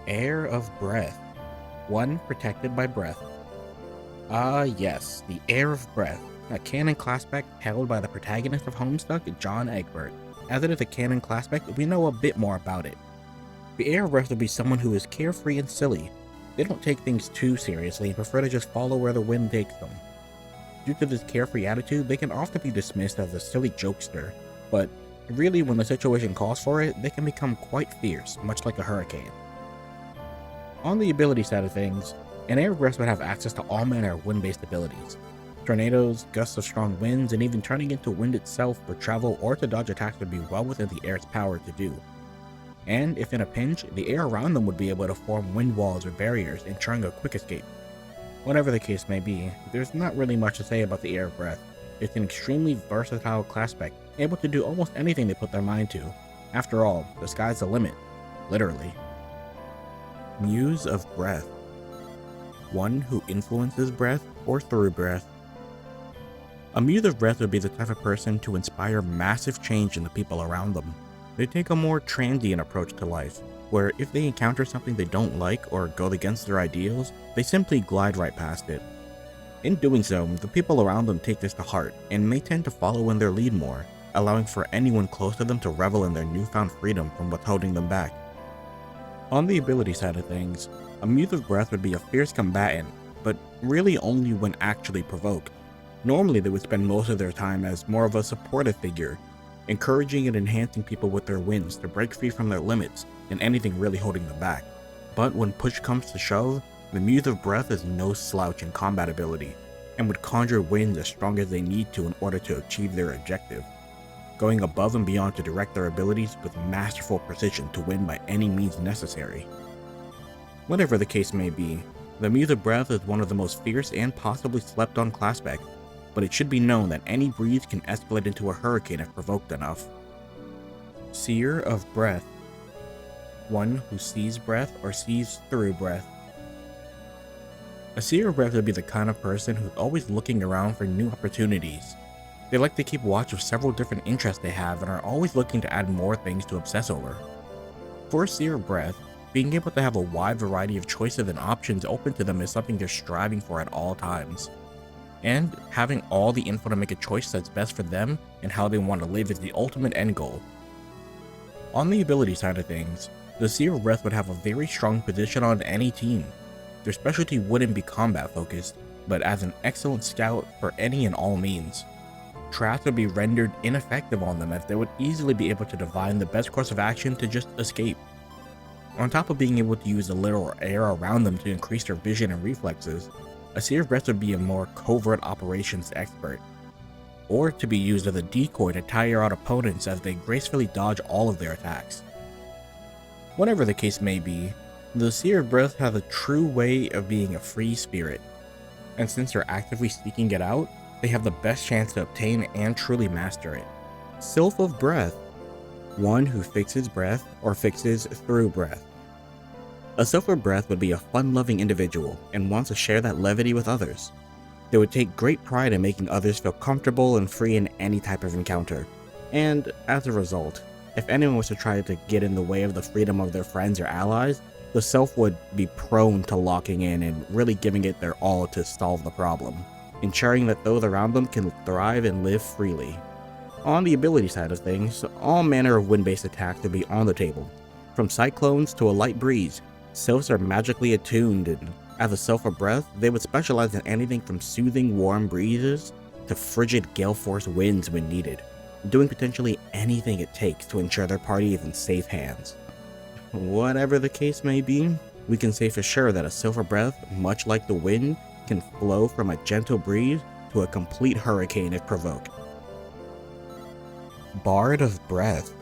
Air of breath. One protected by breath. Yes, the Air of Breath, a canon Classpect held by the protagonist of Homestuck, John Egbert. As it is a canon Classpect, we know a bit more about it. The Air of Breath would be someone who is carefree and silly. They don't take things too seriously and prefer to just follow where the wind takes them. Due to this carefree attitude, they can often be dismissed as a silly jokester, but really, when the situation calls for it, they can become quite fierce, much like a hurricane. On the ability side of things, an Air of Breath would have access to all manner of wind-based abilities. Tornadoes, gusts of strong winds, and even turning into wind itself for travel or to dodge attacks would be well within the air's power to do. And if in a pinch, the air around them would be able to form wind walls or barriers, ensuring a quick escape. Whatever the case may be, there's not really much to say about the Air of Breath. It's an extremely versatile class spec, able to do almost anything they put their mind to. After all, the sky's the limit. Literally. Muse of Breath. One who influences breath or through breath. A Muse of Breath would be the type of person to inspire massive change in the people around them. They take a more transient approach to life, where if they encounter something they don't like or goes against their ideals, they simply glide right past it. In doing so, the people around them take this to heart and may tend to follow in their lead more, allowing for anyone close to them to revel in their newfound freedom from what's holding them back. On the ability side of things, a Muse of Breath would be a fierce combatant, but really only when actually provoked. Normally they would spend most of their time as more of a supportive figure, encouraging and enhancing people with their wins to break free from their limits and anything really holding them back. But when push comes to shove, the Muse of Breath is no slouch in combat ability, and would conjure winds as strong as they need to in order to achieve their objective, going above and beyond to direct their abilities with masterful precision to win by any means necessary. Whatever the case may be, the Muse of Breath is one of the most fierce and possibly slept on class specs, but it should be known that any breeze can escalate into a hurricane if provoked enough. Seer of Breath. One who sees breath or sees through breath. A Seer of Breath would be the kind of person who's always looking around for new opportunities. They like to keep watch of several different interests they have and are always looking to add more things to obsess over. For a Seer of Breath, being able to have a wide variety of choices and options open to them is something they're striving for at all times. And having all the info to make a choice that's best for them and how they want to live is the ultimate end goal. On the ability side of things, the Seer of Breath would have a very strong position on any team. Their specialty wouldn't be combat focused, but as an excellent scout for any and all means. Traps would be rendered ineffective on them as they would easily be able to divine the best course of action to just escape. On top of being able to use the literal air around them to increase their vision and reflexes, a Seer of Breath would be a more covert operations expert, or to be used as a decoy to tire out opponents as they gracefully dodge all of their attacks. Whatever the case may be, the Seer of Breath has a true way of being a free spirit, and since they're actively seeking it out, they have the best chance to obtain and truly master it. Sylph of Breath. One who fixes breath or fixes through breath. A Sylph of Breath would be a fun-loving individual and wants to share that levity with others. They would take great pride in making others feel comfortable and free in any type of encounter, and as a result, if anyone was to try to get in the way of the freedom of their friends or allies, the Sylph would be prone to locking in and really giving it their all to solve the problem, ensuring that those around them can thrive and live freely. On the ability side of things, all manner of wind-based attacks would be on the table. From cyclones to a light breeze, Sylphs are magically attuned, and as a Sylph of Breath, they would specialize in anything from soothing warm breezes to frigid gale-force winds when needed, doing potentially anything it takes to ensure their party is in safe hands. Whatever the case may be, we can say for sure that a Sylph of Breath, much like the wind, can flow from a gentle breeze to a complete hurricane if provoked. Bard of Breath.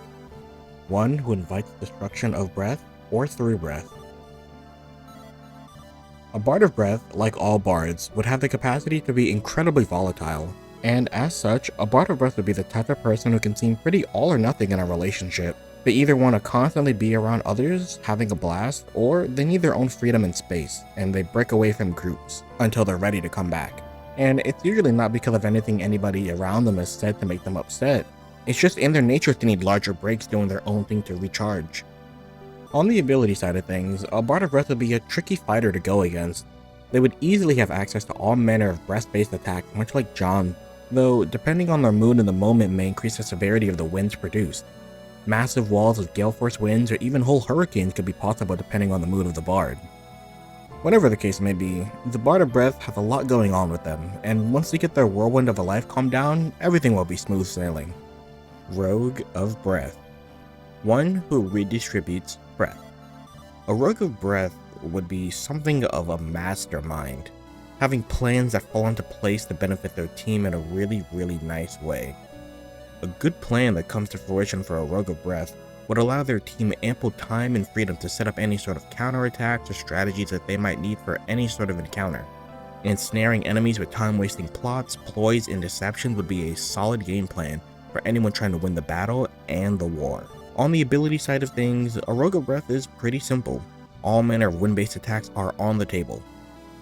One who invites destruction of breath or through breath. A Bard of Breath, like all bards, would have the capacity to be incredibly volatile, and as such, a Bard of Breath would be the type of person who can seem pretty all or nothing in a relationship. They either want to constantly be around others, having a blast, or they need their own freedom and space, and they break away from groups until they're ready to come back. And it's usually not because of anything anybody around them has said to make them upset. It's just in their nature to need larger breaks doing their own thing to recharge. On the ability side of things, a Bard of Breath would be a tricky fighter to go against. They would easily have access to all manner of breath-based attacks, much like John, though depending on their mood in the moment may increase the severity of the winds produced. Massive walls of gale force winds or even whole hurricanes could be possible depending on the mood of the Bard. Whatever the case may be, the Bard of Breath have a lot going on with them, and once they get their whirlwind of a life calmed down, everything will be smooth sailing. Rogue of Breath. One who redistributes breath. A Rogue of Breath would be something of a mastermind, having plans that fall into place to benefit their team in a really nice way. A good plan that comes to fruition for a Rogue of Breath would allow their team ample time and freedom to set up any sort of counterattacks or strategies that they might need for any sort of encounter. Ensnaring enemies with time-wasting plots, ploys, and deceptions would be a solid game plan for anyone trying to win the battle and the war. On the ability side of things, a Rogue of Breath is pretty simple. All manner of wind-based attacks are on the table.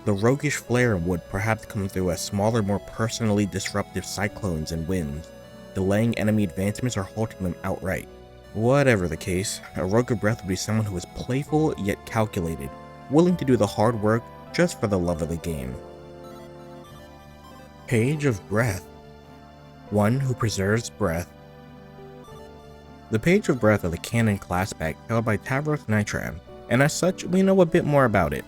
The roguish flare would perhaps come through as smaller, more personally disruptive cyclones and winds, delaying enemy advancements or halting them outright. Whatever the case, a Rogue of Breath would be someone who is playful yet calculated, willing to do the hard work just for the love of the game. Page of Breath. One who preserves breath. The Page of Breath are the canon Classpect held by Tavros Nitram, and as such, we know a bit more about it.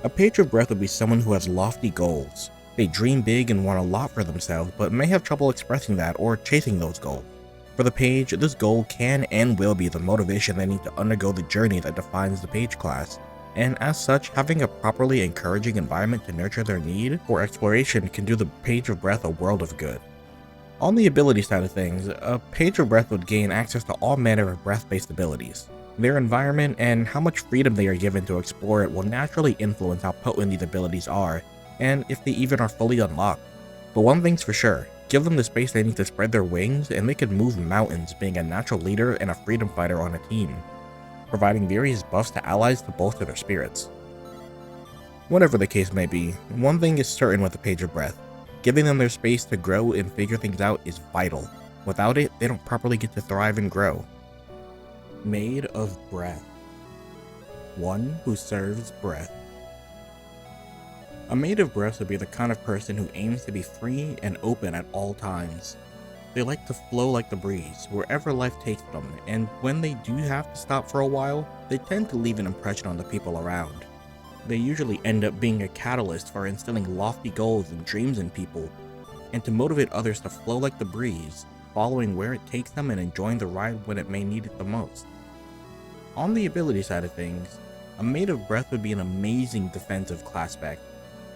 A Page of Breath would be someone who has lofty goals. They dream big and want a lot for themselves, but may have trouble expressing that or chasing those goals. For the Page, this goal can and will be the motivation they need to undergo the journey that defines the Page class, and as such, having a properly encouraging environment to nurture their need for exploration can do the Page of Breath a world of good. On the ability side of things, a Page of Breath would gain access to all manner of breath-based abilities. Their environment and how much freedom they are given to explore it will naturally influence how potent these abilities are, and if they even are fully unlocked. But one thing's for sure, give them the space they need to spread their wings and they can move mountains, being a natural leader and a freedom fighter on a team, providing various buffs to allies to bolster their spirits. Whatever the case may be, one thing is certain with the Page of Breath. Giving them their space to grow and figure things out is vital. Without it, they don't properly get to thrive and grow. Maid of Breath. One who serves breath. A Maid of Breath would be the kind of person who aims to be free and open at all times. They like to flow like the breeze, wherever life takes them, and when they do have to stop for a while, they tend to leave an impression on the people around. They usually end up being a catalyst for instilling lofty goals and dreams in people, and to motivate others to flow like the breeze, following where it takes them and enjoying the ride when it may need it the most. On the ability side of things, a Maid of Breath would be an amazing defensive Classpect,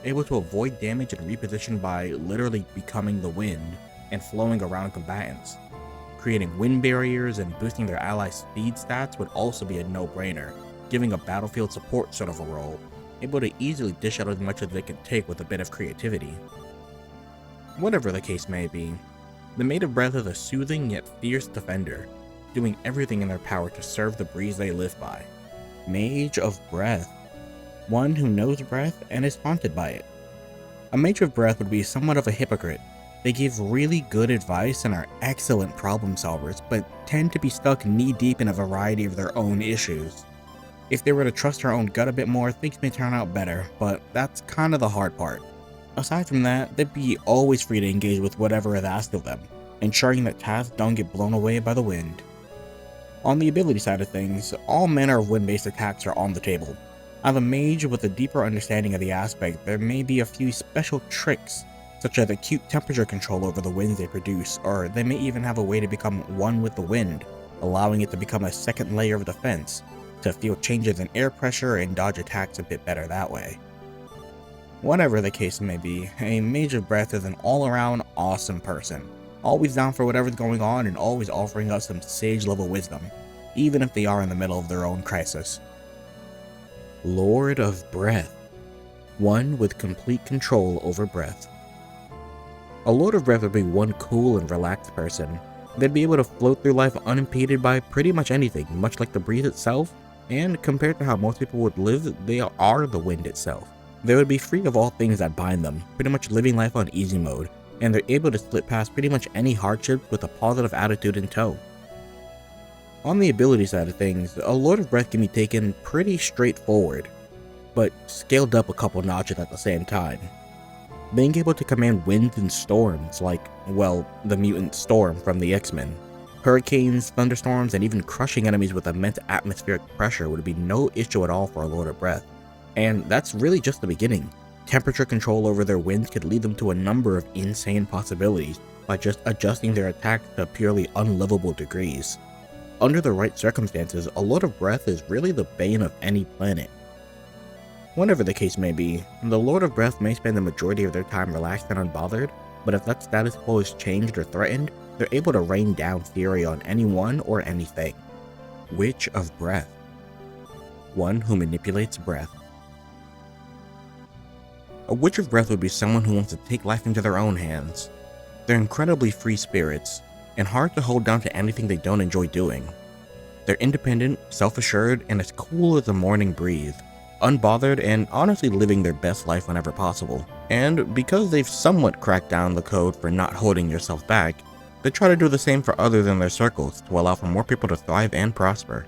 able to avoid damage and reposition by literally becoming the wind and flowing around combatants. Creating wind barriers and boosting their allies' speed stats would also be a no-brainer, giving a battlefield support sort of a role, able to easily dish out as much as they can take with a bit of creativity. Whatever the case may be, the Maid of Breath is a soothing yet fierce defender, doing everything in their power to serve the breeze they live by. Mage of Breath. One who knows breath and is haunted by it. A Mage of Breath would be somewhat of a hypocrite. They give really good advice and are excellent problem solvers, but tend to be stuck knee-deep in a variety of their own issues. If they were to trust their own gut a bit more, things may turn out better, but that's kind of the hard part. Aside from that, they'd be always free to engage with whatever is asked of them, ensuring that tasks don't get blown away by the wind. On the ability side of things, all manner of wind-based attacks are on the table. As a mage with a deeper understanding of the aspect, there may be a few special tricks, such as acute temperature control over the winds they produce, or they may even have a way to become one with the wind, allowing it to become a second layer of defense, to feel changes in air pressure and dodge attacks a bit better that way. Whatever the case may be, a Mage of Breath is an all-around awesome person, always down for whatever's going on and always offering us some sage-level wisdom, even if they are in the middle of their own crisis. Lord of Breath. One with complete control over breath. A Lord of Breath would be one cool and relaxed person. They'd be able to float through life unimpeded by pretty much anything, much like the breeze itself, and compared to how most people would live, they are the wind itself. They would be free of all things that bind them, pretty much living life on easy mode, and they're able to slip past pretty much any hardships with a positive attitude in tow. On the ability side of things, a Lord of Breath can be taken pretty straightforward, but scaled up a couple notches at the same time. Being able to command winds and storms like, well, the mutant Storm from the X-Men. Hurricanes, thunderstorms, and even crushing enemies with immense atmospheric pressure would be no issue at all for a Lord of Breath. And that's really just the beginning. Temperature control over their winds could lead them to a number of insane possibilities by just adjusting their attack to purely unlivable degrees. Under the right circumstances, a Lord of Breath is really the bane of any planet. Whatever the case may be, the Lord of Breath may spend the majority of their time relaxed and unbothered, but if that status quo is changed or threatened, they're able to rain down fury on anyone or anything. Witch of Breath. One who manipulates breath. A Witch of Breath would be someone who wants to take life into their own hands. They're incredibly free spirits, and hard to hold down to anything they don't enjoy doing. They're independent, self-assured, and as cool as a morning breeze, unbothered and honestly living their best life whenever possible. And because they've somewhat cracked down the code for not holding yourself back, they try to do the same for others in their circles to allow for more people to thrive and prosper.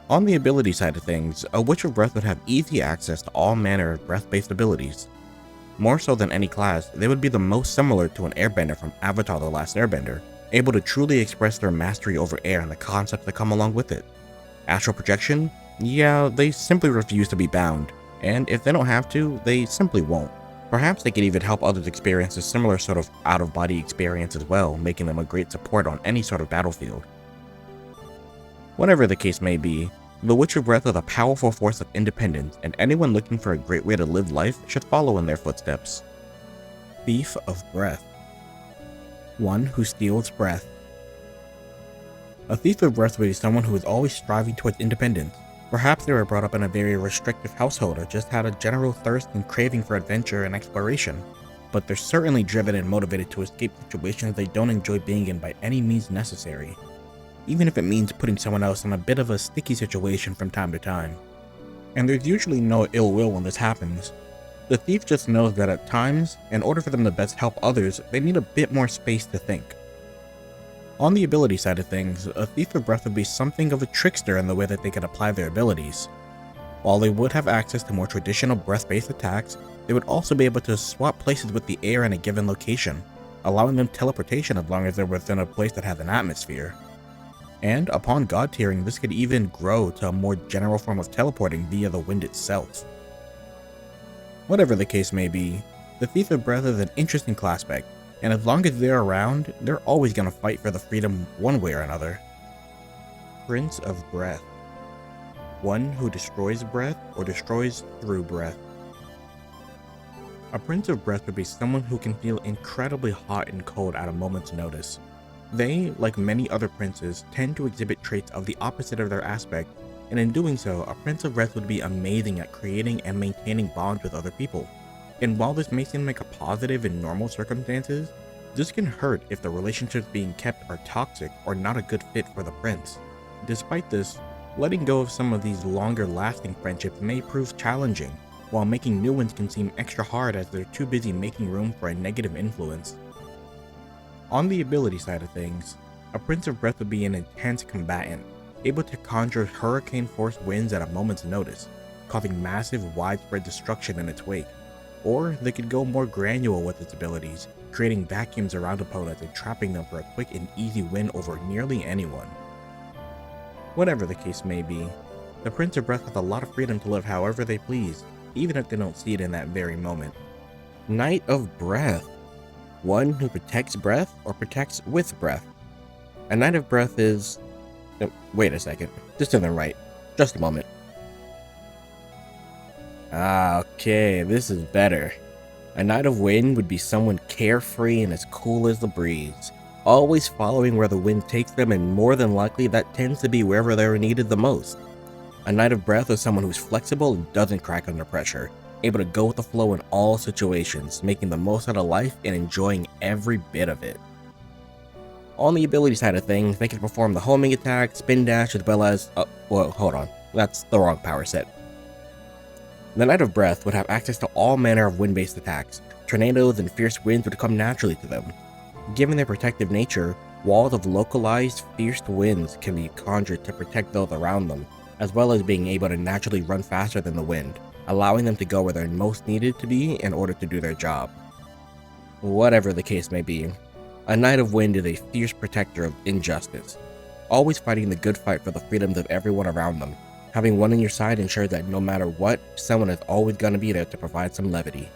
On the ability side of things, a Witch of Breath would have easy access to all manner of breath-based abilities. More so than any class, they would be the most similar to an airbender from Avatar: The Last Airbender, able to truly express their mastery over air and the concepts that come along with it. Astral projection? Yeah, they simply refuse to be bound, and if they don't have to, they simply won't. Perhaps they could even help others experience a similar sort of out-of-body experience as well, making them a great support on any sort of battlefield. Whatever the case may be, the Witch of Breath is a powerful force of independence, and anyone looking for a great way to live life should follow in their footsteps. Thief of Breath. One who steals breath. A Thief of Breath would be someone who is always striving towards independence. Perhaps they were brought up in a very restrictive household or just had a general thirst and craving for adventure and exploration, but they're certainly driven and motivated to escape situations they don't enjoy being in by any means necessary, even if it means putting someone else in a bit of a sticky situation from time to time. And there's usually no ill will when this happens. The thief just knows that at times, in order for them to best help others, they need a bit more space to think. On the ability side of things, a Thief of Breath would be something of a trickster in the way that they could apply their abilities. While they would have access to more traditional breath-based attacks, they would also be able to swap places with the air in a given location, allowing them teleportation as long as they're within a place that has an atmosphere. And upon god tiering, this could even grow to a more general form of teleporting via the wind itself. Whatever the case may be, the Thief of Breath is an interesting Classpect, and as long as they're around, they're always going to fight for the freedom one way or another. Prince of Breath. One who destroys breath or destroys through breath. A Prince of Breath would be someone who can feel incredibly hot and cold at a moment's notice. They, like many other princes, tend to exhibit traits of the opposite of their aspect, and in doing so, a Prince of Breath would be amazing at creating and maintaining bonds with other people. And while this may seem like a positive in normal circumstances, this can hurt if the relationships being kept are toxic or not a good fit for the prince. Despite this, letting go of some of these longer lasting friendships may prove challenging, while making new ones can seem extra hard as they're too busy making room for a negative influence. On the ability side of things, a Prince of Breath would be an intense combatant, able to conjure hurricane-force winds at a moment's notice, causing massive widespread destruction in its wake. Or they could go more granular with its abilities, creating vacuums around opponents and trapping them for a quick and easy win over nearly anyone. Whatever the case may be, the Prince of Breath has a lot of freedom to live however they please, even if they don't see it in that very moment. Knight of Breath. One who protects breath or protects with breath. A Knight of Breath is... Oh, wait a second, this isn't right. Just a moment. Okay, this is better. A Knight of Wind would be someone carefree and as cool as the breeze, always following where the wind takes them, and more than likely that tends to be wherever they're needed the most. A Knight of Breath is someone who's flexible and doesn't crack under pressure, able to go with the flow in all situations, making the most out of life and enjoying every bit of it. On the ability side of things, they can perform the homing attack, spin dash, as well as... well, hold on, that's the wrong power set. The Knight of Breath would have access to all manner of wind-based attacks. Tornadoes and fierce winds would come naturally to them. Given their protective nature, Walls of localized, fierce winds can be conjured to protect those around them, as well as being able to naturally run faster than the wind, allowing them to go where they're most needed to be in order to do their job. Whatever the case may be, a Knight of Wind is a fierce protector of injustice, always fighting the good fight for the freedoms of everyone around them. Having one on your side ensures that no matter what, someone is always going to be there to provide some levity.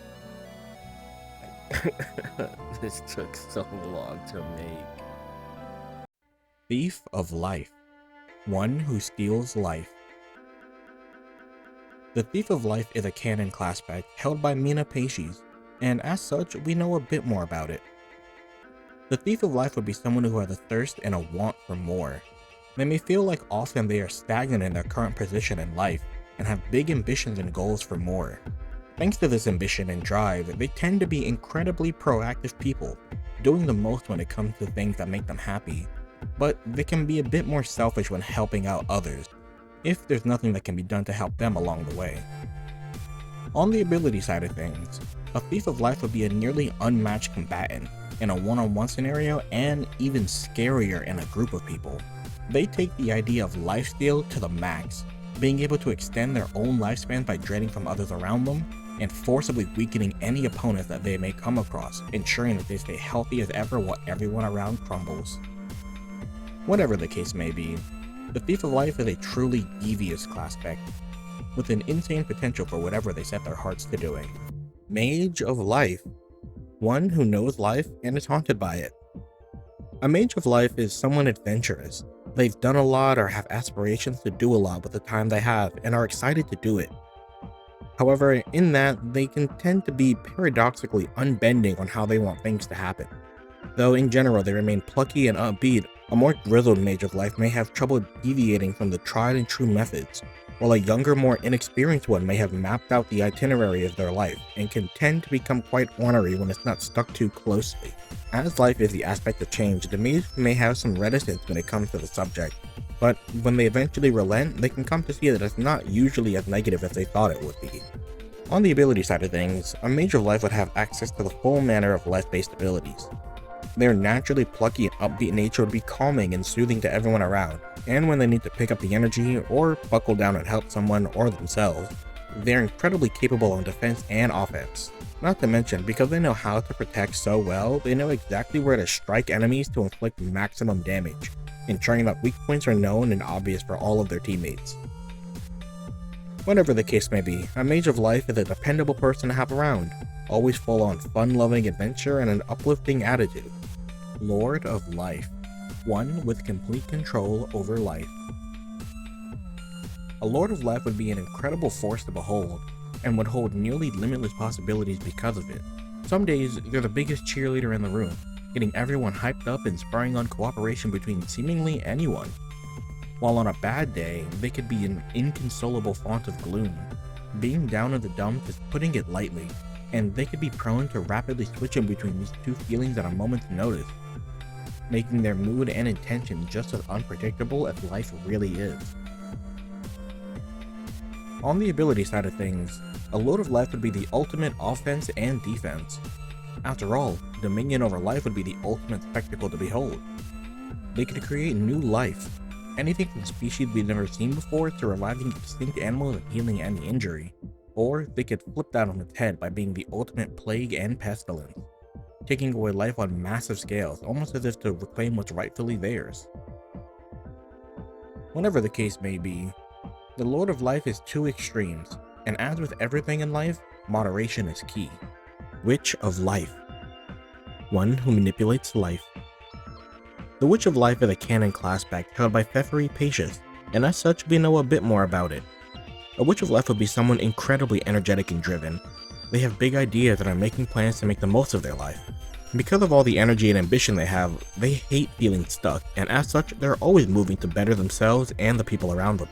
This took so long to make. Thief of Life. One who steals life. The Thief of Life is a canon Classpect held by Mina Paces, and as such, we know a bit more about it. The Thief of Life would be someone who has a thirst and a want for more. They may feel like often they are stagnant in their current position in life, and have big ambitions and goals for more. Thanks to this ambition and drive, they tend to be incredibly proactive people, doing the most when it comes to things that make them happy, but they can be a bit more selfish when helping out others, if there's nothing that can be done to help them along the way. On the ability side of things, a Thief of Life would be a nearly unmatched combatant in a one-on-one scenario, and even scarier in a group of people. They take the idea of lifesteal to the max, being able to extend their own lifespan by draining from others around them, and forcibly weakening any opponents that they may come across, ensuring that they stay healthy as ever while everyone around crumbles. Whatever the case may be, the Thief of Life is a truly devious Classpect, with an insane potential for whatever they set their hearts to doing. Mage of Life. One who knows life and is haunted by it. A Mage of Life is someone adventurous. They've done a lot or have aspirations to do a lot with the time they have and are excited to do it. However, in that, they can tend to be paradoxically unbending on how they want things to happen. Though in general they remain plucky and upbeat, a more grizzled Mage of Life may have trouble deviating from the tried and true methods, while a younger, more inexperienced one may have mapped out the itinerary of their life and can tend to become quite ornery when it's not stuck too closely. As life is the aspect of change, the Mage may have some reticence when it comes to the subject, but when they eventually relent, they can come to see that it's not usually as negative as they thought it would be. On the ability side of things, a Mage of Life would have access to the full manner of life-based abilities. Their naturally plucky and upbeat nature would be calming and soothing to everyone around, and when they need to pick up the energy or buckle down and help someone or themselves, they're incredibly capable on defense and offense. Not to mention, because they know how to protect so well, they know exactly where to strike enemies to inflict maximum damage, ensuring that weak points are known and obvious for all of their teammates. Whatever the case may be, a Mage of Life is a dependable person to have around, always full on fun-loving adventure and an uplifting attitude. Lord of Life. One with complete control over life. A Lord of Life would be an incredible force to behold, and would hold nearly limitless possibilities because of it. Some days, they're the biggest cheerleader in the room, getting everyone hyped up and spurring on cooperation between seemingly anyone. While on a bad day, they could be an inconsolable font of gloom. Being down in the dumps is putting it lightly, and they could be prone to rapidly switching between these two feelings at a moment's notice, making their mood and intention just as unpredictable as life really is. On the ability side of things, a Lord of Life would be the ultimate offense and defense. After all, dominion over life would be the ultimate spectacle to behold. They could create new life, anything from species we've never seen before to reviving extinct animals and healing any injury, or they could flip that on its head by being the ultimate plague and pestilence, taking away life on massive scales, almost as if to reclaim what's rightfully theirs. Whatever the case may be, the Lord of Life is two extremes, and as with everything in life, moderation is key. Witch of Life. One who manipulates life. The Witch of Life is a canon Classpect held by Paces, and as such we know a bit more about it. A Witch of Life would be someone incredibly energetic and driven. They have big ideas and are making plans to make the most of their life. Because of all the energy and ambition they have, they hate feeling stuck, and as such they're always moving to better themselves and the people around them.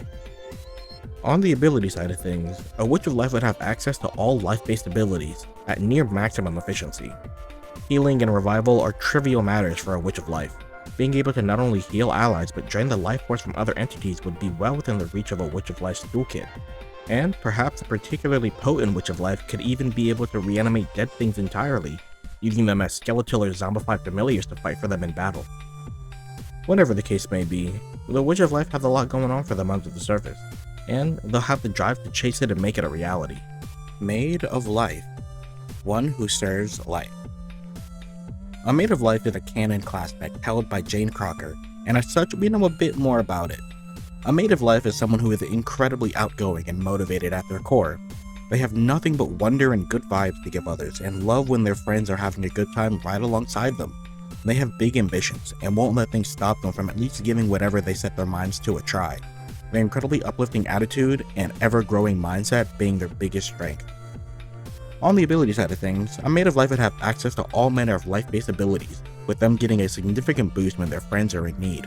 On the ability side of things, a Witch of Life would have access to all life-based abilities at near maximum efficiency. Healing and revival are trivial matters for a Witch of Life. Being able to not only heal allies but drain the life force from other entities would be well within the reach of a Witch of Life's toolkit. And perhaps a particularly potent Witch of Life could even be able to reanimate dead things entirely, using them as skeletal or zombified familiars to fight for them in battle. Whatever the case may be, the Witch of Life has a lot going on for them under the surface, and they'll have the drive to chase it and make it a reality. Maid of Life, one who serves life. A Maid of Life is a canon Classpect held by Jane Crocker, and as such, we know a bit more about it. A Maid of Life is someone who is incredibly outgoing and motivated at their core. They have nothing but wonder and good vibes to give others, and love when their friends are having a good time right alongside them. They have big ambitions, and won't let things stop them from at least giving whatever they set their minds to a try. Their incredibly uplifting attitude and ever-growing mindset being their biggest strength. On the ability side of things, a Maid of Life would have access to all manner of life-based abilities, with them getting a significant boost when their friends are in need.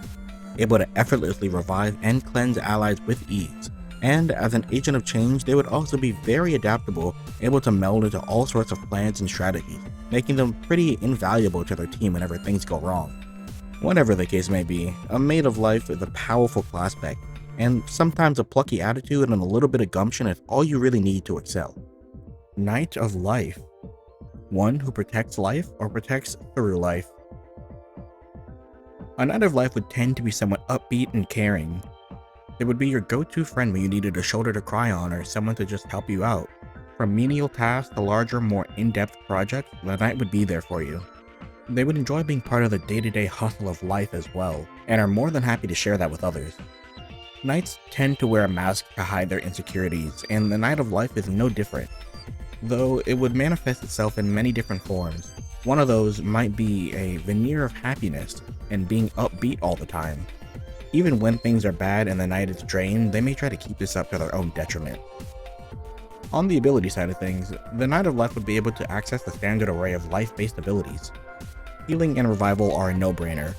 Able to effortlessly revive and cleanse allies with ease, and as an agent of change, they would also be very adaptable, able to meld into all sorts of plans and strategies, making them pretty invaluable to their team whenever things go wrong. Whatever the case may be, a Maid of Life is a powerful Classpect, and sometimes a plucky attitude and a little bit of gumption is all you really need to excel. Knight of Life, one who protects life or protects through life. A Knight of Life would tend to be somewhat upbeat and caring. It would be your go-to friend when you needed a shoulder to cry on or someone to just help you out. From menial tasks to larger, more in-depth projects, the Knight would be there for you. They would enjoy being part of the day-to-day hustle of life as well, and are more than happy to share that with others. Knights tend to wear a mask to hide their insecurities, and the Knight of Life is no different. Though it would manifest itself in many different forms. One of those might be a veneer of happiness and being upbeat all the time. Even when things are bad and the Knight is drained, they may try to keep this up to their own detriment. On the ability side of things, the Knight of Life would be able to access the standard array of life-based abilities. Healing and revival are a no-brainer,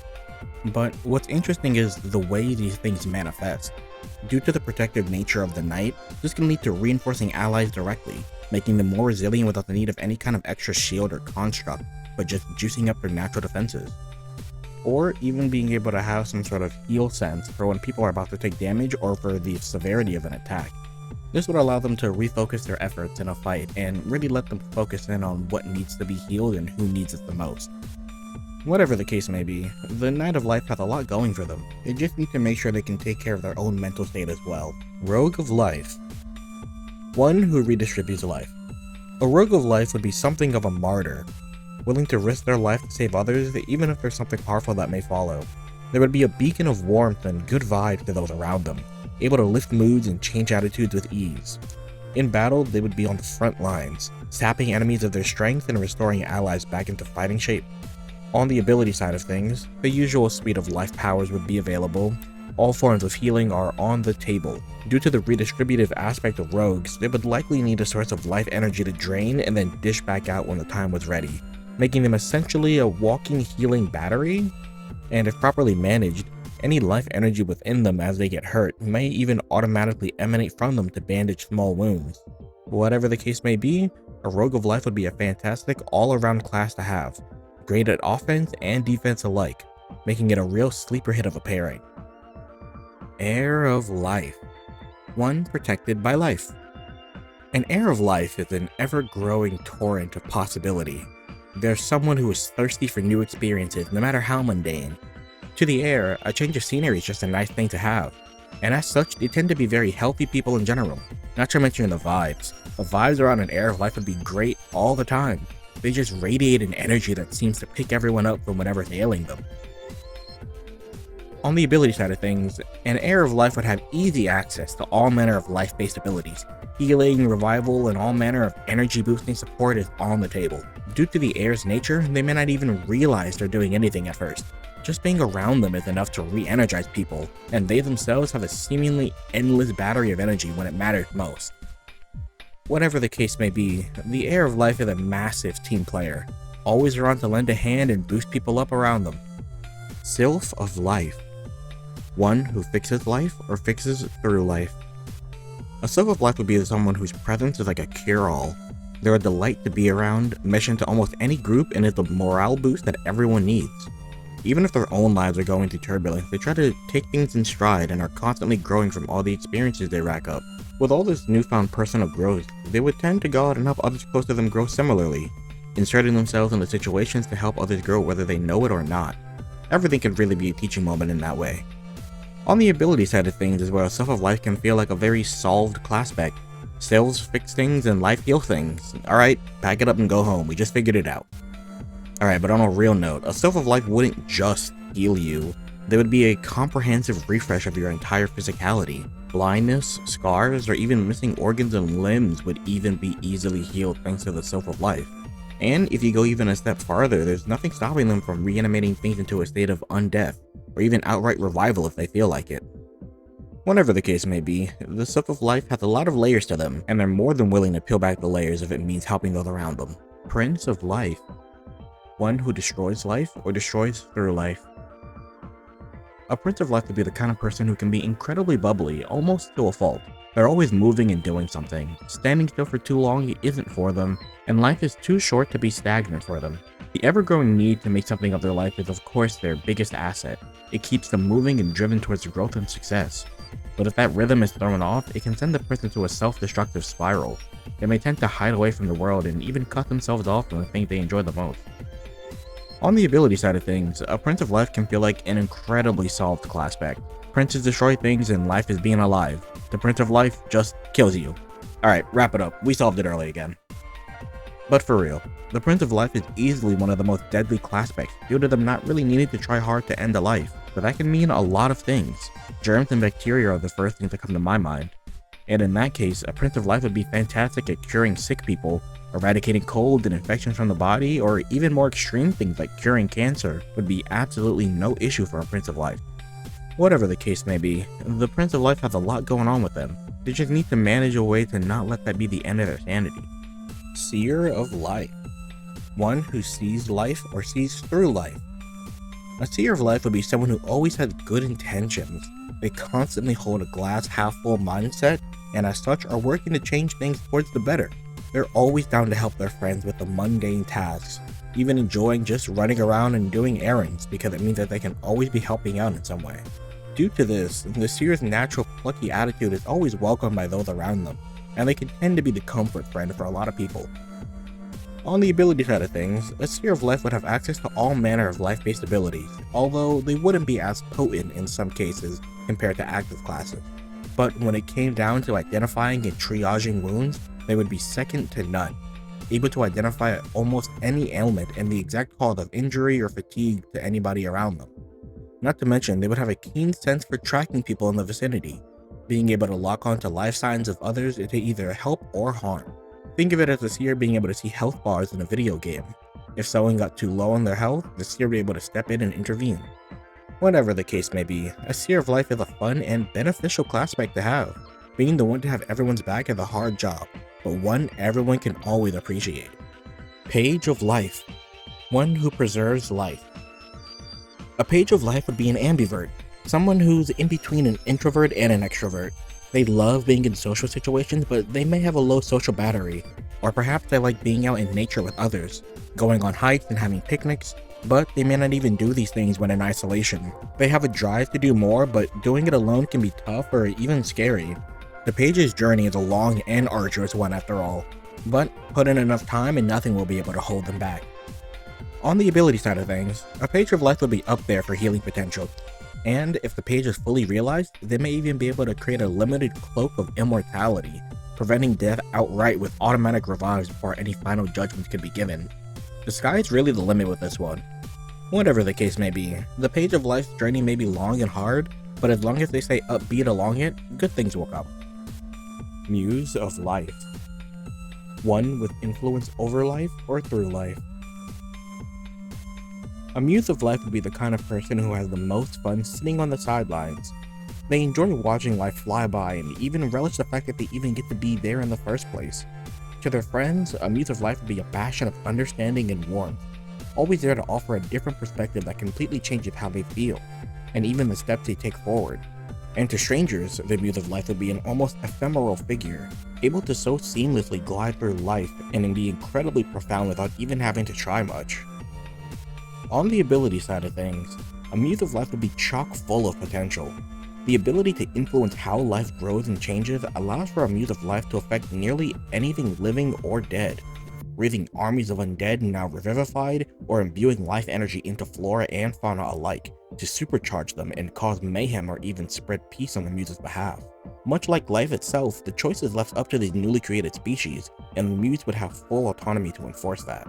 but what's interesting is the way these things manifest. Due to the protective nature of the Knight, this can lead to reinforcing allies directly, making them more resilient without the need of any kind of extra shield or construct, but just juicing up their natural defenses. Or even being able to have some sort of heal sense for when people are about to take damage or for the severity of an attack. This would allow them to refocus their efforts in a fight and really let them focus in on what needs to be healed and who needs it the most. Whatever the case may be, the Knight of Life has a lot going for them. They just need to make sure they can take care of their own mental state as well. Rogue of Life, one who redistributes life. A Rogue of Life would be something of a martyr, willing to risk their life to save others even if there's something powerful that may follow. They would be a beacon of warmth and good vibes to those around them, able to lift moods and change attitudes with ease. In battle, they would be on the front lines, sapping enemies of their strength and restoring allies back into fighting shape. On the ability side of things, the usual suite of life powers would be available. All forms of healing are on the table. Due to the redistributive aspect of rogues, they would likely need a source of life energy to drain and then dish back out when the time was ready, making them essentially a walking healing battery. And if properly managed, any life energy within them as they get hurt may even automatically emanate from them to bandage small wounds. Whatever the case may be, a Rogue of Life would be a fantastic all-around class to have, great at offense and defense alike, making it a real sleeper hit of a pairing. Heir of Life, one protected by life. An Heir of Life is an ever-growing torrent of possibility. There's someone who is thirsty for new experiences, no matter how mundane. To the Heir, a change of scenery is just a nice thing to have, and as such, they tend to be very healthy people in general, not to mention the vibes. The vibes around an Heir of Life would be great all the time. They just radiate an energy that seems to pick everyone up from whatever's ailing them. On the ability side of things, an Heir of Life would have easy access to all manner of life-based abilities. Healing, revival, and all manner of energy-boosting support is on the table. Due to the Heir's nature, they may not even realize they're doing anything at first. Just being around them is enough to re-energize people, and they themselves have a seemingly endless battery of energy when it matters most. Whatever the case may be, the Heir of Life is a massive team player, always around to lend a hand and boost people up around them. Sylph of Life, one who fixes life or fixes through life. A Sylph of Life would be someone whose presence is like a cure-all. They're a delight to be around, mesh into almost any group, and is the morale boost that everyone needs. Even if their own lives are going through turbulence, they try to take things in stride and are constantly growing from all the experiences they rack up. With all this newfound personal growth, they would tend to go out and help others close to them grow similarly, inserting themselves into situations to help others grow whether they know it or not. Everything can really be a teaching moment in that way. On the ability side of things is where a Self of Life can feel like a very solved Classpect. Sales fix things and life heal things. Alright, pack it up and go home, we just figured it out. Alright, but on a real note, a Self of Life wouldn't just heal you. There would be a comprehensive refresh of your entire physicality. Blindness, scars, or even missing organs and limbs would even be easily healed thanks to the Self of Life. And if you go even a step farther, there's nothing stopping them from reanimating things into a state of undeath, or even outright revival if they feel like it. Whatever the case may be, the Self of Life has a lot of layers to them, and they're more than willing to peel back the layers if it means helping those around them. Prince of Life. One who destroys life or destroys through life. A Prince of Life would be the kind of person who can be incredibly bubbly, almost to a fault. They're always moving and doing something. Standing still for too long isn't for them, and life is too short to be stagnant for them. The ever-growing need to make something of their life is of course their biggest asset. It keeps them moving and driven towards growth and success. But if that rhythm is thrown off, it can send the person to a self-destructive spiral. They may tend to hide away from the world and even cut themselves off from the thing they enjoy the most. On the ability side of things, a Prince of Life can feel like an incredibly solved Classpect. Princes destroy things and life is being alive. The Prince of Life just kills you. Alright, wrap it up. We solved it early again. But for real, the Prince of Life is easily one of the most deadly Classpects due to them not really needing to try hard to end a life. But that can mean a lot of things. Germs and bacteria are the first things that come to my mind. And in that case, a Prince of Life would be fantastic at curing sick people, eradicating cold and infections from the body, or even more extreme things like curing cancer would be absolutely no issue for a Prince of Life. Whatever the case may be, the Prince of Life has a lot going on with them. They just need to manage a way to not let that be the end of their sanity. Seer of Life. One who sees life or sees through life. A Seer of Life would be someone who always has good intentions. They constantly hold a glass half full mindset, and as such are working to change things towards the better. They're always down to help their friends with the mundane tasks, even enjoying just running around and doing errands because it means that they can always be helping out in some way. Due to this, the Seer's natural plucky attitude is always welcomed by those around them, and they can tend to be the comfort friend for a lot of people. On the ability side of things, a Seer of Life would have access to all manner of life-based abilities, although they wouldn't be as potent in some cases compared to active classes. But when it came down to identifying and triaging wounds, they would be second to none, able to identify almost any ailment and the exact cause of injury or fatigue to anybody around them. Not to mention, they would have a keen sense for tracking people in the vicinity, being able to lock onto life signs of others to either help or harm. Think of it as a Seer being able to see health bars in a video game. If someone got too low on their health, the Seer would be able to step in and intervene. Whatever the case may be, a Seer of Life is a fun and beneficial Classpect to have. Being the one to have everyone's back is a hard job, but one everyone can always appreciate. Page of Life. One who preserves life. A Page of Life would be an ambivert, someone who's in between an introvert and an extrovert. They love being in social situations, but they may have a low social battery, or perhaps they like being out in nature with others, going on hikes and having picnics, but they may not even do these things when in isolation. They have a drive to do more, but doing it alone can be tough or even scary. The Page's journey is a long and arduous one after all, but put in enough time and nothing will be able to hold them back. On the ability side of things, a Page of Life would be up there for healing potential, and if the Page is fully realized, they may even be able to create a limited cloak of immortality, preventing death outright with automatic revives before any final judgments can be given. The sky is really the limit with this one. Whatever the case may be, the Page of Life's journey may be long and hard, but as long as they stay upbeat along it, good things will come. Muse of Life. One with influence over life or through life. A Muse of Life would be the kind of person who has the most fun sitting on the sidelines. They enjoy watching life fly by and even relish the fact that they even get to be there in the first place. To their friends, a Muse of Life would be a bastion of understanding and warmth, always there to offer a different perspective that completely changes how they feel, and even the steps they take forward. And to strangers, the Muse of Life would be an almost ephemeral figure, able to so seamlessly glide through life and be incredibly profound without even having to try much. On the ability side of things, a Muse of Life would be chock full of potential. The ability to influence how life grows and changes allows for a Muse of Life to affect nearly anything living or dead. breathing armies of undead now revivified, or imbuing life energy into flora and fauna alike to supercharge them and cause mayhem or even spread peace on the Muse's behalf. Much like life itself, the choice is left up to these newly created species, and the Muse would have full autonomy to enforce that.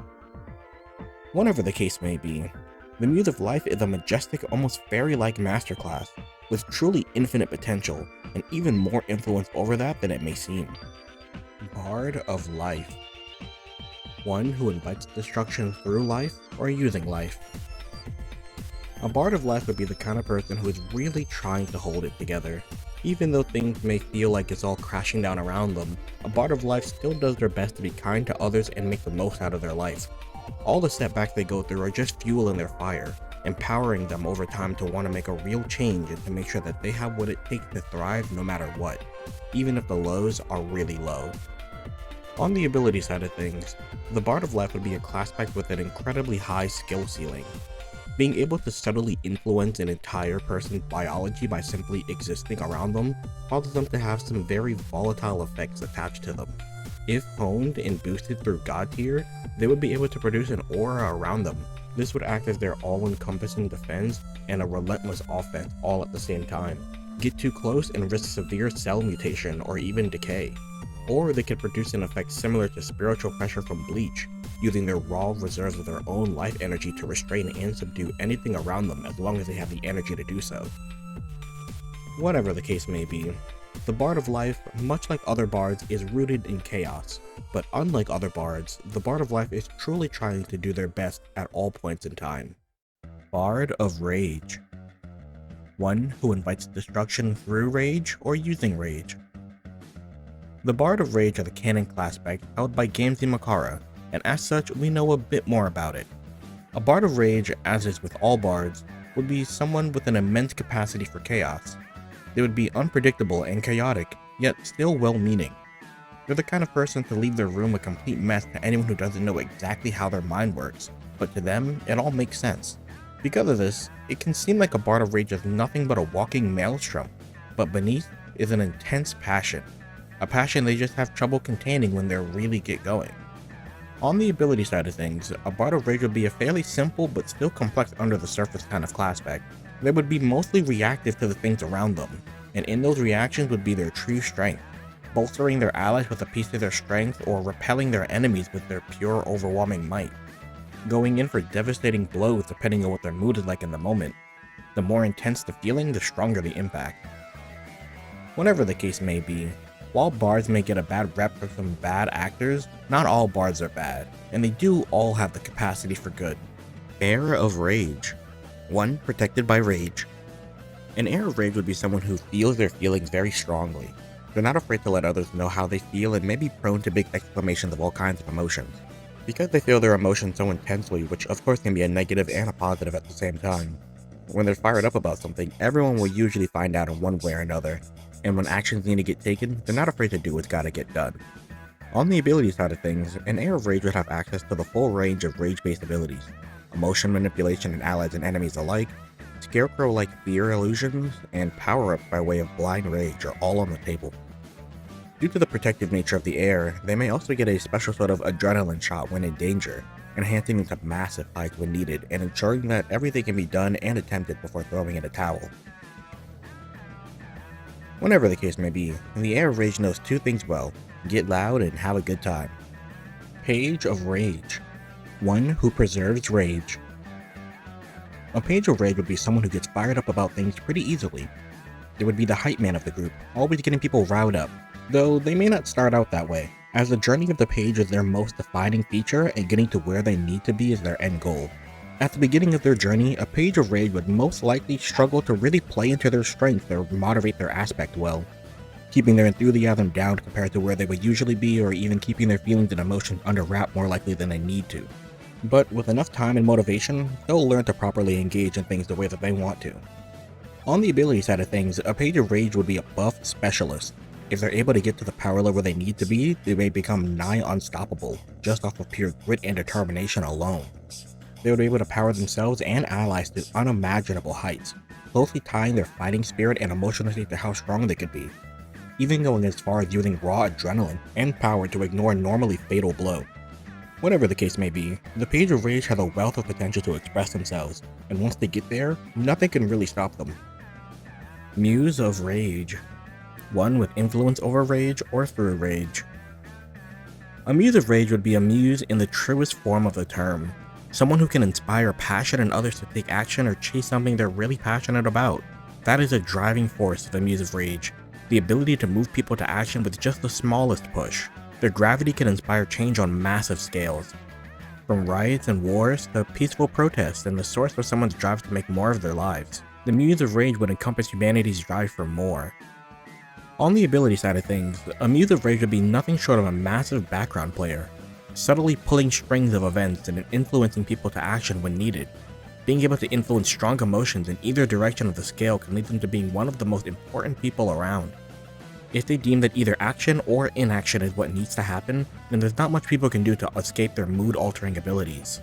Whatever the case may be, the Muse of Life is a majestic, almost fairy-like masterclass, with truly infinite potential, and even more influence over that than it may seem. Bard of Life. One who invites destruction through life or using life. A Bard of Life would be the kind of person who is really trying to hold it together. Even though things may feel like it's all crashing down around them, a Bard of Life still does their best to be kind to others and make the most out of their life. All the setbacks they go through are just fuel in their fire, empowering them over time to want to make a real change and to make sure that they have what it takes to thrive no matter what, even if the lows are really low. On the ability side of things, the Bard of Life would be a Classpect with an incredibly high skill ceiling. Being able to subtly influence an entire person's biology by simply existing around them causes them to have some very volatile effects attached to them. If honed and boosted through God tier, they would be able to produce an aura around them. This would act as their all-encompassing defense and a relentless offense all at the same time. Get too close and risk severe cell mutation or even decay. Or they could produce an effect similar to spiritual pressure from Bleach, using their raw reserves of their own life energy to restrain and subdue anything around them as long as they have the energy to do so. Whatever the case may be, the Bard of Life, much like other bards, is rooted in chaos, but unlike other bards, the Bard of Life is truly trying to do their best at all points in time. Bard of Rage. One who invites destruction through rage or using rage. The Bard of Rage are the canon Classpect held by Gamzee Makara, and as such, we know a bit more about it. A Bard of Rage, as is with all bards, would be someone with an immense capacity for chaos. They would be unpredictable and chaotic, yet still well-meaning. They're the kind of person to leave their room a complete mess to anyone who doesn't know exactly how their mind works, but to them, it all makes sense. Because of this, it can seem like a Bard of Rage is nothing but a walking maelstrom, but beneath is an intense passion. A passion they just have trouble containing when they really get going. On the ability side of things, a Bard of Rage would be a fairly simple but still complex under the surface kind of Classpect. They would be mostly reactive to the things around them, and in those reactions would be their true strength, bolstering their allies with a piece of their strength or repelling their enemies with their pure overwhelming might, going in for devastating blows depending on what their mood is like in the moment. The more intense the feeling, the stronger the impact. Whatever the case may be, while bards may get a bad rep for some bad actors, not all bards are bad, and they do all have the capacity for good. Heir of Rage. One protected by rage. An heir of rage would be someone who feels their feelings very strongly. They're not afraid to let others know how they feel and may be prone to big exclamations of all kinds of emotions. Because they feel their emotions so intensely, which of course can be a negative and a positive at the same time. When they're fired up about something, everyone will usually find out in one way or another, and when actions need to get taken, they're not afraid to do what's gotta get done. On the ability side of things, an heir of rage would have access to the full range of rage-based abilities. Emotion manipulation in allies and enemies alike, scarecrow-like fear illusions, and power-ups by way of blind rage are all on the table. Due to the protective nature of the heir, they may also get a special sort of adrenaline shot when in danger, enhancing into massive fights when needed and ensuring that everything can be done and attempted before throwing in a towel. Whatever the case may be, the heir of rage knows two things well: get loud and have a good time. Page of Rage. One who preserves rage. A Page of Rage would be someone who gets fired up about things pretty easily. They would be the hype man of the group, always getting people riled up, though they may not start out that way, as the journey of the Page is their most defining feature and getting to where they need to be is their end goal. At the beginning of their journey, a Page of Rage would most likely struggle to really play into their strength or moderate their aspect well, keeping their enthusiasm down compared to where they would usually be, or even keeping their feelings and emotions under wrap more likely than they need to. But with enough time and motivation, they'll learn to properly engage in things the way that they want to. On the ability side of things, a Page of Rage would be a buff specialist. If they're able to get to the power level they need to be, they may become nigh unstoppable, just off of pure grit and determination alone. They would be able to power themselves and allies to unimaginable heights, closely tying their fighting spirit and emotional state to how strong they could be, even going as far as using raw adrenaline and power to ignore a normally fatal blow. Whatever the case may be, the Page of Rage has a wealth of potential to express themselves, and once they get there, nothing can really stop them. Muse of Rage. One with influence over rage or through rage. A Muse of Rage would be a muse in the truest form of the term. Someone who can inspire passion in others to take action or chase something they're really passionate about. That is a driving force of a Muse of Rage, the ability to move people to action with just the smallest push. Their gravity can inspire change on massive scales. From riots and wars to peaceful protests and the source of someone's drive to make more of their lives. The Muse of Rage would encompass humanity's drive for more. On the ability side of things, a Muse of Rage would be nothing short of a massive background player, subtly pulling strings of events and influencing people to action when needed. Being able to influence strong emotions in either direction of the scale can lead them to being one of the most important people around. If they deem that either action or inaction is what needs to happen, then there's not much people can do to escape their mood-altering abilities.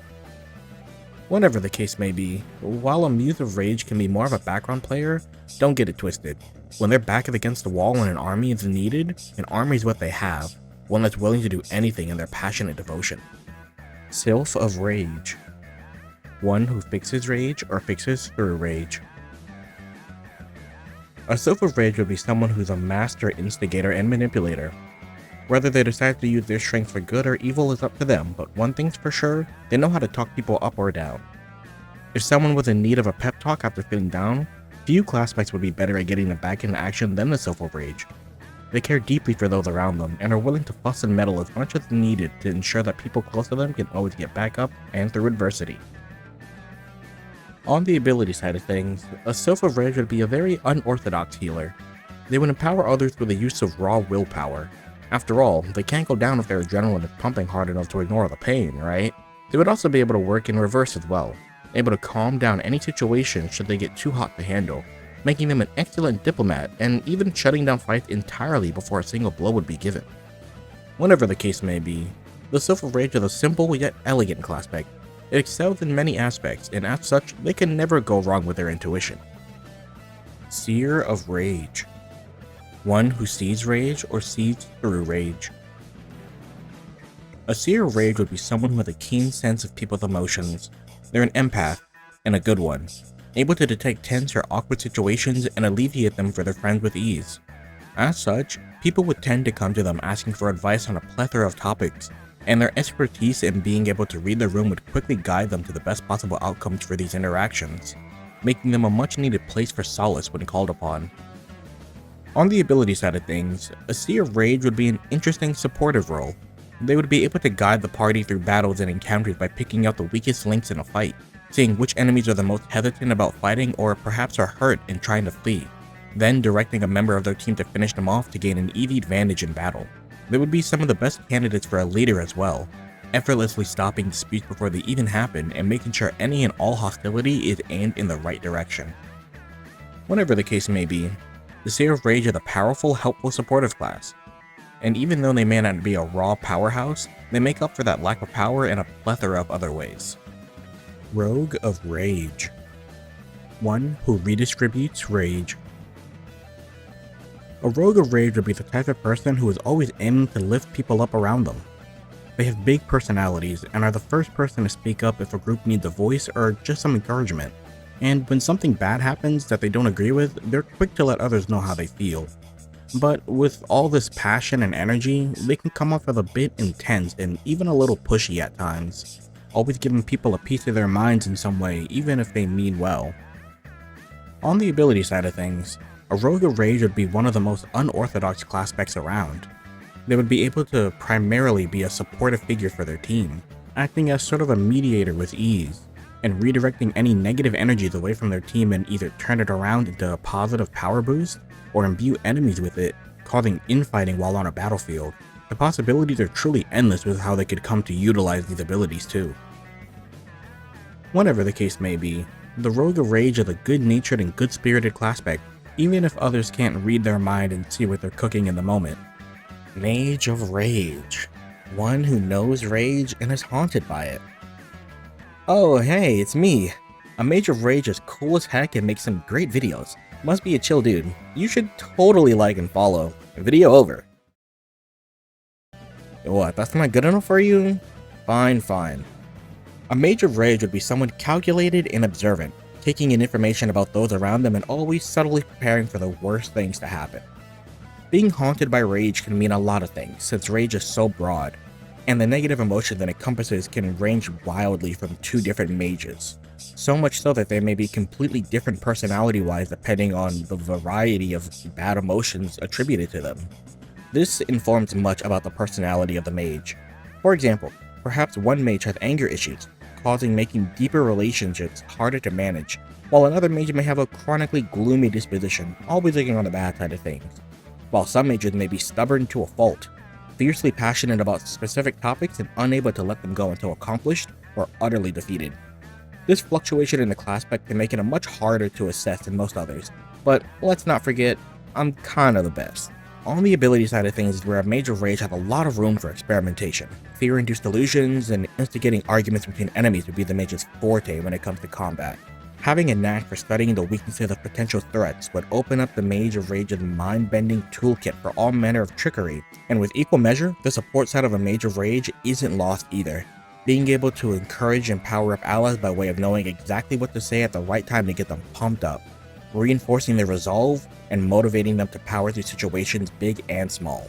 Whatever the case may be, while a Muse of Rage can be more of a background player, don't get it twisted. When their back is against the wall and an army is needed, an army is what they have, one that's willing to do anything in their passionate devotion. Sylph of Rage. One who fixes rage or fixes through rage. A Sylph of Rage would be someone who's a master instigator and manipulator. Whether they decide to use their strength for good or evil is up to them, but one thing's for sure, they know how to talk people up or down. If someone was in need of a pep talk after feeling down, few Classpects would be better at getting them back into action than the Sylph of Rage. They care deeply for those around them and are willing to fuss and meddle as much as needed to ensure that people close to them can always get back up and through adversity. On the ability side of things, a Sylph of Rage would be a very unorthodox healer. They would empower others through the use of raw willpower. After all, they can't go down if their adrenaline is pumping hard enough to ignore the pain, right? They would also be able to work in reverse as well, able to calm down any situation should they get too hot to handle, making them an excellent diplomat and even shutting down fights entirely before a single blow would be given. Whatever the case may be, the Sylph of Rage is a simple yet elegant Classpect. It excels in many aspects, and as such, they can never go wrong with their intuition. Seer of Rage. One who sees rage or sees through rage. A Seer of Rage would be someone with a keen sense of people's emotions. They're an empath, and a good one, able to detect tense or awkward situations and alleviate them for their friends with ease. As such, people would tend to come to them asking for advice on a plethora of topics, and their expertise in being able to read the room would quickly guide them to the best possible outcomes for these interactions, making them a much needed place for solace when called upon. On the ability side of things, a Seer of Rage would be an interesting supportive role. They would be able to guide the party through battles and encounters by picking out the weakest links in a fight, seeing which enemies are the most hesitant about fighting or perhaps are hurt and trying to flee, then directing a member of their team to finish them off to gain an easy advantage in battle. They would be some of the best candidates for a leader as well, effortlessly stopping disputes before they even happen and making sure any and all hostility is aimed in the right direction. Whatever the case may be, the Seer of Rage is a powerful, helpful, supportive class, and even though they may not be a raw powerhouse, they make up for that lack of power in a plethora of other ways. Rogue of Rage. One who redistributes rage. A Rogue of Rage would be the type of person who is always aiming to lift people up around them. They have big personalities and are the first person to speak up if a group needs a voice or just some encouragement. And when something bad happens that they don't agree with, they're quick to let others know how they feel. But with all this passion and energy, they can come off as a bit intense and even a little pushy at times, always giving people a piece of their minds in some way, even if they mean well. On the ability side of things, a Rogue of Rage would be one of the most unorthodox Classpects around. They would be able to primarily be a supportive figure for their team, acting as sort of a mediator with ease, and redirecting any negative energies away from their team and either turn it around into a positive power boost, or imbue enemies with it, causing infighting while on a battlefield. The possibilities are truly endless with how they could come to utilize these abilities too. Whatever the case may be, the Rogue of Rage is a good-natured and good-spirited Classpect, even if others can't read their mind and see what they're cooking in the moment. Mage of Rage. One who knows rage and is haunted by it. Oh hey, it's me. A Mage of Rage is cool as heck and makes some great videos. Must be a chill dude. You should totally like and follow. Video over. What, that's not good enough for you? Fine. A mage of rage would be someone calculated and observant, taking in information about those around them and always subtly preparing for the worst things to happen. Being haunted by rage can mean a lot of things, since rage is so broad, and the negative emotion that it encompasses can range wildly from two different mages. So much so that they may be completely different personality-wise depending on the variety of bad emotions attributed to them. This informs much about the personality of the mage. For example, perhaps one mage has anger issues, causing making deeper relationships harder to manage, while another mage may have a chronically gloomy disposition, always looking on the bad side of things. While some mages may be stubborn to a fault, fiercely passionate about specific topics and unable to let them go until accomplished or utterly defeated. This fluctuation in the Classpect can make it much harder to assess than most others, but let's not forget, I'm kinda the best. On the ability side of things is where a mage of rage has a lot of room for experimentation. Fear-induced illusions and instigating arguments between enemies would be the mage's forte when it comes to combat. Having a knack for studying the weaknesses of potential threats would open up the mage of rage's mind-bending toolkit for all manner of trickery, and with equal measure, the support side of a mage of rage isn't lost either. Being able to encourage and power up allies by way of knowing exactly what to say at the right time to get them pumped up, reinforcing their resolve and motivating them to power through situations big and small.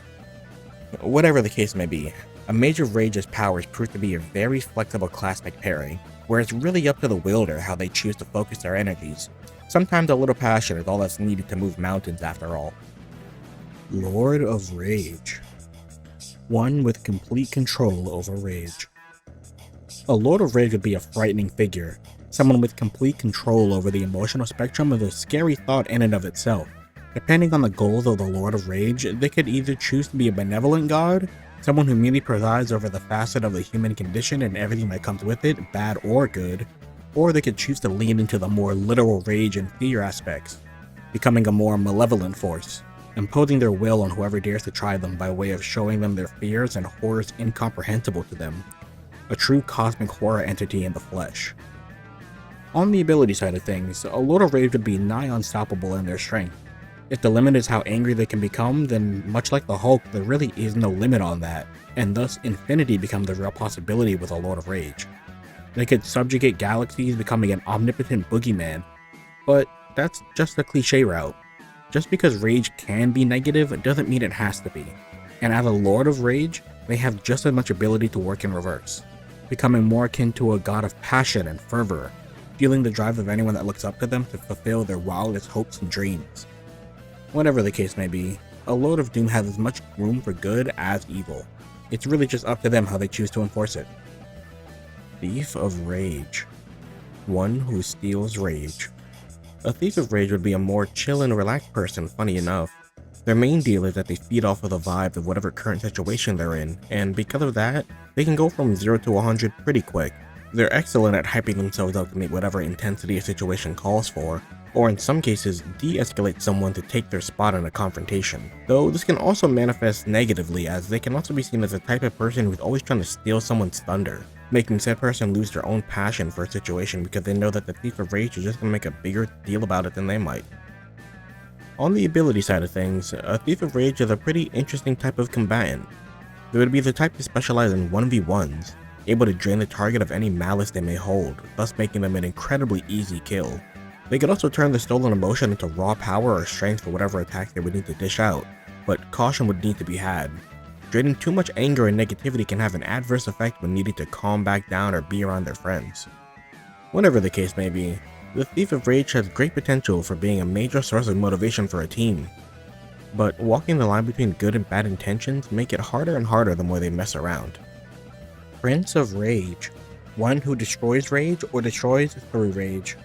Whatever the case may be, a mage of rage's powers prove to be a very flexible Classpect pairing, where it's really up to the wielder how they choose to focus their energies. Sometimes a little passion is all that's needed to move mountains after all. Lord of Rage. One with complete control over rage. A Lord of Rage would be a frightening figure. Someone with complete control over the emotional spectrum is a scary thought in and of itself. Depending on the goals of the Lord of Rage, they could either choose to be a benevolent god, someone who merely presides over the facet of the human condition and everything that comes with it, bad or good, or they could choose to lean into the more literal rage and fear aspects, becoming a more malevolent force, imposing their will on whoever dares to try them by way of showing them their fears and horrors incomprehensible to them, a true cosmic horror entity in the flesh. On the ability side of things, a Lord of Rage would be nigh unstoppable in their strength. If the limit is how angry they can become, then much like the Hulk, there really is no limit on that, and thus infinity becomes the real possibility with a Lord of Rage. They could subjugate galaxies, becoming an omnipotent boogeyman, but that's just a cliche route. Just because rage can be negative doesn't mean it has to be, and as a Lord of Rage, they have just as much ability to work in reverse, becoming more akin to a god of passion and fervor, fueling the drive of anyone that looks up to them to fulfill their wildest hopes and dreams. Whatever the case may be, a Lord of Doom has as much room for good as evil. It's really just up to them how they choose to enforce it. Thief of Rage. One who steals rage. A Thief of Rage would be a more chill and relaxed person, funny enough. Their main deal is that they feed off of the vibes of whatever current situation they're in, and because of that, they can go from 0 to 100 pretty quick. They're excellent at hyping themselves up to meet whatever intensity a situation calls for, or in some cases, de-escalate someone to take their spot in a confrontation. Though this can also manifest negatively, as they can also be seen as the type of person who's always trying to steal someone's thunder, making said person lose their own passion for a situation because they know that the Thief of Rage is just going to make a bigger deal about it than they might. On the ability side of things, a Thief of Rage is a pretty interesting type of combatant. They would be the type to specialize in 1v1s, able to drain the target of any malice they may hold, thus making them an incredibly easy kill. They could also turn the stolen emotion into raw power or strength for whatever attacks they would need to dish out, but caution would need to be had. Draining too much anger and negativity can have an adverse effect when needing to calm back down or be around their friends. Whatever the case may be, the Thief of Rage has great potential for being a major source of motivation for a team, but walking the line between good and bad intentions make it harder and harder the more they mess around. Prince of Rage. One who destroys rage or destroys through rage.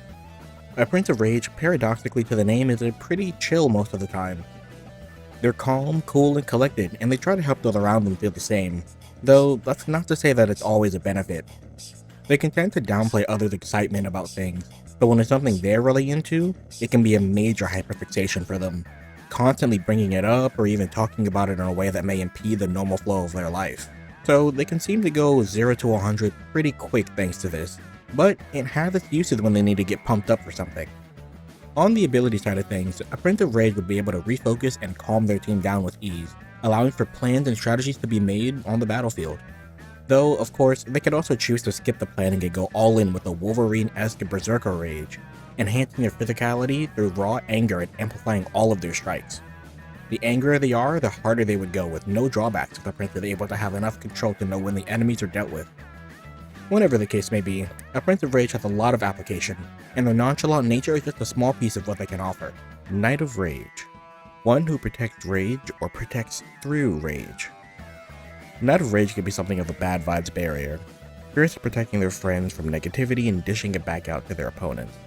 A Prince of Rage, paradoxically to the name, is pretty chill most of the time. They're calm, cool, and collected, and they try to help those around them feel the same, though that's not to say that it's always a benefit. They can tend to downplay others' excitement about things, but when it's something they're really into, it can be a major hyperfixation for them, constantly bringing it up or even talking about it in a way that may impede the normal flow of their life. So they can seem to go 0 to 100 pretty quick thanks to this, but it has its uses when they need to get pumped up for something. On the ability side of things, a Prince of Rage would be able to refocus and calm their team down with ease, allowing for plans and strategies to be made on the battlefield. Though, of course, they could also choose to skip the planning and go all in with a Wolverine-esque Berserker rage, enhancing their physicality through raw anger and amplifying all of their strikes. The angrier they are, the harder they would go, with no drawbacks if the prince is able to have enough control to know when the enemies are dealt with. Whatever the case may be, a Prince of Rage has a lot of application, and their nonchalant nature is just a small piece of what they can offer. Knight of Rage. One who protects rage or protects through rage. Knight of Rage can be something of a bad vibes barrier, fierce at protecting their friends from negativity and dishing it back out to their opponents.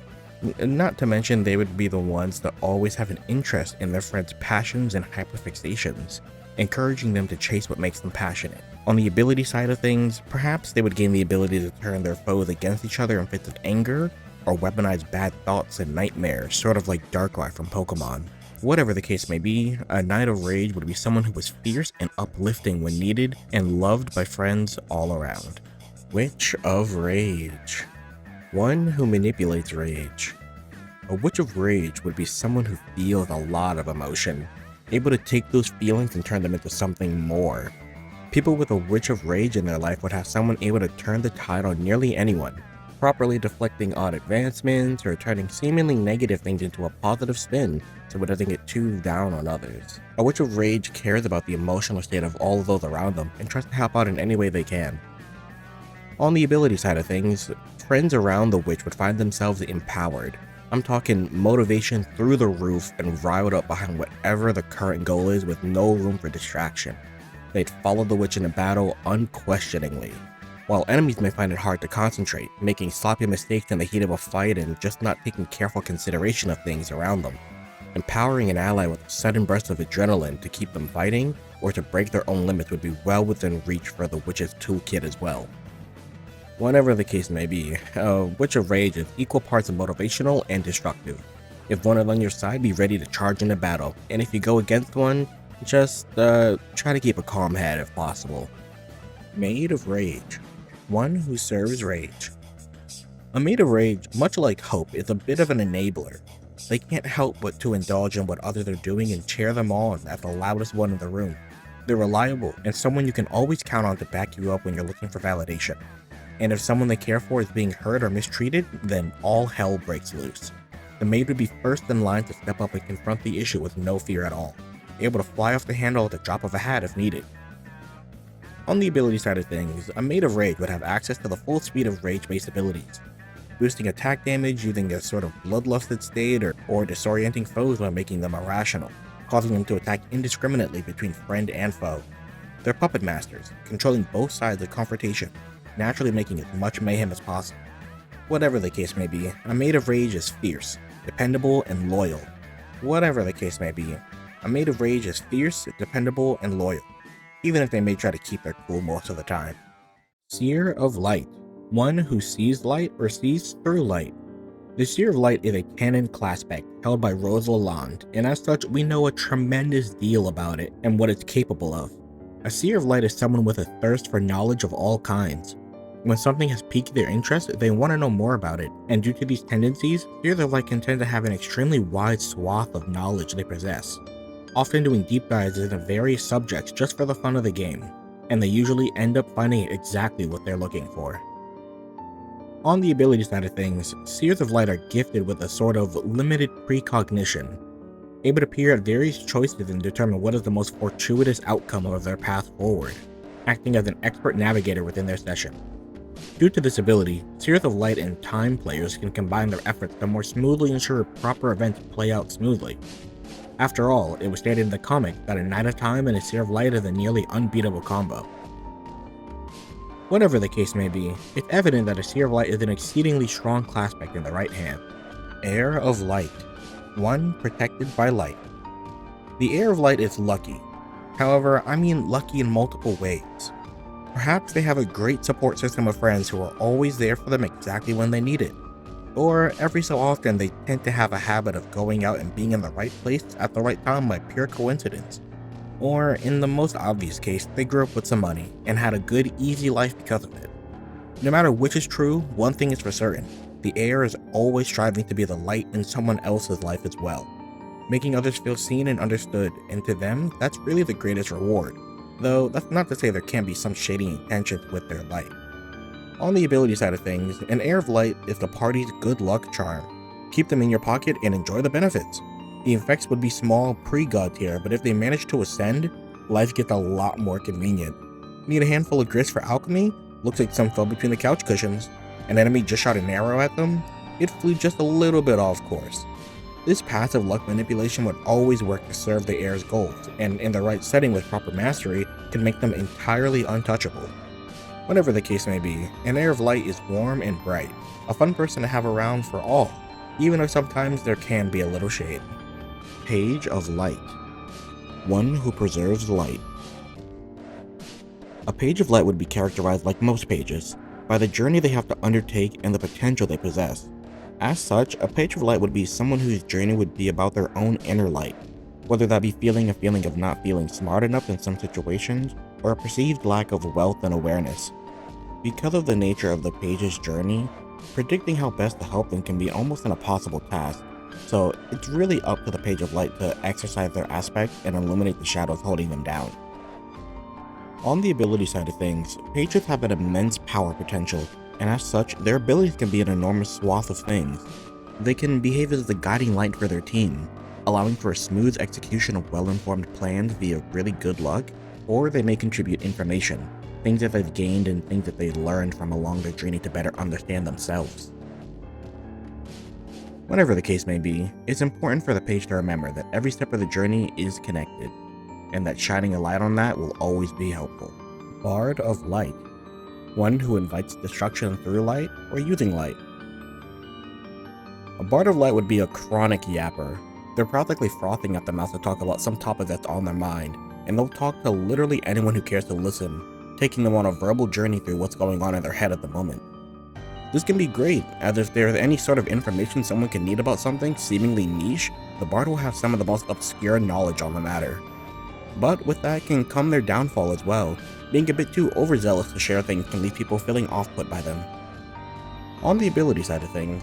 Not to mention, they would be the ones that always have an interest in their friends' passions and hyperfixations, encouraging them to chase what makes them passionate. On the ability side of things, perhaps they would gain the ability to turn their foes against each other in fits of anger, or weaponize bad thoughts and nightmares, sort of like Darkrai from Pokemon. Whatever the case may be, a Knight of Rage would be someone who was fierce and uplifting when needed, and loved by friends all around. Witch of Rage. One who manipulates rage. A Witch of Rage would be someone who feels a lot of emotion, able to take those feelings and turn them into something more. People with a Witch of Rage in their life would have someone able to turn the tide on nearly anyone, properly deflecting odd advancements or turning seemingly negative things into a positive spin so it doesn't get too down on others. A Witch of Rage cares about the emotional state of all of those around them and tries to help out in any way they can. On the ability side of things, friends around the witch would find themselves empowered. I'm talking motivation through the roof and riled up behind whatever the current goal is with no room for distraction. They'd follow the witch in a battle unquestioningly, while enemies may find it hard to concentrate, making sloppy mistakes in the heat of a fight and just not taking careful consideration of things around them. Empowering an ally with a sudden burst of adrenaline to keep them fighting, or to break their own limits would be well within reach for the witch's toolkit as well. Whatever the case may be, a Witch of Rage is equal parts motivational and destructive. If one is on your side, be ready to charge into battle, and if you go against one, just try to keep a calm head if possible. Maid of Rage. One who serves rage. A Maid of Rage, much like Hope, is a bit of an enabler. They can't help but to indulge in what others are doing and cheer them on as the loudest one in the room. They're reliable and someone you can always count on to back you up when you're looking for validation. And if someone they care for is being hurt or mistreated, then all hell breaks loose. The maid would be first in line to step up and confront the issue with no fear at all, able to fly off the handle at the drop of a hat if needed. On the ability side of things, a Maid of Rage would have access to the full suite of rage-based abilities, boosting attack damage using a sort of bloodlusted state or disorienting foes while making them irrational, causing them to attack indiscriminately between friend and foe. They're puppet masters, controlling both sides of confrontation, naturally making as much mayhem as possible. Whatever the case may be, a Maid of Rage is fierce, dependable, and loyal. Whatever the case may be, a Maid of Rage is fierce, dependable, and loyal, even if they may try to keep their cool most of the time. Seer of Light. One who sees light or sees through light. The Seer of Light is a canon Classpect held by Rose Lalonde, and as such, we know a tremendous deal about it and what it's capable of. A Seer of Light is someone with a thirst for knowledge of all kinds. When something has piqued their interest, they want to know more about it, and due to these tendencies, Seers of Light can tend to have an extremely wide swath of knowledge they possess, often doing deep dives into various subjects just for the fun of the game, and they usually end up finding exactly what they're looking for. On the ability side of things, Seers of Light are gifted with a sort of limited precognition, able to peer at various choices and determine what is the most fortuitous outcome of their path forward, acting as an expert navigator within their session. Due to this ability, Seers of Light and Time players can combine their efforts to more smoothly ensure proper events play out smoothly. After all, it was stated in the comic that a Knight of Time and a Seer of Light is a nearly unbeatable combo. Whatever the case may be, it's evident that a Seer of Light is an exceedingly strong Classpect in the right hand. Heir of Light. One protected by light. The Heir of Light is lucky. However, I mean lucky in multiple ways. Perhaps they have a great support system of friends who are always there for them exactly when they need it. Or every so often they tend to have a habit of going out and being in the right place at the right time by pure coincidence. Or in the most obvious case, they grew up with some money and had a good, easy life because of it. No matter which is true, one thing is for certain. The heir is always striving to be the light in someone else's life as well, making others feel seen and understood, and to them, that's really the greatest reward. though that's not to say there can't be some shady intentions with their light. On the ability side of things, an Heir of Light is the party's good luck charm. Keep them in your pocket and enjoy the benefits. The effects would be small pre-god tier, but if they manage to ascend, life gets a lot more convenient. Need a handful of grist for alchemy? Looks like some fell between the couch cushions. An enemy just shot an arrow at them? It flew just a little bit off course. This passive luck manipulation would always work to serve the heir's goals, and in the right setting with proper mastery, can make them entirely untouchable. Whatever the case may be, an Heir of Light is warm and bright, a fun person to have around for all, even if sometimes there can be a little shade. Page of Light. One who preserves light. A Page of Light would be characterized like most pages, by the journey they have to undertake and the potential they possess. As such, a Page of Light would be someone whose journey would be about their own inner light, whether that be feeling a feeling of not feeling smart enough in some situations, or a perceived lack of wealth and awareness. Because of the nature of the page's journey, predicting how best to help them can be almost an impossible task, so it's really up to the Page of Light to exercise their aspect and illuminate the shadows holding them down. On the ability side of things, pages have an immense power potential, and as such, their abilities can be an enormous swath of things. They can behave as the guiding light for their team, allowing for a smooth execution of well-informed plans via really good luck, or they may contribute information, things that they've gained and things that they've learned from along their journey to better understand themselves. Whatever the case may be, it's important for the page to remember that every step of the journey is connected, and that shining a light on that will always be helpful. Bard of Light. One who invites destruction through light or using light. A Bard of Light would be a chronic yapper. They're practically frothing at the mouth to talk about some topic that's on their mind, and they'll talk to literally anyone who cares to listen, taking them on a verbal journey through what's going on in their head at the moment. This can be great, as if there's any sort of information someone can need about something seemingly niche, the Bard will have some of the most obscure knowledge on the matter. But with that can come their downfall as well. Being a bit too overzealous to share things can leave people feeling off-put by them. On the ability side of things,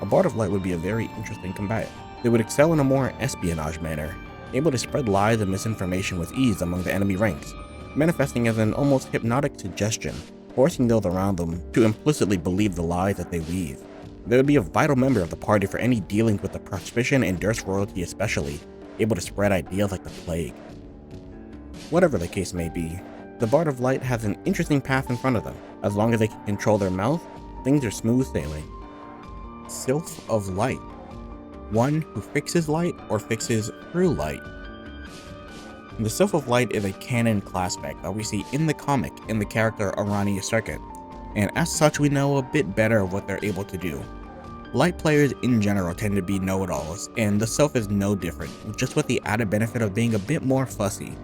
a Bard of Light would be a very interesting combatant. They would excel in a more espionage manner, able to spread lies and misinformation with ease among the enemy ranks, manifesting as an almost hypnotic suggestion, forcing those around them to implicitly believe the lies that they weave. They would be a vital member of the party for any dealings with the Prospition and Durst royalty especially, able to spread ideas like the plague. Whatever the case may be, the Bard of Light has an interesting path in front of them. As long as they can control their mouth, things are smooth sailing. Sylph of Light. One who fixes light or fixes through light. The Sylph of Light is a canon Classpect that we see in the comic in the character Arania Circuit, and as such we know a bit better of what they're able to do. Light players in general tend to be know-it-alls, and the Sylph is no different, just with the added benefit of being a bit more fussy.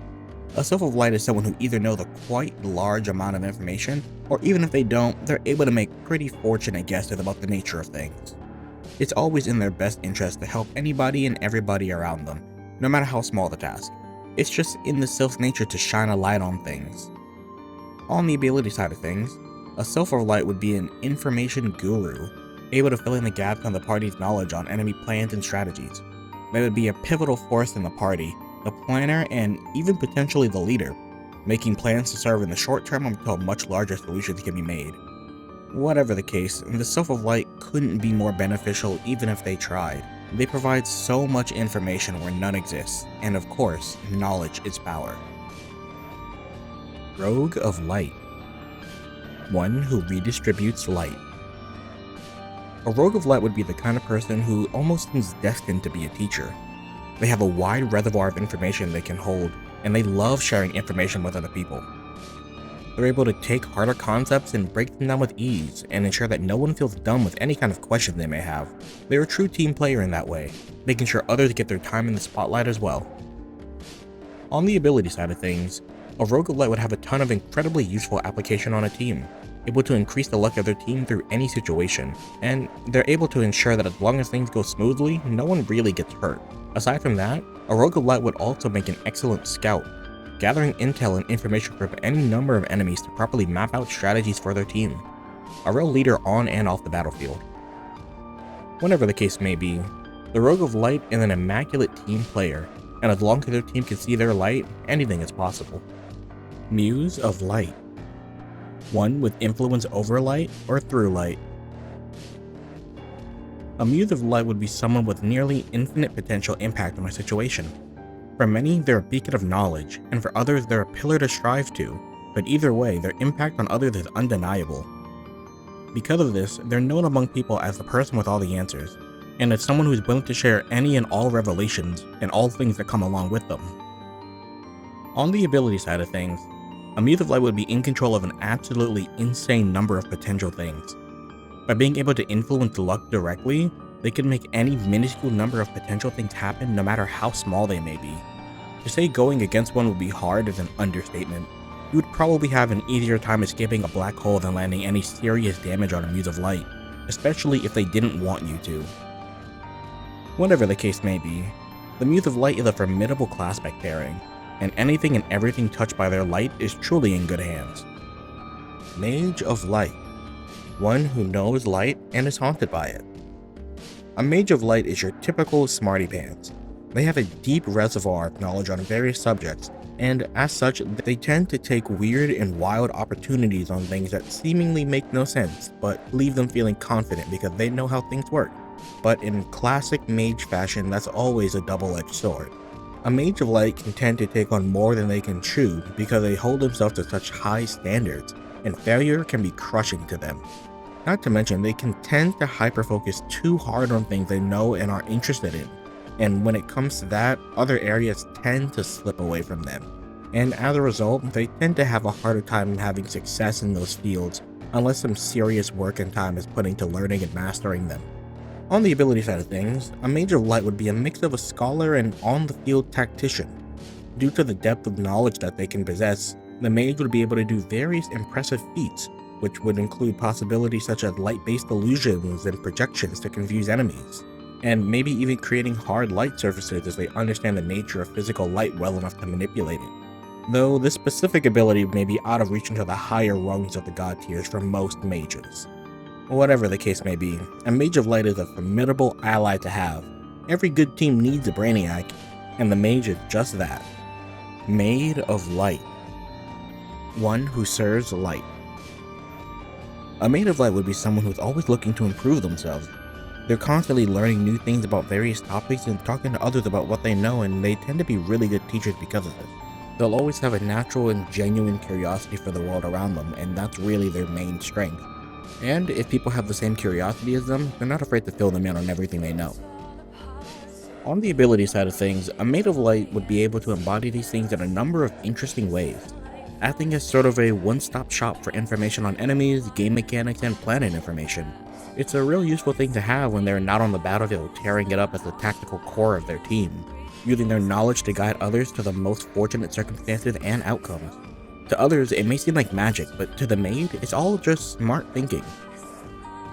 A Sylph of Light is someone who either knows a quite large amount of information, or even if they don't, they're able to make pretty fortunate guesses about the nature of things. It's always in their best interest to help anybody and everybody around them, no matter how small the task. It's just in the Sylph's nature to shine a light on things. On the ability side of things, a Sylph of Light would be an information guru, able to fill in the gaps on the party's knowledge on enemy plans and strategies. They would be a pivotal force in the party, the planner, and even potentially the leader, making plans to serve in the short term until much larger solutions can be made. Whatever the case, the Sylph of Light couldn't be more beneficial even if they tried. They provide so much information where none exists, and of course, knowledge is power. Rogue of Light. One who redistributes light. A Rogue of Light would be the kind of person who almost seems destined to be a teacher. They have a wide reservoir of information they can hold, and they love sharing information with other people. They're able to take harder concepts and break them down with ease, and ensure that no one feels dumb with any kind of question they may have. They're a true team player in that way, making sure others get their time in the spotlight as well. On the ability side of things, a Rogue of Light would have a ton of incredibly useful application on a team, able to increase the luck of their team through any situation, and they're able to ensure that as long as things go smoothly, no one really gets hurt. Aside from that, a Rogue of Light would also make an excellent scout, gathering intel and information from any number of enemies to properly map out strategies for their team. A real leader on and off the battlefield. Whatever the case may be, the Rogue of Light is an immaculate team player, and as long as their team can see their light, anything is possible. Muse of light. One with influence over light or through light. A muse of light would be someone with nearly infinite potential impact on a situation. For many, they're a beacon of knowledge, and for others, they're a pillar to strive to, but either way, their impact on others is undeniable. Because of this, they're known among people as the person with all the answers, and as someone who's willing to share any and all revelations and all things that come along with them. On the ability side of things, a muse of light would be in control of an absolutely insane number of potential things. By being able to influence luck directly, they can make any minuscule number of potential things happen no matter how small they may be. To say going against one would be hard is an understatement. You would probably have an easier time escaping a black hole than landing any serious damage on a muse of light, especially if they didn't want you to. Whatever the case may be, the muse of light is a formidable Classpect pairing, and anything and everything touched by their light is truly in good hands. Mage of light. One who knows light and is haunted by it. A mage of light is your typical smarty pants. They have a deep reservoir of knowledge on various subjects, and as such, they tend to take weird and wild opportunities on things that seemingly make no sense, but leave them feeling confident because they know how things work. But in classic mage fashion, that's always a double-edged sword. A mage of light can tend to take on more than they can chew because they hold themselves to such high standards, and failure can be crushing to them. Not to mention, they can tend to hyper-focus too hard on things they know and are interested in, and when it comes to that, other areas tend to slip away from them. And as a result, they tend to have a harder time having success in those fields unless some serious work and time is put into learning and mastering them. On the ability side of things, a mage of light would be a mix of a scholar and on-the-field tactician. Due to the depth of knowledge that they can possess, the mage would be able to do various impressive feats, which would include possibilities such as light-based illusions and projections to confuse enemies, and maybe even creating hard light surfaces as they understand the nature of physical light well enough to manipulate it. Though this specific ability may be out of reach into the higher rungs of the god tiers for most mages. Whatever the case may be, a mage of light is a formidable ally to have. Every good team needs a brainiac, and the mage is just that. Maid of light. One who serves light. A maid of light would be someone who's always looking to improve themselves. They're constantly learning new things about various topics and talking to others about what they know, and they tend to be really good teachers because of this. They'll always have a natural and genuine curiosity for the world around them, and that's really their main strength. And if people have the same curiosity as them, they're not afraid to fill them in on everything they know. On the ability side of things, a maid of light would be able to embody these things in a number of interesting ways, acting as sort of a one-stop shop for information on enemies, game mechanics, and planet information. It's a real useful thing to have when they're not on the battlefield tearing it up as the tactical core of their team, using their knowledge to guide others to the most fortunate circumstances and outcomes. To others, it may seem like magic, but to the maid, it's all just smart thinking.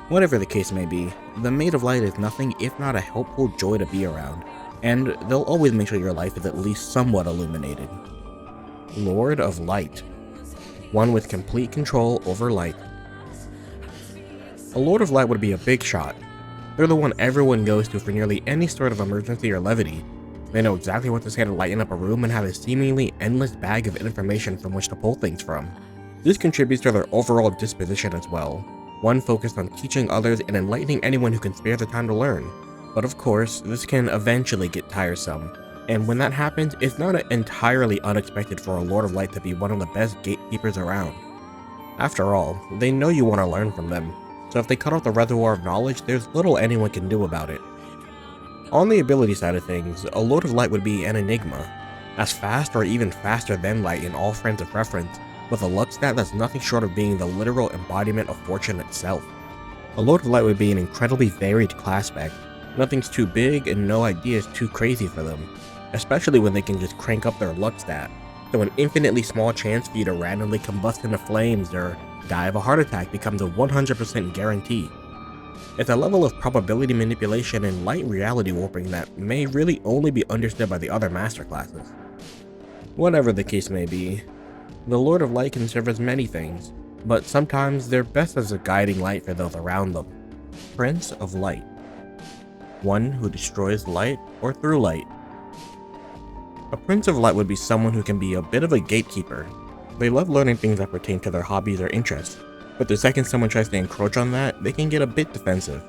Whatever the case may be, the maid of light is nothing if not a helpful joy to be around, and they'll always make sure your life is at least somewhat illuminated. Lord of Light. One with complete control over light. A Lord of Light would be a big shot. They're the one everyone goes to for nearly any sort of emergency or levity. They know exactly what to say to lighten up a room and have a seemingly endless bag of information from which to pull things from. This contributes to their overall disposition as well, one focused on teaching others and enlightening anyone who can spare the time to learn. But of course, this can eventually get tiresome, and when that happens, it's not entirely unexpected for a Lord of Light to be one of the best gatekeepers around. After all, they know you want to learn from them, so if they cut off the reservoir of knowledge, there's little anyone can do about it. On the ability side of things, a Lord of Light would be an enigma, as fast or even faster than light in all frames of reference, with a luck stat that's nothing short of being the literal embodiment of fortune itself. A Lord of Light would be an incredibly varied Classpect. Nothing's too big and no idea is too crazy for them, especially when they can just crank up their luck stat, so an infinitely small chance for you to randomly combust into flames or die of a heart attack becomes a 100% guarantee. It's a level of probability manipulation and light reality warping that may really only be understood by the other master classes. Whatever the case may be, the Lord of Light can serve as many things, but sometimes they're best as a guiding light for those around them. Prince of Light. One who destroys light or through light. A Prince of Light would be someone who can be a bit of a gatekeeper. They love learning things that pertain to their hobbies or interests, but the second someone tries to encroach on that, they can get a bit defensive.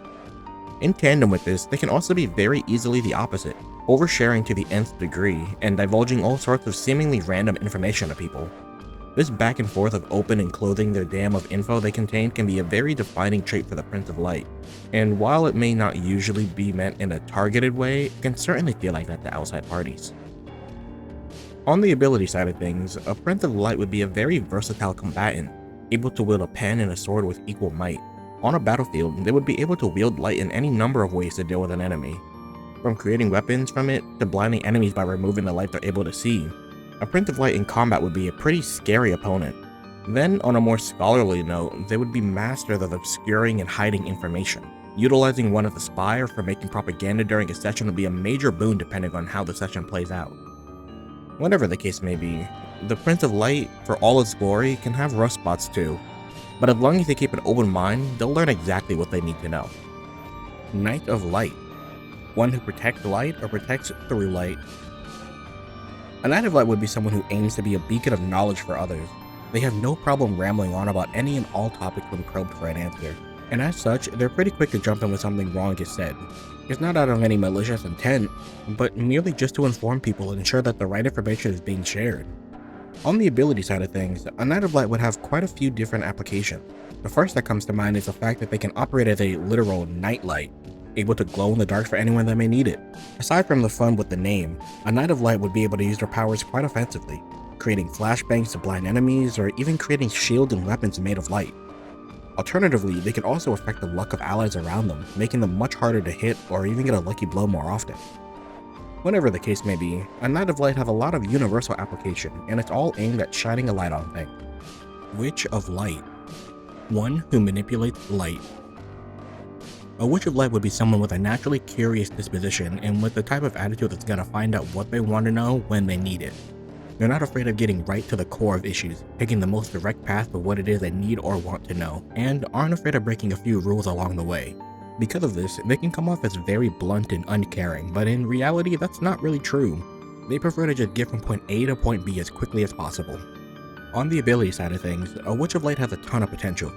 In tandem with this, they can also be very easily the opposite, oversharing to the nth degree and divulging all sorts of seemingly random information to people. This back and forth of open and clothing their dam of info they contain can be a very defining trait for the Prince of Light, and while it may not usually be meant in a targeted way, it can certainly feel like that to outside parties. On the ability side of things, a Prince of Light would be a very versatile combatant, able to wield a pen and a sword with equal might. On a battlefield, they would be able to wield light in any number of ways to deal with an enemy, from creating weapons from it to blinding enemies by removing the light they're able to see. A Prince of Light in combat would be a pretty scary opponent. Then, on a more scholarly note, they would be masters of obscuring and hiding information. Utilizing one as a spy or for making propaganda during a session would be a major boon depending on how the session plays out. Whatever the case may be, the Prince of Light, for all its glory, can have rough spots too, but as long as they keep an open mind, they'll learn exactly what they need to know. Knight of Light, one who protects light or protects through light. A Knight of Light would be someone who aims to be a beacon of knowledge for others. They have no problem rambling on about any and all topics when probed for an answer, and as such, they're pretty quick to jump in when something wrong is said. It's not out of any malicious intent, but merely just to inform people and ensure that the right information is being shared. On the ability side of things, a Knight of Light would have quite a few different applications. The first that comes to mind is the fact that they can operate as a literal nightlight, able to glow in the dark for anyone that may need it. Aside from the fun with the name, a Knight of Light would be able to use their powers quite offensively, creating flashbangs to blind enemies or even creating shields and weapons made of light. Alternatively, they can also affect the luck of allies around them, making them much harder to hit or even get a lucky blow more often. Whatever the case may be, a Knight of Light have a lot of universal application, and it's all aimed at shining a light on things. Witch of Light, one who manipulates light. A Witch of Light would be someone with a naturally curious disposition and with the type of attitude that's gonna find out what they want to know when they need it. They're not afraid of getting right to the core of issues, picking the most direct path of what it is they need or want to know, and aren't afraid of breaking a few rules along the way. Because of this, they can come off as very blunt and uncaring, but in reality that's not really true. They prefer to just get from point A to point B as quickly as possible. On the ability side of things, a Witch of Light has a ton of potential.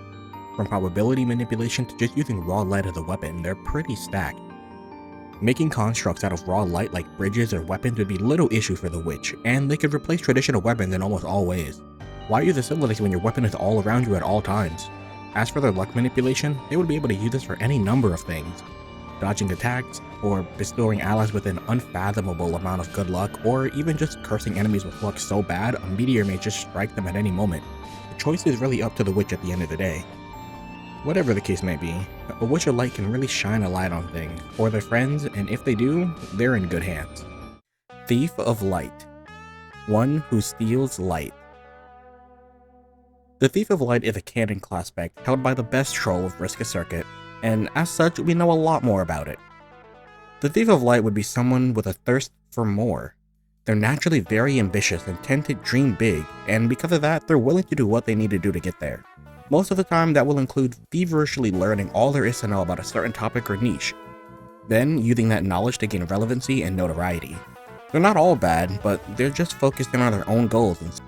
From probability manipulation to just using raw light as a weapon, they're pretty stacked. Making constructs out of raw light like bridges or weapons would be little issue for the Witch, and they could replace traditional weapons in almost all ways. Why use facilities when your weapon is all around you at all times? As for their luck manipulation, they would be able to use this for any number of things. Dodging attacks, or bestowing allies with an unfathomable amount of good luck, or even just cursing enemies with luck so bad a meteor may just strike them at any moment. The choice is really up to the Witch at the end of the day. Whatever the case may be, a Witch of Light can really shine a light on things, or their friends, and if they do, they're in good hands. Thief of Light, one who steals light. The Thief of Light is a canon Classpect held by the best troll of Risk a Circuit, and as such, we know a lot more about it. The Thief of Light would be someone with a thirst for more. They're naturally very ambitious and tend to dream big, and because of that, they're willing to do what they need to do to get there. Most of the time, that will include feverishly learning all there is to know about a certain topic or niche, then using that knowledge to gain relevancy and notoriety. They're not all bad, but they're just focused in on their own goals,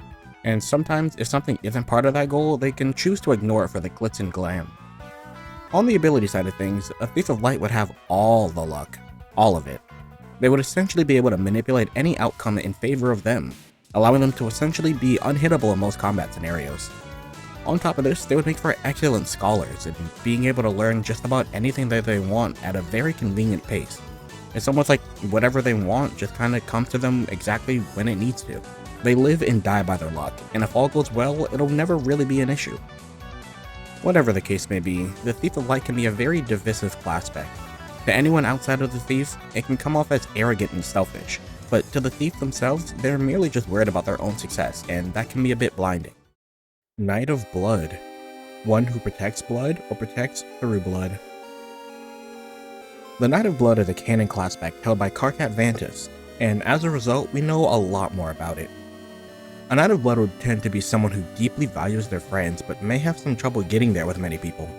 and sometimes if something isn't part of that goal, they can choose to ignore it for the glitz and glam. On the ability side of things, a Thief of Light would have all the luck, all of it. They would essentially be able to manipulate any outcome in favor of them, allowing them to essentially be unhittable in most combat scenarios. On top of this, they would make for excellent scholars and being able to learn just about anything that they want at a very convenient pace. It's almost like whatever they want just kind of comes to them exactly when it needs to. They live and die by their luck, and if all goes well, it'll never really be an issue. Whatever the case may be, the Thief of Light can be a very divisive Classpect. To anyone outside of the Thief, it can come off as arrogant and selfish, but to the Thief themselves, they're merely just worried about their own success, and that can be a bit blinding. Knight of Blood, one who protects blood or protects through blood. The Knight of Blood is a canon Classpect held by Carcat Vantis, and as a result, we know a lot more about it. A Knight of Blood would tend to be someone who deeply values their friends but may have some trouble getting there with many people.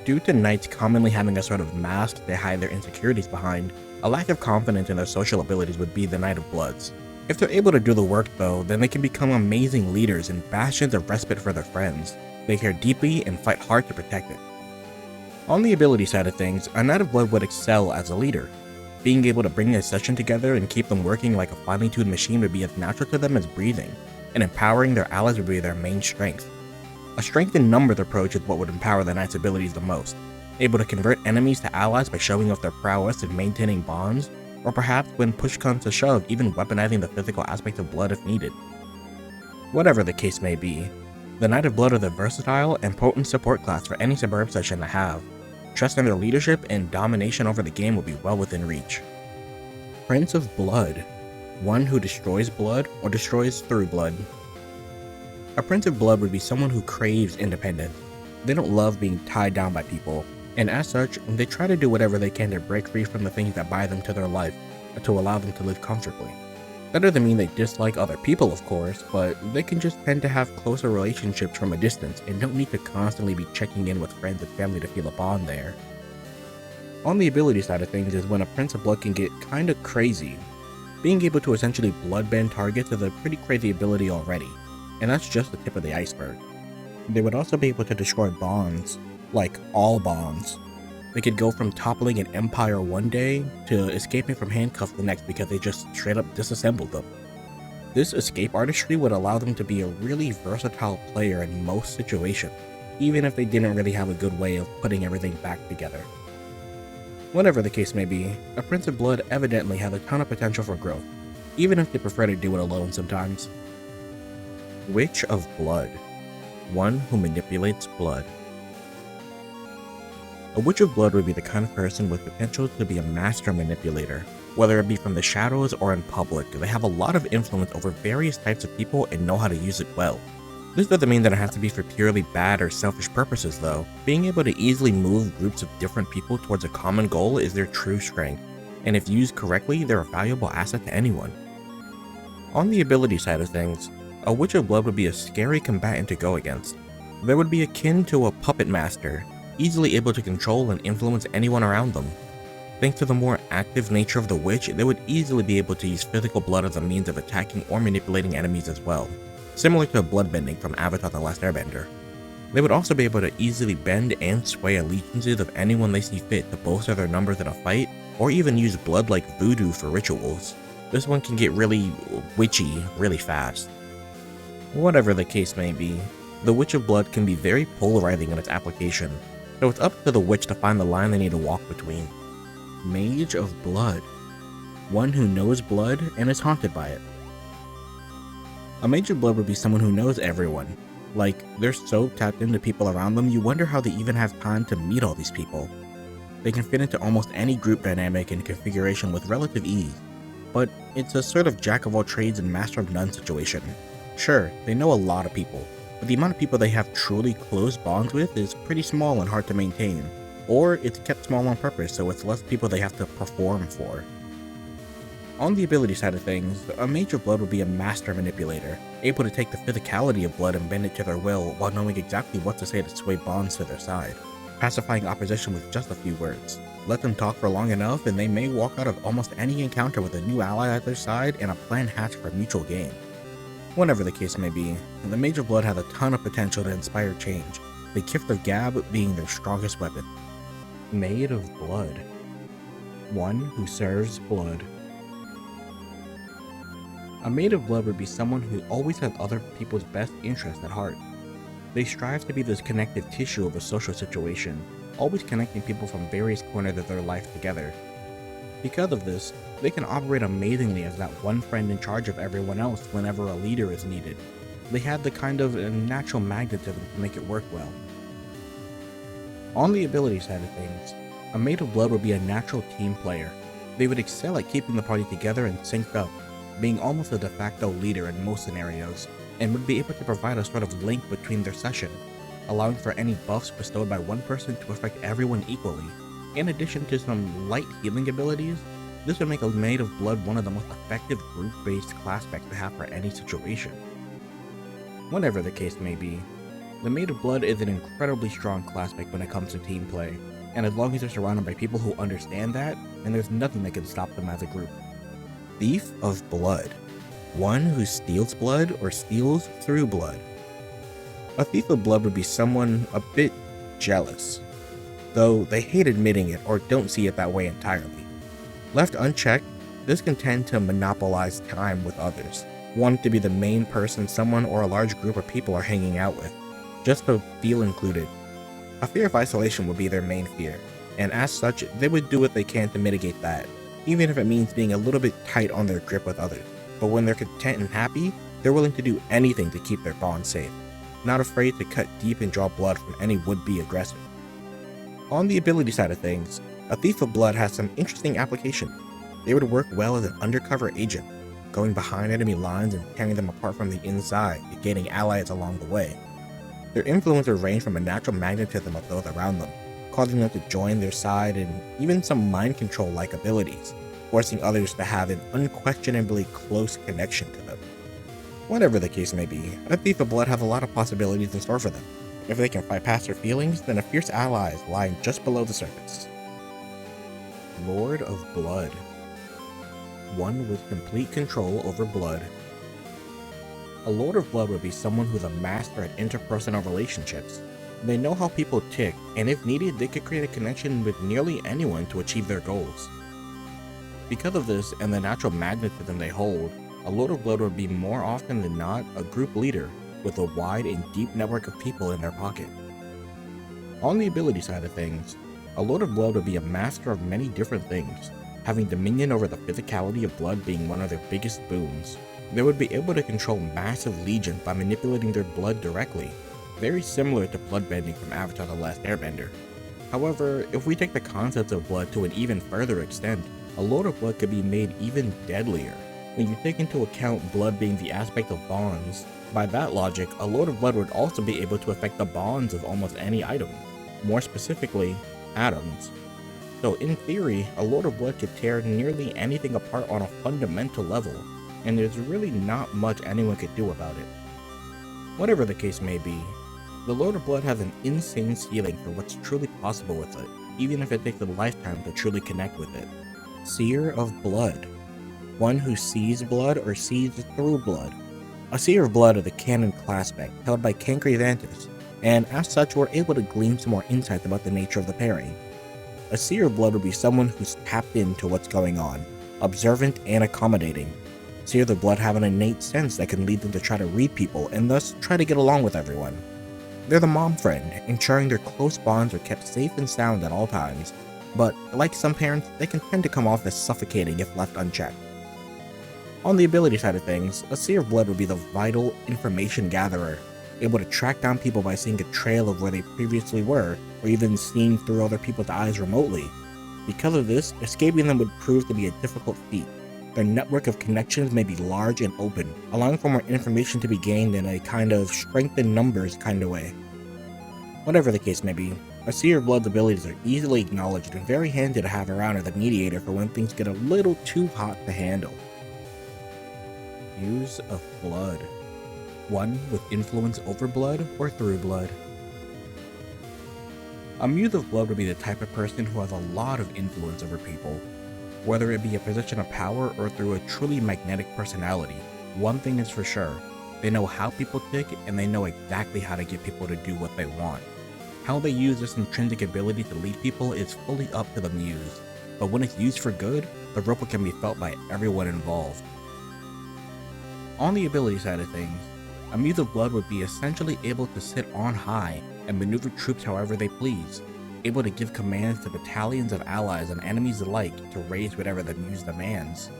Due to Knights commonly having a sort of mask they hide their insecurities behind, a lack of confidence in their social abilities would be the Knight of Bloods. If they're able to do the work though, then they can become amazing leaders and bastions of respite for their friends. They care deeply and fight hard to protect it. On the ability side of things, a Knight of Blood would excel as a leader. Being able to bring a session together and keep them working like a finely tuned machine would be as natural to them as breathing, and empowering their allies would be their main strength. A strength in numbers approach is what would empower the Knight's abilities the most, able to convert enemies to allies by showing off their prowess and maintaining bonds, or perhaps when push comes to shove, even weaponizing the physical aspect of blood if needed. Whatever the case may be, the Knight of Blood are the versatile and potent support class for any suburb session to have. Trust in their leadership and domination over the game will be well within reach. Prince of Blood, one who destroys blood or destroys through blood. A Prince of Blood would be someone who craves independence. They don't love being tied down by people, and as such, they try to do whatever they can to break free from the things that bind them to their life, to allow them to live comfortably. That doesn't mean they dislike other people, of course, but they can just tend to have closer relationships from a distance and don't need to constantly be checking in with friends and family to feel a bond there. On the ability side of things is when a Prince of Blood can get kinda crazy. Being able to essentially bloodbend targets is a pretty crazy ability already, and that's just the tip of the iceberg. They would also be able to destroy bonds, like all bonds. They could go from toppling an empire one day to escaping from handcuffs the next because they just straight up disassembled them. This escape artistry would allow them to be a really versatile player in most situations, even if they didn't really have a good way of putting everything back together. Whatever the case may be, a Prince of Blood evidently has a ton of potential for growth, even if they prefer to do it alone sometimes. Witch of Blood, one who manipulates blood. A Witch of Blood would be the kind of person with potential to be a master manipulator. Whether it be from the shadows or in public, they have a lot of influence over various types of people and know how to use it well. This doesn't mean that it has to be for purely bad or selfish purposes though. Being able to easily move groups of different people towards a common goal is their true strength, and if used correctly, they're a valuable asset to anyone. On the ability side of things, a Witch of Blood would be a scary combatant to go against. They would be akin to a puppet master, easily able to control and influence anyone around them. Thanks to the more active nature of the witch, they would easily be able to use physical blood as a means of attacking or manipulating enemies as well, similar to bloodbending from Avatar: The Last Airbender. They would also be able to easily bend and sway allegiances of anyone they see fit to bolster their numbers in a fight, or even use blood like voodoo for rituals. This one can get really witchy really fast. Whatever the case may be, the Witch of Blood can be very polarizing in its application, so it's up to the witch to find the line they need to walk between. Mage of Blood, one who knows blood and is haunted by it. A Mage of Blood would be someone who knows everyone. Like, they're so tapped into people around them, you wonder how they even have time to meet all these people. They can fit into almost any group dynamic and configuration with relative ease, but it's a sort of jack of all trades and master of none situation. Sure, they know a lot of people, but the amount of people they have truly close bonds with is pretty small and hard to maintain, or it's kept small on purpose so it's less people they have to perform for. On the ability side of things, a Mage of Blood would be a master manipulator, able to take the physicality of blood and bend it to their will while knowing exactly what to say to sway bonds to their side, pacifying opposition with just a few words. Let them talk for long enough and they may walk out of almost any encounter with a new ally at their side and a plan hatched for mutual gain. Whatever the case may be, the Mage of Blood has a ton of potential to inspire change, the gift of gab being their strongest weapon. Maid of Blood, one who serves blood. A Maid of Blood would be someone who always has other people's best interests at heart. They strive to be this connective tissue of a social situation, always connecting people from various corners of their life together. Because of this, they can operate amazingly as that one friend in charge of everyone else whenever a leader is needed. They have the kind of natural magnetism to make it work well. On the ability side of things, a Maid of Blood would be a natural team player. They would excel at keeping the party together and synced up, being almost a de facto leader in most scenarios, and would be able to provide a sort of link between their session, allowing for any buffs bestowed by one person to affect everyone equally. In addition to some light healing abilities, this would make a Maid of Blood one of the most effective group-based class specs to have for any situation. Whatever the case may be, the Maid of Blood is an incredibly strong class spec when it comes to team play, and as long as they're surrounded by people who understand that, then there's nothing that can stop them as a group. Thief of Blood, One who steals blood or steals through blood. A thief of blood would be someone a bit jealous, though they hate admitting it or don't see it that way entirely. Left unchecked, this can tend to monopolize time with others, wanting to be the main person someone or a large group of people are hanging out with, just to feel included. A fear of isolation would be their main fear, and as such, they would do what they can to mitigate that, even if it means being a little bit tight on their grip with others. But when they're content and happy, they're willing to do anything to keep their bond safe, not afraid to cut deep and draw blood from any would-be aggressor. On the ability side of things, a thief of blood has some interesting application. They would work well as an undercover agent, going behind enemy lines and tearing them apart from the inside, and gaining allies along the way. Their influence would range from a natural magnetism of those around them, causing them to join their side, and even some mind control-like abilities, forcing others to have an unquestionably close connection to them. Whatever the case may be, a thief of blood has a lot of possibilities in store for them. If they can fight past their feelings, then a fierce ally is lying just below the surface. Lord of Blood. One with complete control over blood. A Lord of Blood would be someone who's a master at interpersonal relationships. They know how people tick, and if needed, they could create a connection with nearly anyone to achieve their goals. Because of this and the natural magnetism they hold, a Lord of Blood would be more often than not a group leader with a wide and deep network of people in their pocket. On the ability side of things, a Lord of Blood would be a master of many different things, having dominion over the physicality of blood being one of their biggest boons. They would be able to control massive legions by manipulating their blood directly, very similar to bloodbending from Avatar: The Last Airbender. However, if we take the concept of blood to an even further extent, a Lord of Blood could be made even deadlier. When you take into account blood being the aspect of bonds, by that logic, a Lord of Blood would also be able to affect the bonds of almost any item, more specifically, atoms. So in theory, a Lord of Blood could tear nearly anything apart on a fundamental level, and there's really not much anyone could do about it. Whatever the case may be, the Lord of Blood has an insane ceiling for what's truly possible with it, even if it takes a lifetime to truly connect with it. Seer of Blood. One who sees blood or sees through blood. A Seer of Blood is the canon Classpect held by Cancrevantis, and as such we're able to glean some more insights about the nature of the pairing. A Seer of Blood would be someone who's tapped into what's going on, observant and accommodating. Seers of Blood have an innate sense that can lead them to try to read people and thus try to get along with everyone. They're the mom friend, ensuring their close bonds are kept safe and sound at all times, but like some parents, they can tend to come off as suffocating if left unchecked. On the ability side of things, a Seer of Blood would be the vital information gatherer, able to track down people by seeing a trail of where they previously were, or even seeing through other people's eyes remotely. Because of this, escaping them would prove to be a difficult feat. Their network of connections may be large and open, allowing for more information to be gained in a kind of strength in numbers kind of way. Whatever the case may be, a Seer of Blood's abilities are easily acknowledged and very handy to have around as a mediator for when things get a little too hot to handle. Muse of Blood. One with influence over blood or through blood. A Muse of Blood would be the type of person who has a lot of influence over people, whether it be a position of power or through a truly magnetic personality. One thing is for sure, they know how people tick and they know exactly how to get people to do what they want. How they use this intrinsic ability to lead people is fully up to the Muse, but when it's used for good, the ripple can be felt by everyone involved. On the ability side of things, a Muse of Blood would be essentially able to sit on high and maneuver troops however they please, able to give commands to battalions of allies and enemies alike to raise whatever the Muse demands.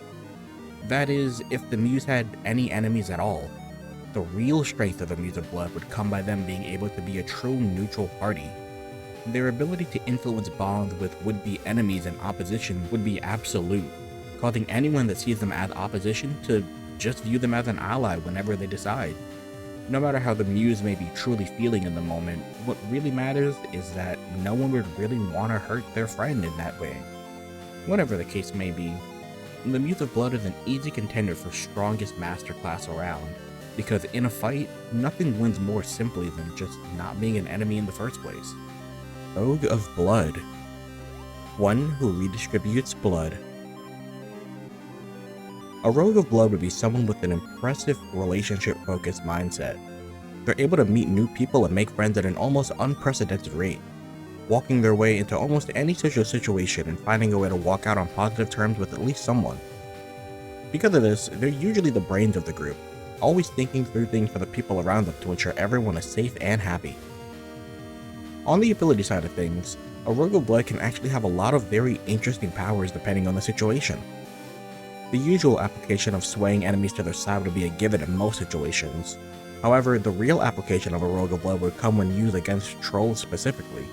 That is, if the Muse had any enemies at all. The real strength of the Muse of Blood would come by them being able to be a true neutral party. Their ability to influence bonds with would-be enemies and opposition would be absolute, causing anyone that sees them as opposition to just view them as an ally whenever they decide. No matter how the Muse may be truly feeling in the moment, what really matters is that no one would really want to hurt their friend in that way. Whatever the case may be, the Muse of Blood is an easy contender for strongest master class around, because in a fight, nothing wins more simply than just not being an enemy in the first place. Rogue of Blood. One who redistributes blood. A Rogue of Blood would be someone with an impressive relationship-focused mindset. They're able to meet new people and make friends at an almost unprecedented rate, walking their way into almost any social situation and finding a way to walk out on positive terms with at least someone. Because of this, they're usually the brains of the group, always thinking through things for the people around them to ensure everyone is safe and happy. On the ability side of things, a Rogue of Blood can actually have a lot of very interesting powers depending on the situation. The usual application of swaying enemies to their side would be a given in most situations. However, the real application of a Rogue of Blood would come when used against trolls specifically,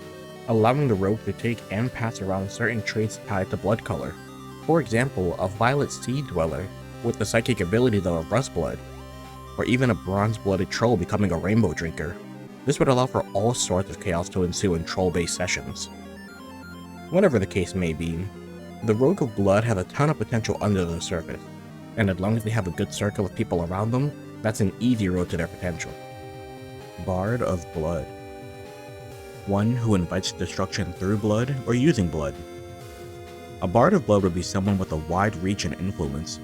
allowing the rogue to take and pass around certain traits tied to blood color. For example, a Violet Sea Dweller with the psychic ability of Rustblood, or even a bronze-blooded troll becoming a Rainbow Drinker. This would allow for all sorts of chaos to ensue in troll-based sessions. Whatever the case may be, the Rogue of Blood has a ton of potential under the surface, and as long as they have a good circle of people around them, that's an easy road to their potential. Bard of Blood. One who invites destruction through blood or using blood. A Bard of Blood would be someone with a wide reach and influence.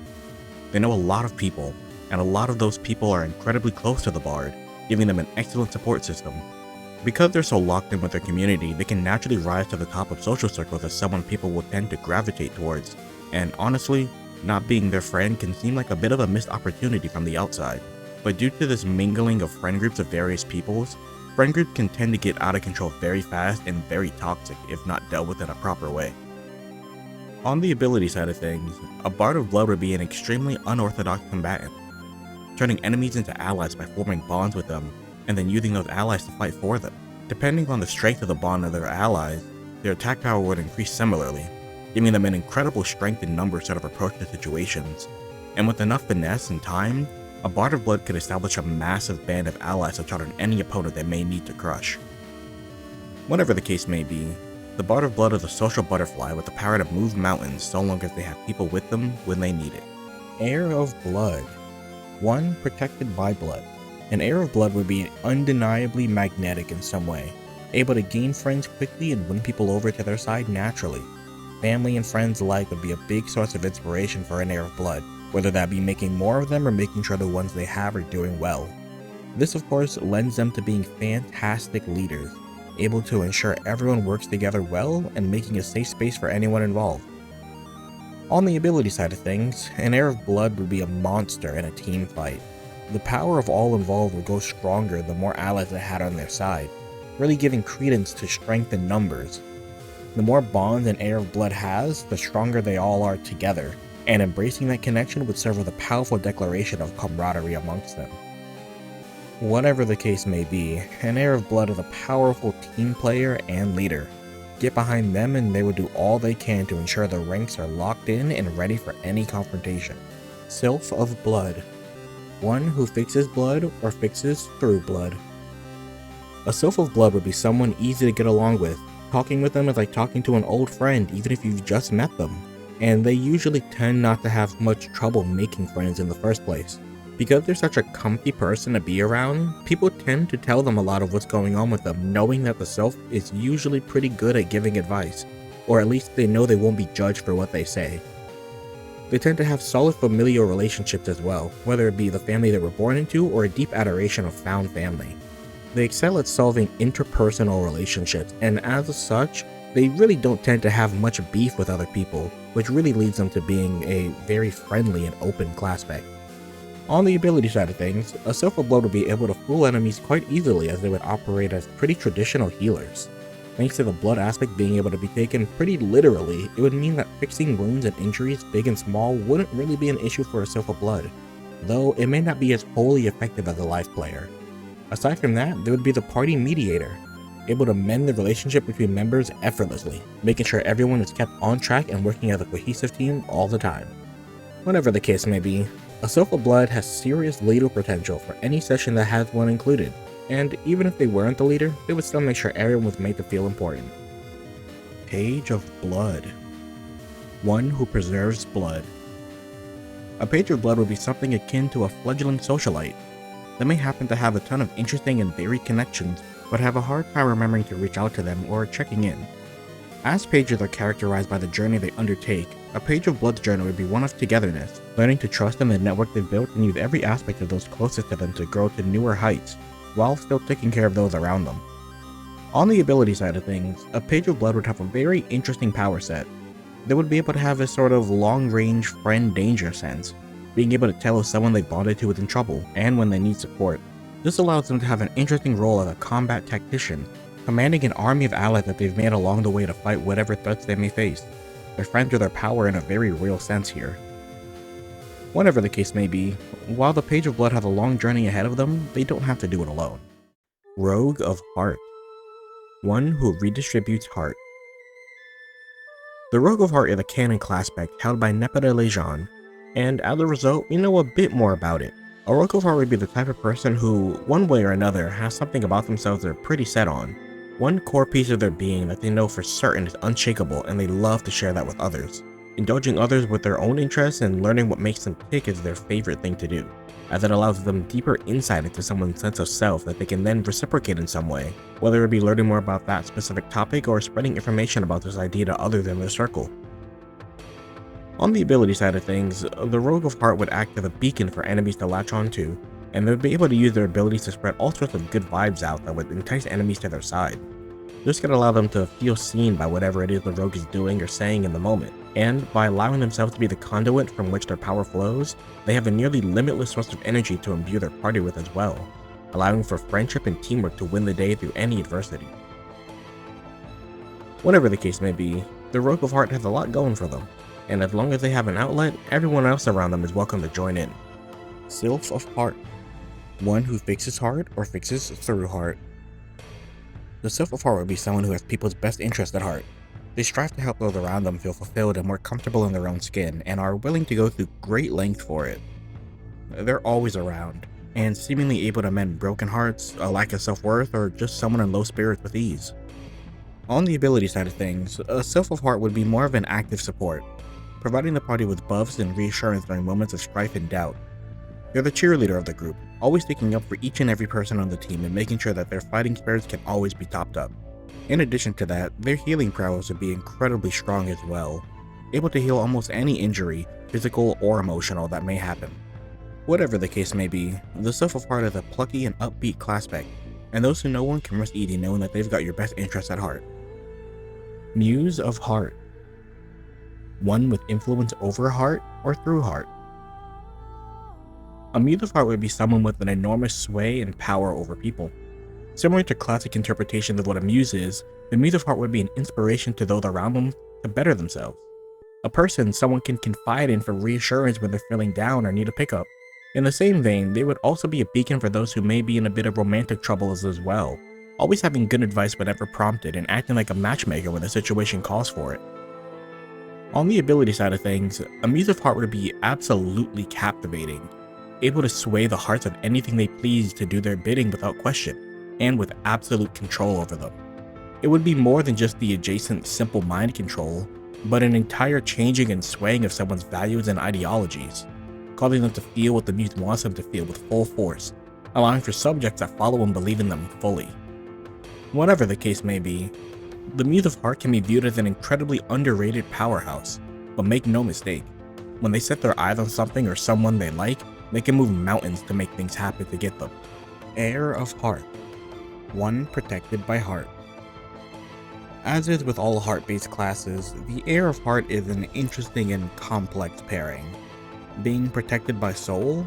They know a lot of people, and a lot of those people are incredibly close to the Bard, giving them an excellent support system. Because they're so locked in with their community, they can naturally rise to the top of social circles as someone people will tend to gravitate towards, and honestly, not being their friend can seem like a bit of a missed opportunity from the outside. But due to this mingling of friend groups of various peoples, friend groups can tend to get out of control very fast and very toxic if not dealt with in a proper way. On the ability side of things, a Bard of Blood would be an extremely unorthodox combatant, turning enemies into allies by forming bonds with them, and then using those allies to fight for them. Depending on the strength of the bond of their allies, their attack power would increase similarly, giving them an incredible strength and numbers sort of approach to situations. And with enough finesse and time, a Bard of Blood could establish a massive band of allies to charge on any opponent they may need to crush. Whatever the case may be, the Bard of Blood is a social butterfly with the power to move mountains so long as they have people with them when they need it. Heir of Blood. One protected by blood. An Heir of Blood would be undeniably magnetic in some way, able to gain friends quickly and win people over to their side naturally. Family and friends alike would be a big source of inspiration for an Heir of Blood, whether that be making more of them or making sure the ones they have are doing well. This of course lends them to being fantastic leaders, able to ensure everyone works together well and making a safe space for anyone involved. On the ability side of things, an Heir of Blood would be a monster in a team fight. The power of all involved would go stronger the more allies they had on their side, really giving credence to strength in numbers. The more bonds an Heir of Blood has, the stronger they all are together, and embracing that connection would serve as a powerful declaration of camaraderie amongst them. Whatever the case may be, an Heir of Blood is a powerful team player and leader. Get behind them and they will do all they can to ensure the ranks are locked in and ready for any confrontation. Sylph of Blood. One who fixes blood or fixes through blood. A Sylph of Blood would be someone easy to get along with. Talking with them is like talking to an old friend even if you've just met them. And they usually tend not to have much trouble making friends in the first place. Because they're such a comfy person to be around, people tend to tell them a lot of what's going on with them, knowing that the Sylph is usually pretty good at giving advice, or at least they know they won't be judged for what they say. They tend to have solid familial relationships as well, whether it be the family they were born into or a deep adoration of found family. They excel at solving interpersonal relationships, and as such, they really don't tend to have much beef with other people, which really leads them to being a very friendly and open Classpect. On the ability side of things, a Sylph of Blood would be able to fool enemies quite easily as they would operate as pretty traditional healers. Thanks to the blood aspect being able to be taken pretty literally, it would mean that fixing wounds and injuries, big and small, wouldn't really be an issue for a Sylph of Blood, though it may not be as wholly effective as a life player. Aside from that, there would be the party mediator, able to mend the relationship between members effortlessly, making sure everyone is kept on track and working as a cohesive team all the time. Whatever the case may be, a Sylph of Blood has serious leader potential for any session that has one included, and even if they weren't the leader, they would still make sure everyone was made to feel important. Page of Blood. One who preserves blood. A Page of Blood would be something akin to a fledgling socialite. They may happen to have a ton of interesting and varied connections, but have a hard time remembering to reach out to them or checking in. As pages are characterized by the journey they undertake, a Page of Blood's journey would be one of togetherness, learning to trust in the network they've built and use every aspect of those closest to them to grow to newer heights, while still taking care of those around them. On the ability side of things, a Page of Blood would have a very interesting power set. They would be able to have a sort of long-range friend danger sense, being able to tell if someone they bonded to is in trouble, and when they need support. This allows them to have an interesting role as a combat tactician, commanding an army of allies that they've made along the way to fight whatever threats they may face. They're friends with their power in a very real sense here. Whatever the case may be, while the Page of Blood have a long journey ahead of them, they don't have to do it alone. Rogue of Heart. One who redistributes heart. The Rogue of Heart is a canon Classpect held by Nepeta Lejean, and as a result, we know a bit more about it. A Rogue of Heart would be the type of person who, one way or another, has something about themselves they're pretty set on. One core piece of their being that they know for certain is unshakable, and they love to share that with others. Indulging others with their own interests and learning what makes them tick is their favorite thing to do, as it allows them deeper insight into someone's sense of self that they can then reciprocate in some way, whether it be learning more about that specific topic or spreading information about this idea to others in their circle. On the ability side of things, the Rogue of Heart would act as a beacon for enemies to latch onto, and they would be able to use their abilities to spread all sorts of good vibes out that would entice enemies to their side. This could allow them to feel seen by whatever it is the rogue is doing or saying in the moment, and by allowing themselves to be the conduit from which their power flows, they have a nearly limitless source of energy to imbue their party with as well, allowing for friendship and teamwork to win the day through any adversity. Whatever the case may be, the Rogue of Heart has a lot going for them, and as long as they have an outlet, everyone else around them is welcome to join in. Sylph of Heart. One who fixes heart or fixes through heart. The Sylph of Heart would be someone who has people's best interest at heart. They strive to help those around them feel fulfilled and more comfortable in their own skin, and are willing to go through great lengths for it. They're always around, and seemingly able to mend broken hearts, a lack of self-worth, or just someone in low spirits with ease. On the ability side of things, a Sylph of Heart would be more of an active support, providing the party with buffs and reassurance during moments of strife and doubt. They're the cheerleader of the group, always sticking up for each and every person on the team and making sure that their fighting spirits can always be topped up. In addition to that, their healing prowess would be incredibly strong as well, able to heal almost any injury, physical or emotional, that may happen. Whatever the case may be, the Sylph of Heart is a plucky and upbeat Classpect, and those who know one can rest easy knowing that they've got your best interests at heart. Muse of Heart. One with influence over heart or through heart. A Muse of Heart would be someone with an enormous sway and power over people. Similar to classic interpretations of what a muse is, the Muse of Heart would be an inspiration to those around them to better themselves. A person someone can confide in for reassurance when they're feeling down or need a pickup. In the same vein, they would also be a beacon for those who may be in a bit of romantic troubles as well, always having good advice whenever prompted and acting like a matchmaker when the situation calls for it. On the ability side of things, a Muse of Heart would be absolutely captivating, able to sway the hearts of anything they please to do their bidding without question, and with absolute control over them. It would be more than just the adjacent simple mind control, but an entire changing and swaying of someone's values and ideologies, causing them to feel what the Muse wants them to feel with full force, allowing for subjects that follow and believe in them fully. Whatever the case may be, the Muse of Heart can be viewed as an incredibly underrated powerhouse, but make no mistake, when they set their eyes on something or someone they like, they can move mountains to make things happen to get them. Heir of Heart. One protected by heart. As is with all heart-based classes, the Heir of Heart is an interesting and complex pairing. Being protected by soul?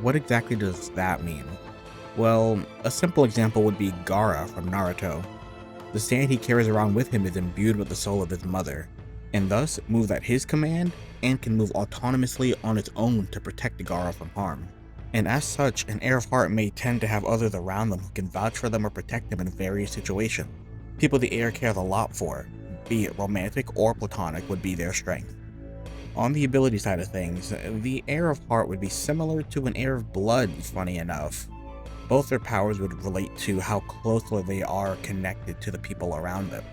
What exactly does that mean? Well, a simple example would be Gaara from Naruto. The sand he carries around with him is imbued with the soul of his mother, and thus moves at his command and can move autonomously on its own to protect Gaara from harm. And as such, an Heir of Heart may tend to have others around them who can vouch for them or protect them in various situations. People the Heir cares a lot for, be it romantic or platonic, would be their strength. On the ability side of things, the Heir of Heart would be similar to an Heir of Blood, funny enough. Both their powers would relate to how closely they are connected to the people around them.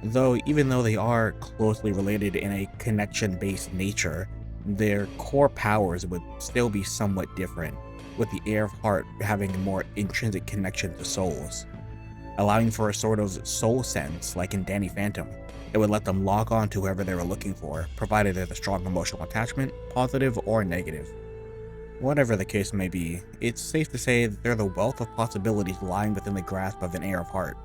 Though, even though they are closely related in a connection-based nature, their core powers would still be somewhat different, with the Heir of Heart having a more intrinsic connection to souls, allowing for a sort of soul sense like in Danny Phantom, It would let them log on to whoever they were looking for, provided there's a strong emotional attachment, positive or negative. Whatever the case may be, it's safe to say that there's a wealth of possibilities lying within the grasp of an heir of heart,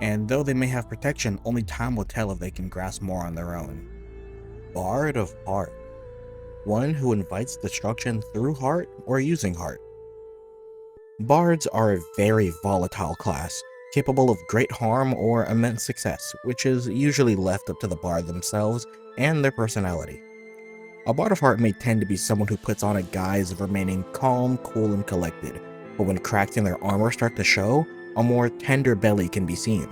and though they may have protection, only time will tell if they can grasp more on their own. Bard of Heart. One who invites destruction through heart or using heart. Bards are a very volatile class, capable of great harm or immense success, which is usually left up to the bard themselves and their personality. A Bard of Heart may tend to be someone who puts on a guise of remaining calm, cool, and collected, but when cracks in their armor start to show, a more tender belly can be seen.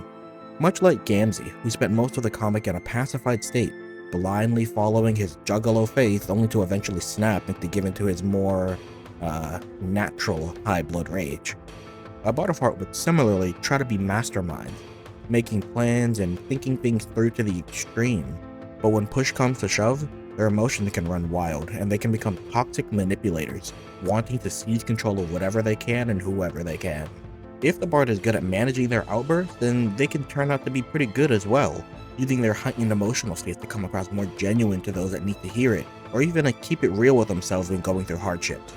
Much like Gamzee, who spent most of the comic in a pacified state, blindly following his juggalo faith only to eventually snap and to give in to his more, natural high blood rage. A Bard of Heart would similarly try to be mastermind, making plans and thinking things through to the extreme, but when push comes to shove, their emotions can run wild, and they can become toxic manipulators, wanting to seize control of whatever they can and whoever they can. If the bard is good at managing their outbursts, then they can turn out to be pretty good as well, using their heightened emotional states to come across more genuine to those that need to hear it, or even to keep it real with themselves when going through hardships.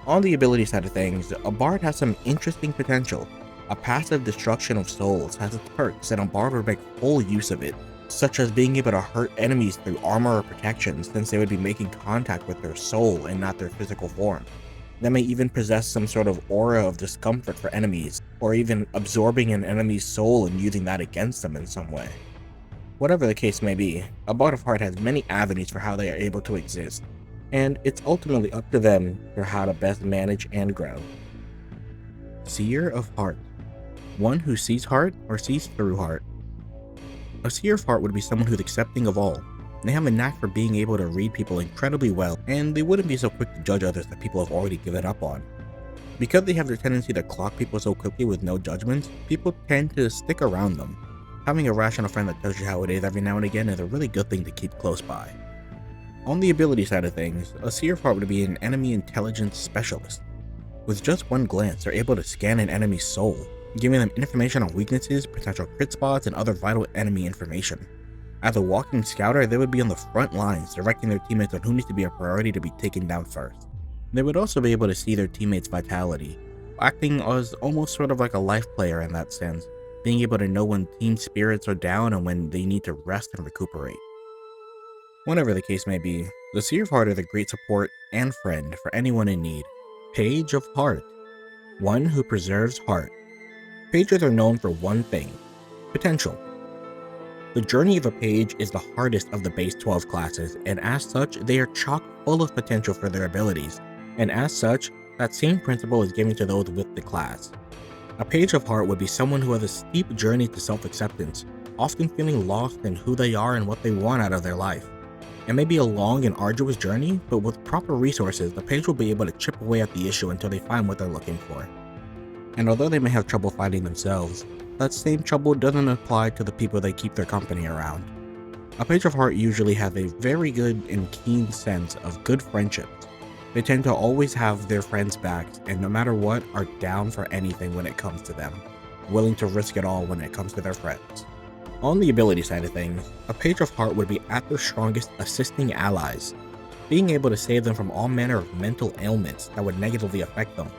On the ability side of things, a bard has some interesting potential. A passive destruction of souls has its perks, and a bard would make full use of it, such as being able to hurt enemies through armor or protection, since they would be making contact with their soul and not their physical form. They may even possess some sort of aura of discomfort for enemies, or even absorbing an enemy's soul and using that against them in some way. Whatever the case may be, a Bard of Heart has many avenues for how they are able to exist, and it's ultimately up to them for how to best manage and grow. Seer of Heart. One who sees heart or sees through heart. A seer of heart would be someone who's accepting of all. They have a knack for being able to read people incredibly well, and they wouldn't be so quick to judge others that people have already given up on. Because they have the tendency to clock people so quickly with no judgments, people tend to stick around them. Having a rational friend that tells you how it is every now and again is a really good thing to keep close by. On the ability side of things, a seer of heart would be an enemy intelligence specialist. With just one glance, they're able to scan an enemy's soul, giving them information on weaknesses, potential crit spots, and other vital enemy information. As a walking scouter, they would be on the front lines, directing their teammates on who needs to be a priority to be taken down first. They would also be able to see their teammates' vitality, acting as almost sort of like a life player in that sense, being able to know when team spirits are down and when they need to rest and recuperate. Whatever the case may be, the Seer of Heart is a great support and friend for anyone in need. Page of Heart. One who preserves heart. Pages are known for one thing: potential. The journey of a page is the hardest of the base 12 classes, and as such, they are chock full of potential for their abilities, and as such, that same principle is given to those with the class. A Page of Heart would be someone who has a steep journey to self-acceptance, often feeling lost in who they are and what they want out of their life. It may be a long and arduous journey, but with proper resources, the page will be able to chip away at the issue until they find what they're looking for. And although they may have trouble finding themselves, that same trouble doesn't apply to the people they keep their company around. A Page of Heart usually has a very good and keen sense of good friendships. They tend to always have their friends' backs, and no matter what, are down for anything when it comes to them, willing to risk it all when it comes to their friends. On the ability side of things, a Page of Heart would be at their strongest assisting allies, being able to save them from all manner of mental ailments that would negatively affect them.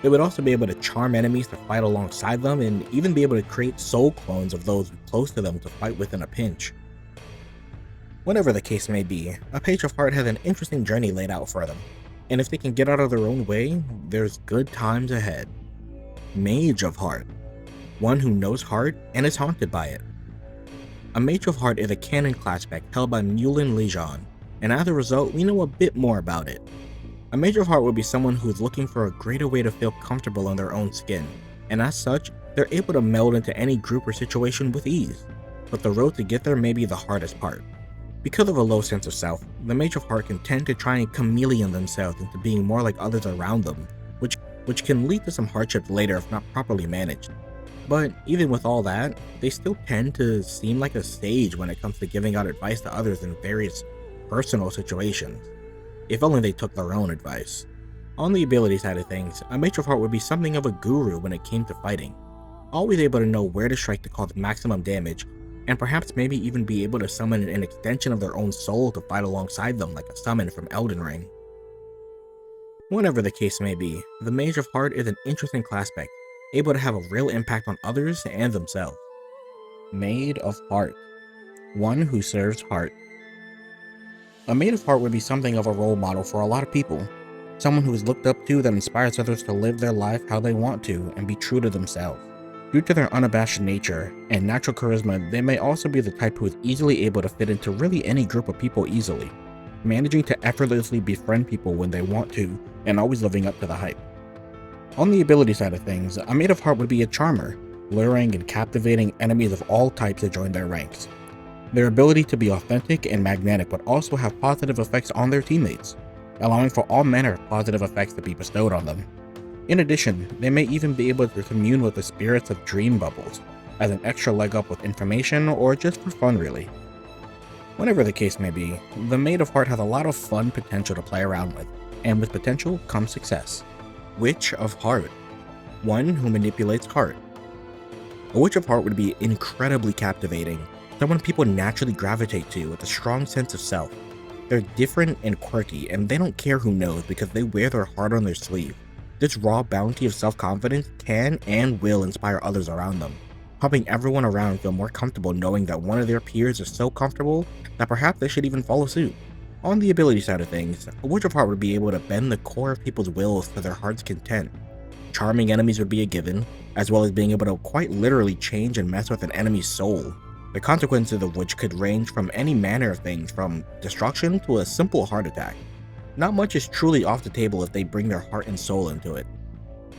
They would also be able to charm enemies to fight alongside them, and even be able to create soul clones of those close to them to fight with in a pinch. Whatever the case may be, a Page of Heart has an interesting journey laid out for them, and if they can get out of their own way, there's good times ahead. Mage of Heart. One who knows heart and is haunted by it. A Mage of Heart is a canon Classpect held by Mulin Legion, and as a result, we know a bit more about it. A Mage of Heart would be someone who is looking for a greater way to feel comfortable in their own skin, and as such, they're able to meld into any group or situation with ease, but the road to get there may be the hardest part. Because of a low sense of self, the Mage of Heart can tend to try and chameleon themselves into being more like others around them, which can lead to some hardships later if not properly managed. But even with all that, they still tend to seem like a sage when it comes to giving out advice to others in various personal situations. If only they took their own advice. On the ability side of things, a Mage of Heart would be something of a guru when it came to fighting, always able to know where to strike to cause maximum damage, and perhaps maybe even be able to summon an extension of their own soul to fight alongside them like a summon from Elden Ring. Whatever the case may be, the Mage of Heart is an interesting class spec, able to have a real impact on others and themselves. Maid of Heart. One who serves Heart. A Maid of Heart would be something of a role model for a lot of people. Someone who is looked up to that inspires others to live their life how they want to and be true to themselves. Due to their unabashed nature and natural charisma, they may also be the type who is easily able to fit into really any group of people easily, managing to effortlessly befriend people when they want to and always living up to the hype. On the ability side of things, a Maid of Heart would be a charmer, luring and captivating enemies of all types to join their ranks. Their ability to be authentic and magnetic would also have positive effects on their teammates, allowing for all manner of positive effects to be bestowed on them. In addition, they may even be able to commune with the spirits of dream bubbles, as an extra leg up with information or just for fun really. Whatever the case may be, the Maid of Heart has a lot of fun potential to play around with, and with potential comes success. Witch of Heart. One who manipulates heart. A Witch of Heart would be incredibly captivating, someone people naturally gravitate to with a strong sense of self. They're different and quirky, and they don't care who knows because they wear their heart on their sleeve. This raw bounty of self-confidence can and will inspire others around them, helping everyone around feel more comfortable knowing that one of their peers is so comfortable that perhaps they should even follow suit. On the ability side of things, a Witch of Heart would be able to bend the core of people's wills to their heart's content. Charming enemies would be a given, as well as being able to quite literally change and mess with an enemy's soul, the consequences of which could range from any manner of things from destruction to a simple heart attack. Not much is truly off the table if they bring their heart and soul into it.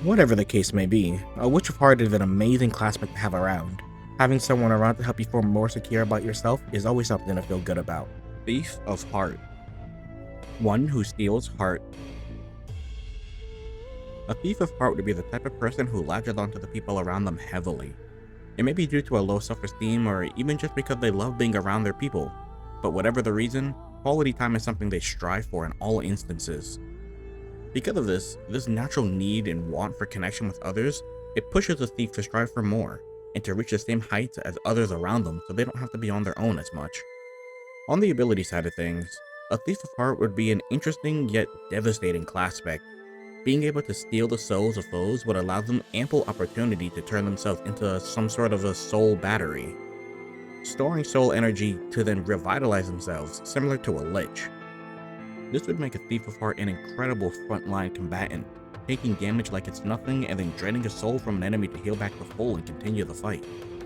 Whatever the case may be, a Witch of Heart is an amazing classmate to have around. Having someone around to help you feel more secure about yourself is always something to feel good about. Thief of Heart. One who steals heart. A Thief of Heart would be the type of person who latches onto the people around them heavily. It may be due to a low self-esteem or even just because they love being around their people, but whatever the reason, quality time is something they strive for in all instances. Because of this natural need and want for connection with others, it pushes a thief to strive for more, and to reach the same heights as others around them so they don't have to be on their own as much. On the ability side of things, a Thief of Heart would be an interesting yet devastating class spec. Being able to steal the souls of foes would allow them ample opportunity to turn themselves into some sort of a soul battery, storing soul energy to then revitalize themselves, similar to a lich. This would make a Thief of Heart an incredible frontline combatant, taking damage like it's nothing and then draining a soul from an enemy to heal back to full and continue the fight.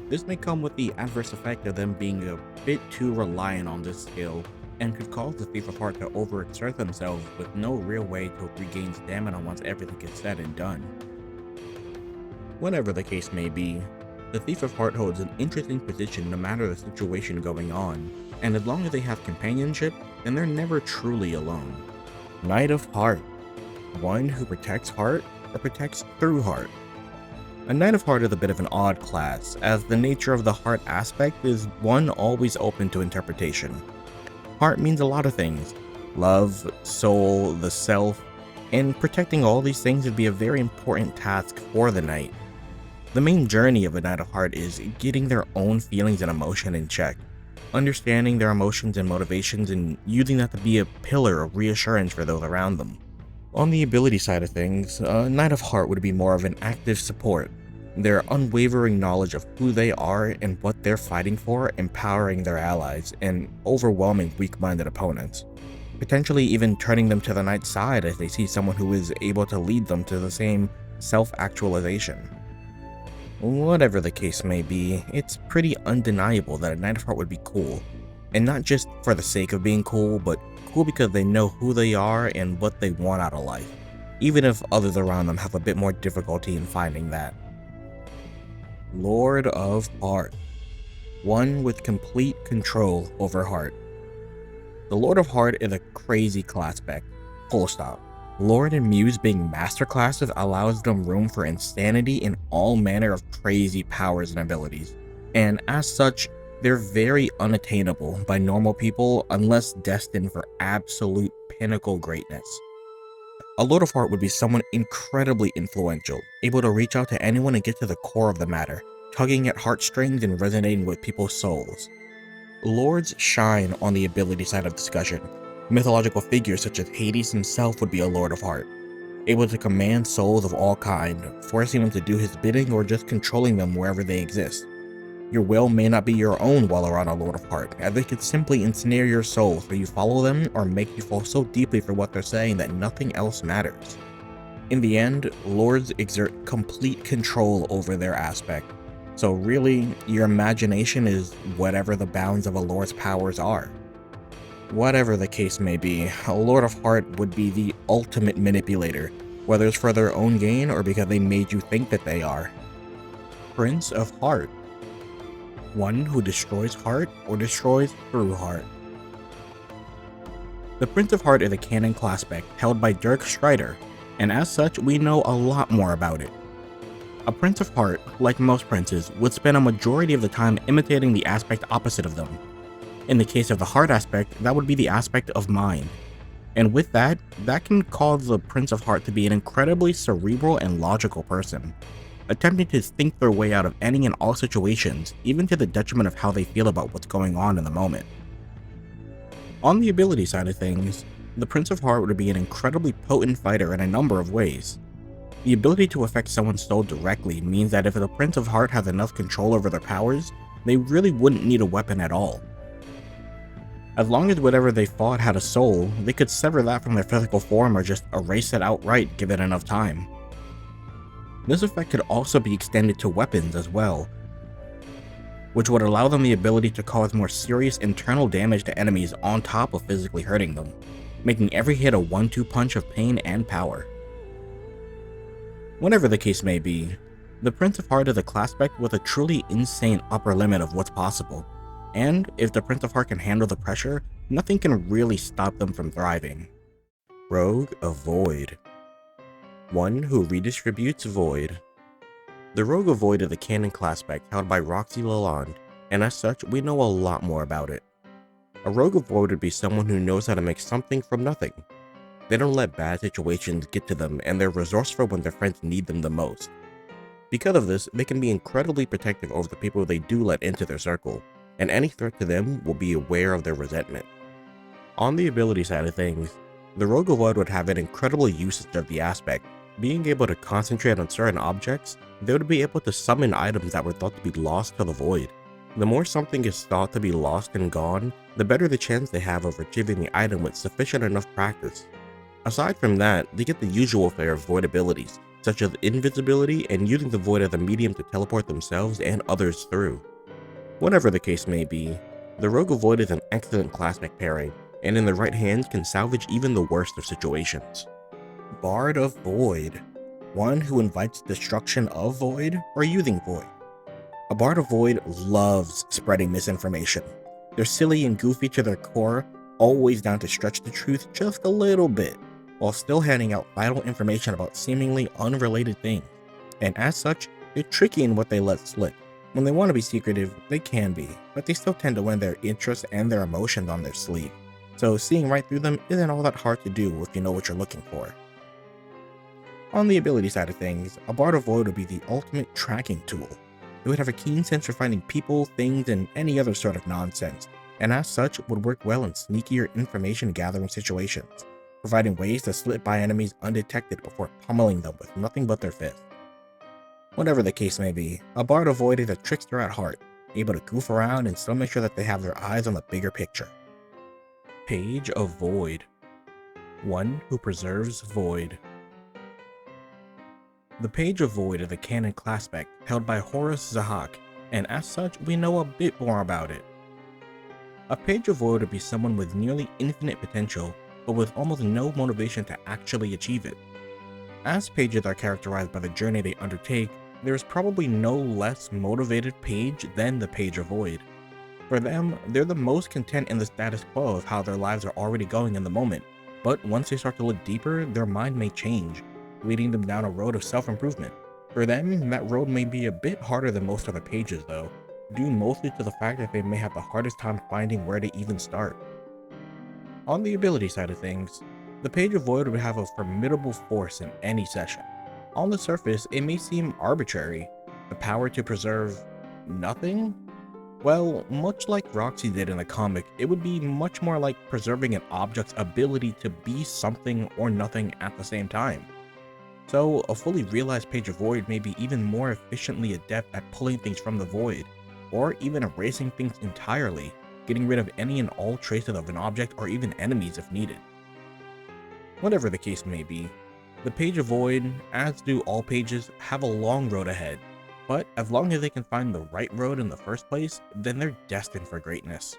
This may come with the adverse effect of them being a bit too reliant on this skill, and could cause the Thief of Heart to overexert themselves with no real way to regain stamina once everything is said and done. Whatever the case may be, the Thief of Heart holds an interesting position no matter the situation going on, and as long as they have companionship, then they're never truly alone. Knight of Heart. One who protects heart or protects through heart. A Knight of Heart is a bit of an odd class, as the nature of the heart aspect is one always open to interpretation. Heart means a lot of things: love, soul, the self, and protecting all these things would be a very important task for the Knight. The main journey of a Knight of Heart is getting their own feelings and emotion in check, understanding their emotions and motivations and using that to be a pillar of reassurance for those around them. On the ability side of things, a Knight of Heart would be more of an active support, their unwavering knowledge of who they are and what they're fighting for, empowering their allies and overwhelming weak-minded opponents, potentially even turning them to the Knight's side if they see someone who is able to lead them to the same self-actualization. Whatever the case may be, it's pretty undeniable that a Knight of Heart would be cool, and not just for the sake of being cool, but cool because they know who they are and what they want out of life, even if others around them have a bit more difficulty in finding that. Lord of Heart. One with complete control over heart. The Lord of Heart is a crazy class spec, full stop. Lord and Muse being master classes allows them room for insanity in all manner of crazy powers and abilities, and as such, they're very unattainable by normal people unless destined for absolute pinnacle greatness. A Lord of Heart would be someone incredibly influential, able to reach out to anyone and get to the core of the matter, tugging at heartstrings and resonating with people's souls. Lords shine on the ability side of discussion. Mythological figures such as Hades himself would be a Lord of Heart, able to command souls of all kind, forcing them to do his bidding or just controlling them wherever they exist. Your will may not be your own while around a Lord of Heart, as they could simply ensnare your soul so you follow them or make you fall so deeply for what they're saying that nothing else matters. In the end, Lords exert complete control over their aspect, so really, your imagination is whatever the bounds of a Lord's powers are. Whatever the case may be, a Lord of Heart would be the ultimate manipulator, whether it's for their own gain or because they made you think that they are. Prince of Heart. One who destroys heart or destroys through heart. The Prince of Heart is a canon Classpect held by Dirk Strider, and as such, we know a lot more about it. A Prince of Heart, like most princes, would spend a majority of the time imitating the aspect opposite of them. In the case of the heart aspect, that would be the aspect of mind. And with that can cause the Prince of Heart to be an incredibly cerebral and logical person, attempting to think their way out of any and all situations, even to the detriment of how they feel about what's going on in the moment. On the ability side of things, the Prince of Heart would be an incredibly potent fighter in a number of ways. The ability to affect someone's soul directly means that if the Prince of Heart has enough control over their powers, they really wouldn't need a weapon at all. As long as whatever they fought had a soul, they could sever that from their physical form or just erase it outright given enough time. This effect could also be extended to weapons as well, which would allow them the ability to cause more serious internal damage to enemies on top of physically hurting them, making every hit a 1-2 punch of pain and power. Whatever the case may be, the Prince of Heart is a Classpect with a truly insane upper limit of what's possible, and if the Prince of Heart can handle the pressure, nothing can really stop them from thriving. Rogue of Void. One who redistributes void. The Rogue of Void is a canon Classpect held by Roxy Lalonde, and as such, we know a lot more about it. A Rogue of Void would be someone who knows how to make something from nothing. They don't let bad situations get to them, and they're resourceful when their friends need them the most. Because of this, they can be incredibly protective over the people they do let into their circle, and any threat to them will be aware of their resentment. On the ability side of things, the Rogue of Void would have an incredible usage of the aspect. Being able to concentrate on certain objects, they would be able to summon items that were thought to be lost to the void. The more something is thought to be lost and gone, the better the chance they have of retrieving the item with sufficient enough practice. Aside from that, they get the usual fare of void abilities, such as invisibility and using the void as a medium to teleport themselves and others through. Whatever the case may be, the Rogue of Void is an excellent Classpect pairing, and in the right hands can salvage even the worst of situations. Bard of Void. One who invites destruction of void or using void. A Bard of Void loves spreading misinformation. They're silly and goofy to their core, always down to stretch the truth just a little bit, while still handing out vital information about seemingly unrelated things. And as such, they're tricky in what they let slip. When they want to be secretive, they can be, but they still tend to wear their interests and their emotions on their sleeve. So seeing right through them isn't all that hard to do if you know what you're looking for. On the ability side of things, a Bard of Void would be the ultimate tracking tool. It would have a keen sense for finding people, things, and any other sort of nonsense, and as such would work well in sneakier information gathering situations, providing ways to slip by enemies undetected before pummeling them with nothing but their fist. Whatever the case may be, a Bard of Void is a trickster at heart, able to goof around and still make sure that they have their eyes on the bigger picture. Page of Void. One who preserves void. The Page of Void is a canon Classpect held by Horus Zahak, and as such, we know a bit more about it. A Page of Void would be someone with nearly infinite potential, but with almost no motivation to actually achieve it. As pages are characterized by the journey they undertake, there is probably no less motivated page than the Page of Void. For them, they're the most content in the status quo of how their lives are already going in the moment, but once they start to look deeper, their mind may change, leading them down a road of self-improvement. For them, that road may be a bit harder than most other pages though, due mostly to the fact that they may have the hardest time finding where to even start. On the ability side of things, the Page of Void would have a formidable force in any session. On the surface, it may seem arbitrary, The power to preserve nothing? Well, much like Roxy did in the comic, it would be much more like preserving an object's ability to be something or nothing at the same time. So, a fully realized Page of Void may be even more efficiently adept at pulling things from the void, or even erasing things entirely, getting rid of any and all traces of an object or even enemies if needed. Whatever the case may be, the Page of Void, as do all pages, have a long road ahead, but as long as they can find the right road in the first place, then they're destined for greatness.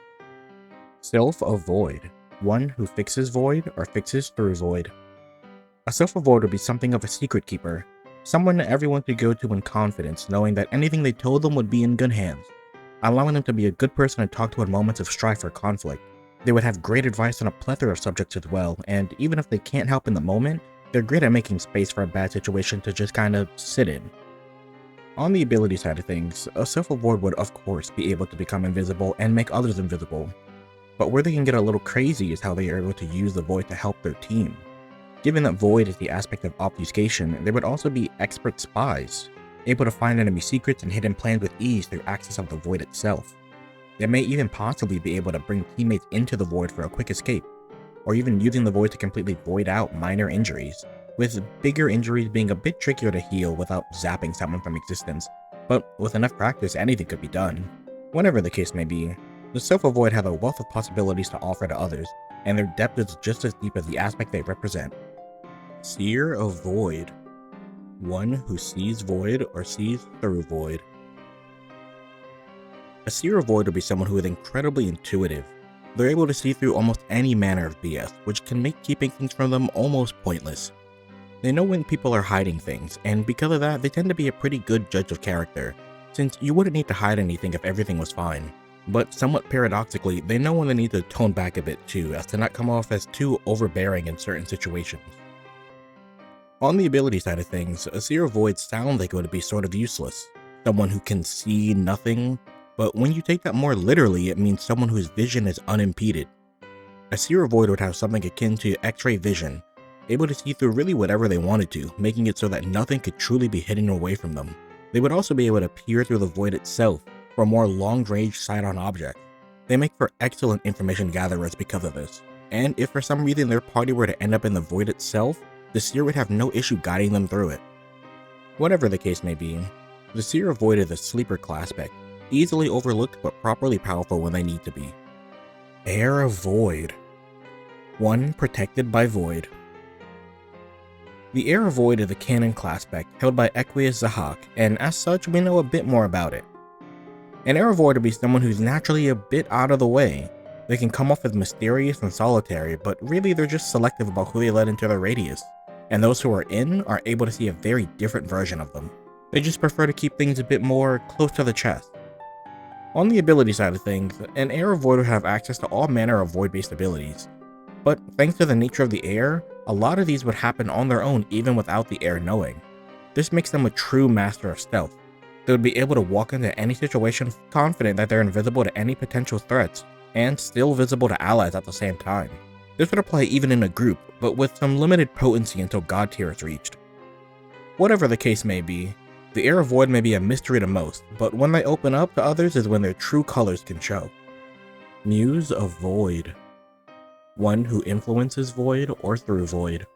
Sylph of Void, one who fixes void or fixes through void. A Sylph of Void would be something of a secret keeper, someone everyone could go to in confidence, knowing that anything they told them would be in good hands, allowing them to be a good person to talk to in moments of strife or conflict. They would have great advice on a plethora of subjects as well, and even if they can't help in the moment, they're great at making space for a bad situation to just kind of sit in. On the ability side of things, a Sylph of Void would of course be able to become invisible and make others invisible, but where they can get a little crazy is how they are able to use the void to help their team. Given that void is the aspect of obfuscation, they would also be expert spies, able to find enemy secrets and hidden plans with ease through access of the void itself. They may even possibly be able to bring teammates into the void for a quick escape, or even using the void to completely void out minor injuries, with bigger injuries being a bit trickier to heal without zapping someone from existence, but with enough practice anything could be done. Whatever the case may be, the Sylph of Void have a wealth of possibilities to offer to others, and their depth is just as deep as the aspect they represent. Seer of Void, one who sees void or sees through void. A Seer of Void would be someone who is incredibly intuitive. They're able to see through almost any manner of BS, which can make keeping things from them almost pointless. They know when people are hiding things, and because of that, they tend to be a pretty good judge of character, since you wouldn't need to hide anything if everything was fine. But somewhat paradoxically, they know when they need to tone back a bit too, as to not come off as too overbearing in certain situations. On the ability side of things, a Seer of Void sounds like it would be sort of useless, someone who can see nothing, but when you take that more literally, it means someone whose vision is unimpeded. A Seer of Void would have something akin to X-ray vision, able to see through really whatever they wanted to, making it so that nothing could truly be hidden away from them. They would also be able to peer through the void itself for a more long-range sight-on object. They make for excellent information gatherers because of this, and if for some reason their party were to end up in the void itself, the Seer would have no issue guiding them through it. Whatever the case may be, the Seer of Void is a sleeper Classpect, easily overlooked but properly powerful when they need to be. Heir of Void, one protected by void. The Heir of Void is a canon Classpect held by Equius Zahak, and as such we know a bit more about it. An Heir of Void would be someone who's naturally a bit out of the way. They can come off as mysterious and solitary, but really they're just selective about who they let into their radius, and those who are in are able to see a very different version of them. They just prefer to keep things a bit more close to the chest. On the ability side of things, an Heir of Void would have access to all manner of void-based abilities, but thanks to the nature of the heir, a lot of these would happen on their own even without the heir knowing. This makes them a true master of stealth. They would be able to walk into any situation confident that they're invisible to any potential threats, and still visible to allies at the same time. This would apply even in a group, but with some limited potency until God tier is reached. Whatever the case may be, the Heir of Void may be a mystery to most, but when they open up to others is when their true colors can show. Muse of Void, one who influences void or through void.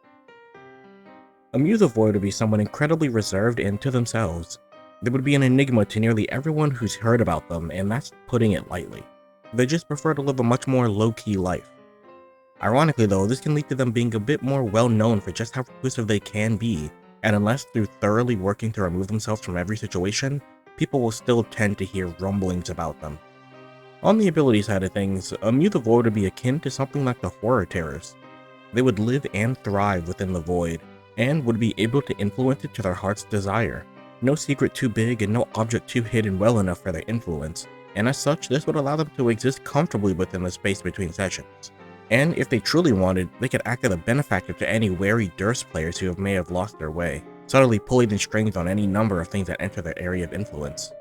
A Muse of Void would be someone incredibly reserved and to themselves. They would be an enigma to nearly everyone who's heard about them, and that's putting it lightly. They just prefer to live a much more low-key life. Ironically though, this can lead to them being a bit more well-known for just how reclusive they can be, and unless through thoroughly working to remove themselves from every situation, people will still tend to hear rumblings about them. On the ability side of things, a Muse of Void would be akin to something like the Horror Terrors. They would live and thrive within the void, and would be able to influence it to their heart's desire. No secret too big and no object too hidden well enough for their influence, and as such this would allow them to exist comfortably within the space between sessions. And if they truly wanted, they could act as a benefactor to any wary Durst players who may have lost their way, subtly pulling the strings on any number of things that enter their area of influence.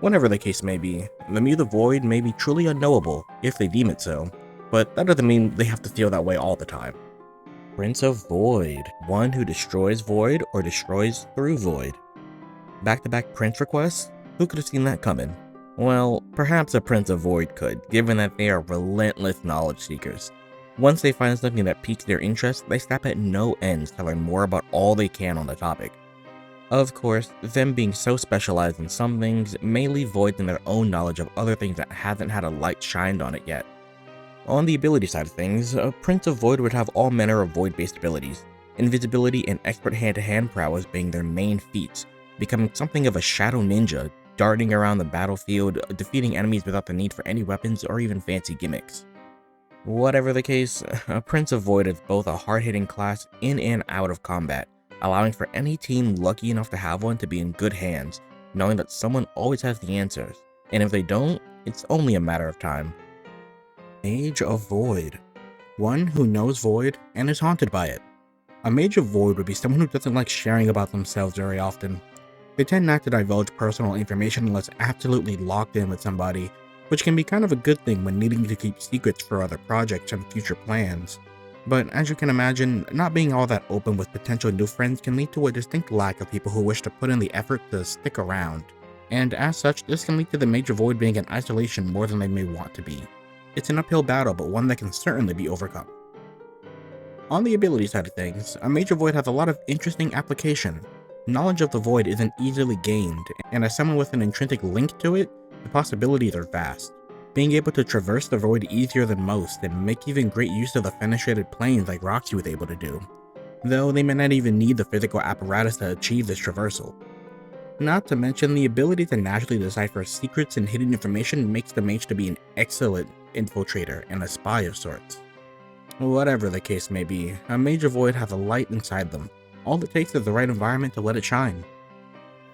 Whatever the case may be, the Muse of Void may be truly unknowable, if they deem it so, but that doesn't mean they have to feel that way all the time. Prince of Void, one who destroys void or destroys through void. Back-to-back Prince requests? Who could have seen that coming? Well, perhaps a Prince of Void could, given that they are relentless knowledge seekers. Once they find something that piques their interest, they stop at no ends to learn more about all they can on the topic. Of course, them being so specialized in some things may leave voids in their own knowledge of other things that hasn't had a light shined on it yet. On the ability side of things, a Prince of Void would have all manner of void-based abilities, invisibility and expert hand-to-hand prowess being their main feats, becoming something of a shadow ninja, darting around the battlefield, defeating enemies without the need for any weapons or even fancy gimmicks. Whatever the case, a Prince of Void is both a hard-hitting class in and out of combat, allowing for any team lucky enough to have one to be in good hands, knowing that someone always has the answers, and if they don't, it's only a matter of time. Mage of Void. One who knows Void and is haunted by it. A Mage of Void would be someone who doesn't like sharing about themselves very often. They tend not to divulge personal information unless absolutely locked in with somebody, which can be kind of a good thing when needing to keep secrets for other projects and future plans. But as you can imagine, not being all that open with potential new friends can lead to a distinct lack of people who wish to put in the effort to stick around. And as such, this can lead to the Mage of Void being in isolation more than they may want to be. It's an uphill battle, but one that can certainly be overcome. On the ability side of things, a Mage of Void has a lot of interesting application. Knowledge of the Void isn't easily gained, and as someone with an intrinsic link to it, the possibilities are vast. Being able to traverse the Void easier than most and make even great use of the fenestrated planes like Roxy was able to do, though they may not even need the physical apparatus to achieve this traversal. Not to mention, the ability to naturally decipher secrets and hidden information makes the mage to be an excellent infiltrator and a spy of sorts. Whatever the case may be, a Mage of Void has a light inside them. All it takes is the right environment to let it shine.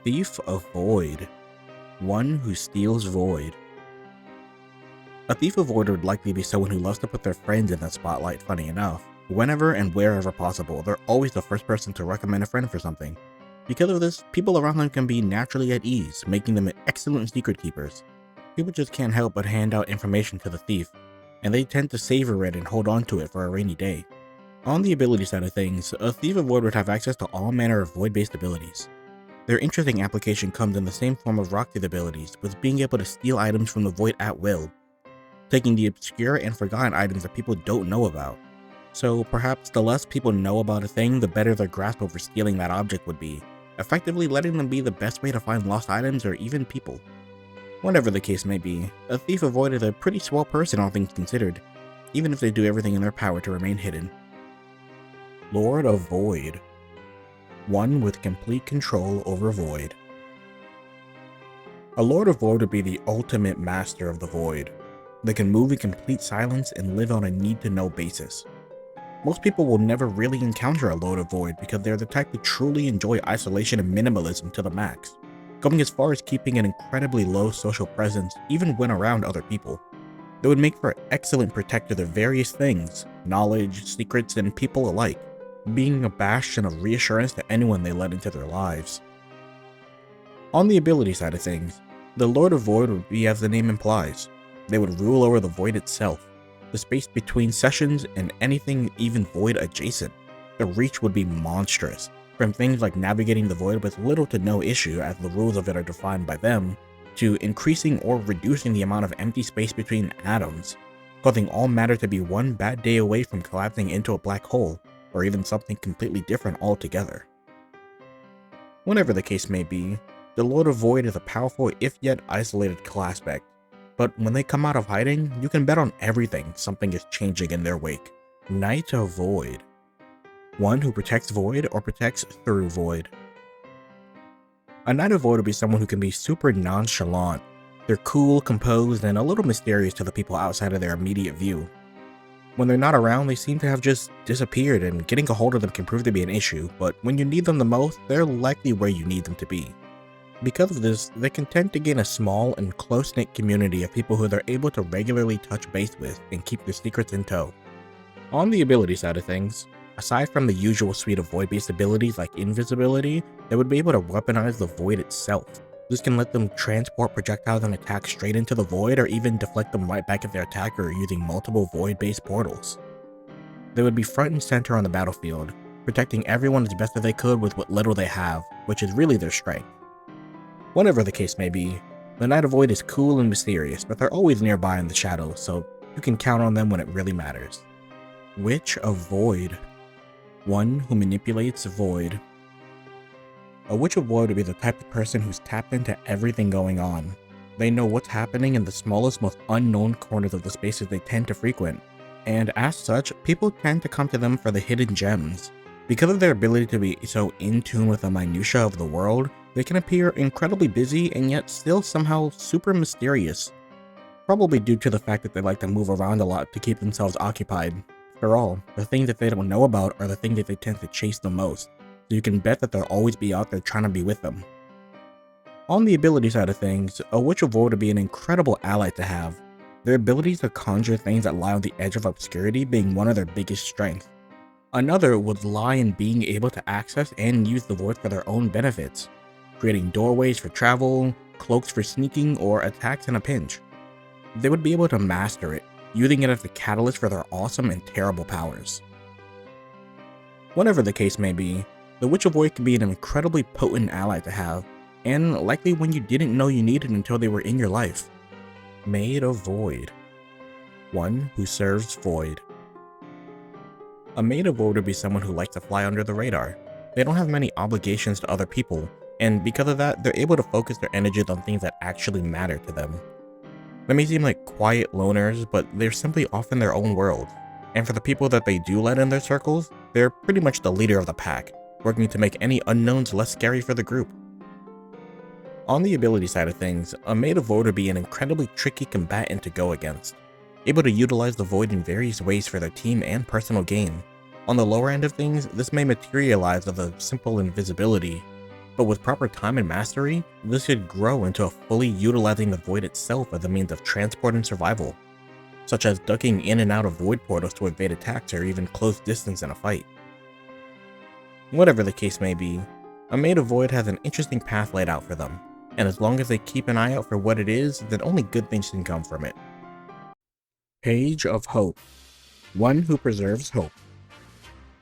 Thief of Void. One who steals Void. A Thief of Void would likely be someone who loves to put their friends in the spotlight, funny enough. Whenever and wherever possible, they're always the first person to recommend a friend for something. Because of this, people around them can be naturally at ease, making them excellent secret keepers. People just can't help but hand out information to the thief, and they tend to savor it and hold on to it for a rainy day. On the ability side of things, a Thief of Void would have access to all manner of void-based abilities. Their interesting application comes in the same form of Roxy's abilities, with being able to steal items from the Void at will, taking the obscure and forgotten items that people don't know about. So perhaps the less people know about a thing, the better their grasp over stealing that object would be, effectively letting them be the best way to find lost items or even people. Whatever the case may be, a Thief of Void is a pretty swell person all things considered, even if they do everything in their power to remain hidden. Lord of Void. One with complete control over Void. A Lord of Void would be the ultimate master of the Void. They can move in complete silence and live on a need-to-know basis. Most people will never really encounter a Lord of Void because they're the type to truly enjoy isolation and minimalism to the max, going as far as keeping an incredibly low social presence even when around other people. They would make for excellent protectors of various things, knowledge, secrets, and people alike, being a bastion of reassurance to anyone they let into their lives. On the ability side of things, the Lord of Void would be as the name implies. They would rule over the Void itself, the space between sessions, and anything even Void adjacent. The reach would be monstrous, from things like navigating the Void with little to no issue as the rules of it are defined by them, to increasing or reducing the amount of empty space between atoms, causing all matter to be one bad day away from collapsing into a black hole, or even something completely different altogether. Whatever the case may be, the Lord of Void is a powerful if yet isolated Classpect, but when they come out of hiding, you can bet on everything something is changing in their wake. Knight of Void. One who protects Void or protects through Void. A Knight of Void would be someone who can be super nonchalant. They're cool, composed, and a little mysterious to the people outside of their immediate view. When they're not around, they seem to have just disappeared, and getting a hold of them can prove to be an issue, but when you need them the most, they're likely where you need them to be. Because of this, they can tend to gain a small and close-knit community of people who they're able to regularly touch base with and keep their secrets in tow. On the ability side of things, aside from the usual suite of Void-based abilities like invisibility, they would be able to weaponize the Void itself. This can let them transport projectiles and attack straight into the Void, or even deflect them right back at their attacker using multiple Void-based portals. They would be front and center on the battlefield, protecting everyone as best as they could with what little they have, which is really their strength. Whatever the case may be, the Knight of Void is cool and mysterious, but they're always nearby in the shadows, so you can count on them when it really matters. Witch of Void. One who manipulates Void. A Witch of Void would be the type of person who's tapped into everything going on. They know what's happening in the smallest, most unknown corners of the spaces they tend to frequent, and as such, people tend to come to them for the hidden gems. Because of their ability to be so in tune with the minutiae of the world, they can appear incredibly busy and yet still somehow super mysterious. Probably due to the fact that they like to move around a lot to keep themselves occupied. After all, the things that they don't know about are the things that they tend to chase the most, so you can bet that they'll always be out there trying to be with them. On the ability side of things, a Witch of Void would be an incredible ally to have. Their ability to conjure things that lie on the edge of obscurity being one of their biggest strengths. Another would lie in being able to access and use the void for their own benefits, creating doorways for travel, cloaks for sneaking, or attacks in a pinch. They would be able to master it, using it as the catalyst for their awesome and terrible powers. Whatever the case may be, the Witch of Void can be an incredibly potent ally to have, and likely one you didn't know you needed until they were in your life. Maid of Void. One who serves Void. A Maid of Void would be someone who likes to fly under the radar. They don't have many obligations to other people, and because of that, they're able to focus their energies on things that actually matter to them. They may seem like quiet loners, but they're simply off in their own world, and for the people that they do let in their circles, they're pretty much the leader of the pack, working to make any unknowns less scary for the group. On the ability side of things, a Maid of Void would be an incredibly tricky combatant to go against, able to utilize the Void in various ways for their team and personal gain. On the lower end of things, this may materialize as a simple invisibility, but with proper time and mastery, this could grow into a fully utilizing the Void itself as a means of transport and survival, such as ducking in and out of Void portals to evade attacks or even close distance in a fight. Whatever the case may be, a Maid of Void has an interesting path laid out for them, and as long as they keep an eye out for what it is, then only good things can come from it. Page of Hope. One who preserves hope.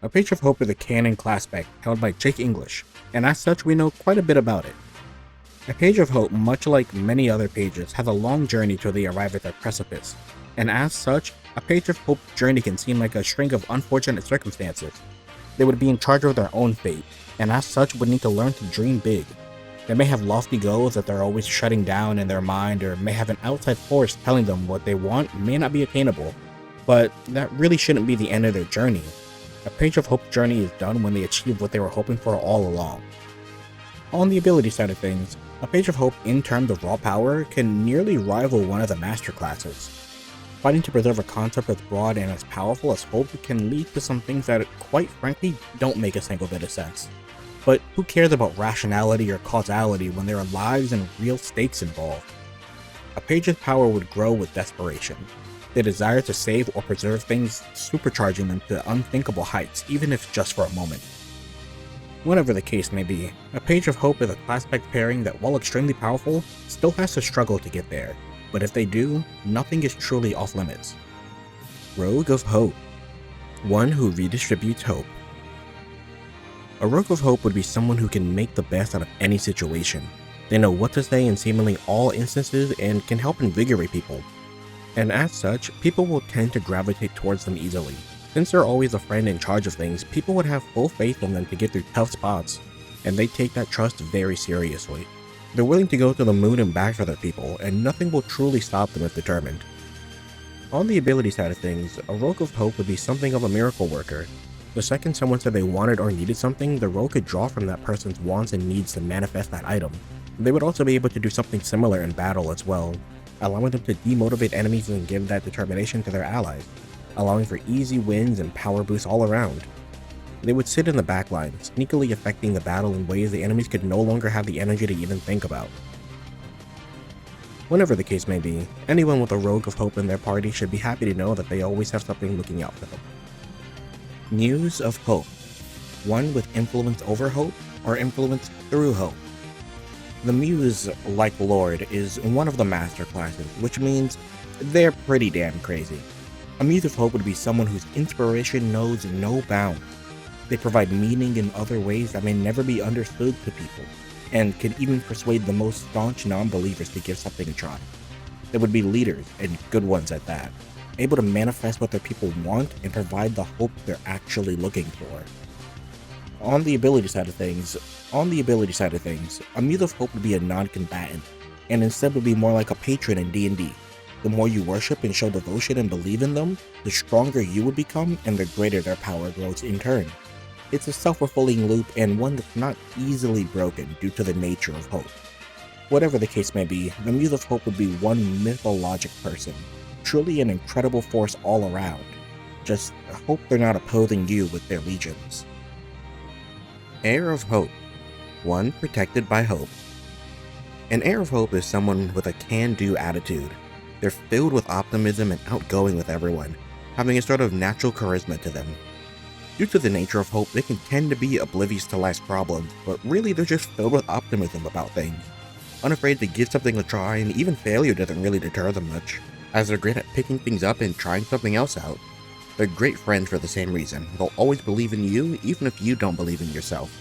A Page of Hope is a canon Classpect held by Jake English, and as such we know quite a bit about it. A Page of Hope, much like many other pages, has a long journey till they arrive at their precipice, and as such, a Page of Hope's journey can seem like a string of unfortunate circumstances. They would be in charge of their own fate, and as such would need to learn to dream big. They may have lofty goals that they're always shutting down in their mind, or may have an outside force telling them what they want may not be attainable, but that really shouldn't be the end of their journey. A Page of Hope's journey is done when they achieve what they were hoping for all along. On the ability side of things, a Page of Hope in terms of raw power can nearly rival one of the master classes. Fighting to preserve a concept as broad and as powerful as Hope can lead to some things that, quite frankly, don't make a single bit of sense. But who cares about rationality or causality when there are lives and real stakes involved? A Page's power would grow with desperation. The desire to save or preserve things supercharging them to unthinkable heights, even if just for a moment. Whatever the case may be, a Page of Hope is a Classpect pairing that, while extremely powerful, still has to struggle to get there, but if they do, nothing is truly off limits. Rogue of Hope. One who redistributes hope. A Rogue of Hope would be someone who can make the best out of any situation. They know what to say in seemingly all instances and can help invigorate people. And as such, people will tend to gravitate towards them easily. Since they're always a friend in charge of things, people would have full faith in them to get through tough spots, and they take that trust very seriously. They're willing to go to the moon and back for their people, and nothing will truly stop them if determined. On the ability side of things, a Rogue of Hope would be something of a miracle worker. The second someone said they wanted or needed something, the rogue could draw from that person's wants and needs to manifest that item. They would also be able to do something similar in battle as well, allowing them to demotivate enemies and give that determination to their allies, allowing for easy wins and power boosts all around. They would sit in the backline, sneakily affecting the battle in ways the enemies could no longer have the energy to even think about. Whatever the case may be, anyone with a Rogue of Hope in their party should be happy to know that they always have something looking out for them. Muse of Hope. One with influence over hope, or influence through hope. The Muse, like Lord, is one of the master classes, which means they're pretty damn crazy. A Muse of Hope would be someone whose inspiration knows no bounds. They provide meaning in other ways that may never be understood to people, and can even persuade the most staunch non-believers to give something a try. They would be leaders, and good ones at that, able to manifest what their people want and provide the hope they're actually looking for. On the ability side of things, a Muse of Hope would be a non-combatant, and instead would be more like a patron in D&D. The more you worship and show devotion and believe in them, the stronger you would become and the greater their power grows in turn. It's a self-fulfilling loop and one that's not easily broken due to the nature of hope. Whatever the case may be, the Muse of Hope would be one mythologic person, truly an incredible force all around. Just hope they're not opposing you with their legions. Heir of Hope. One protected by hope. An Heir of Hope is someone with a can-do attitude. They're filled with optimism and outgoing with everyone, having a sort of natural charisma to them. Due to the nature of hope, they can tend to be oblivious to life's problems, but really they're just filled with optimism about things. Unafraid to give something a try, and even failure doesn't really deter them much, as they're great at picking things up and trying something else out. They're great friends for the same reason. They'll always believe in you, even if you don't believe in yourself.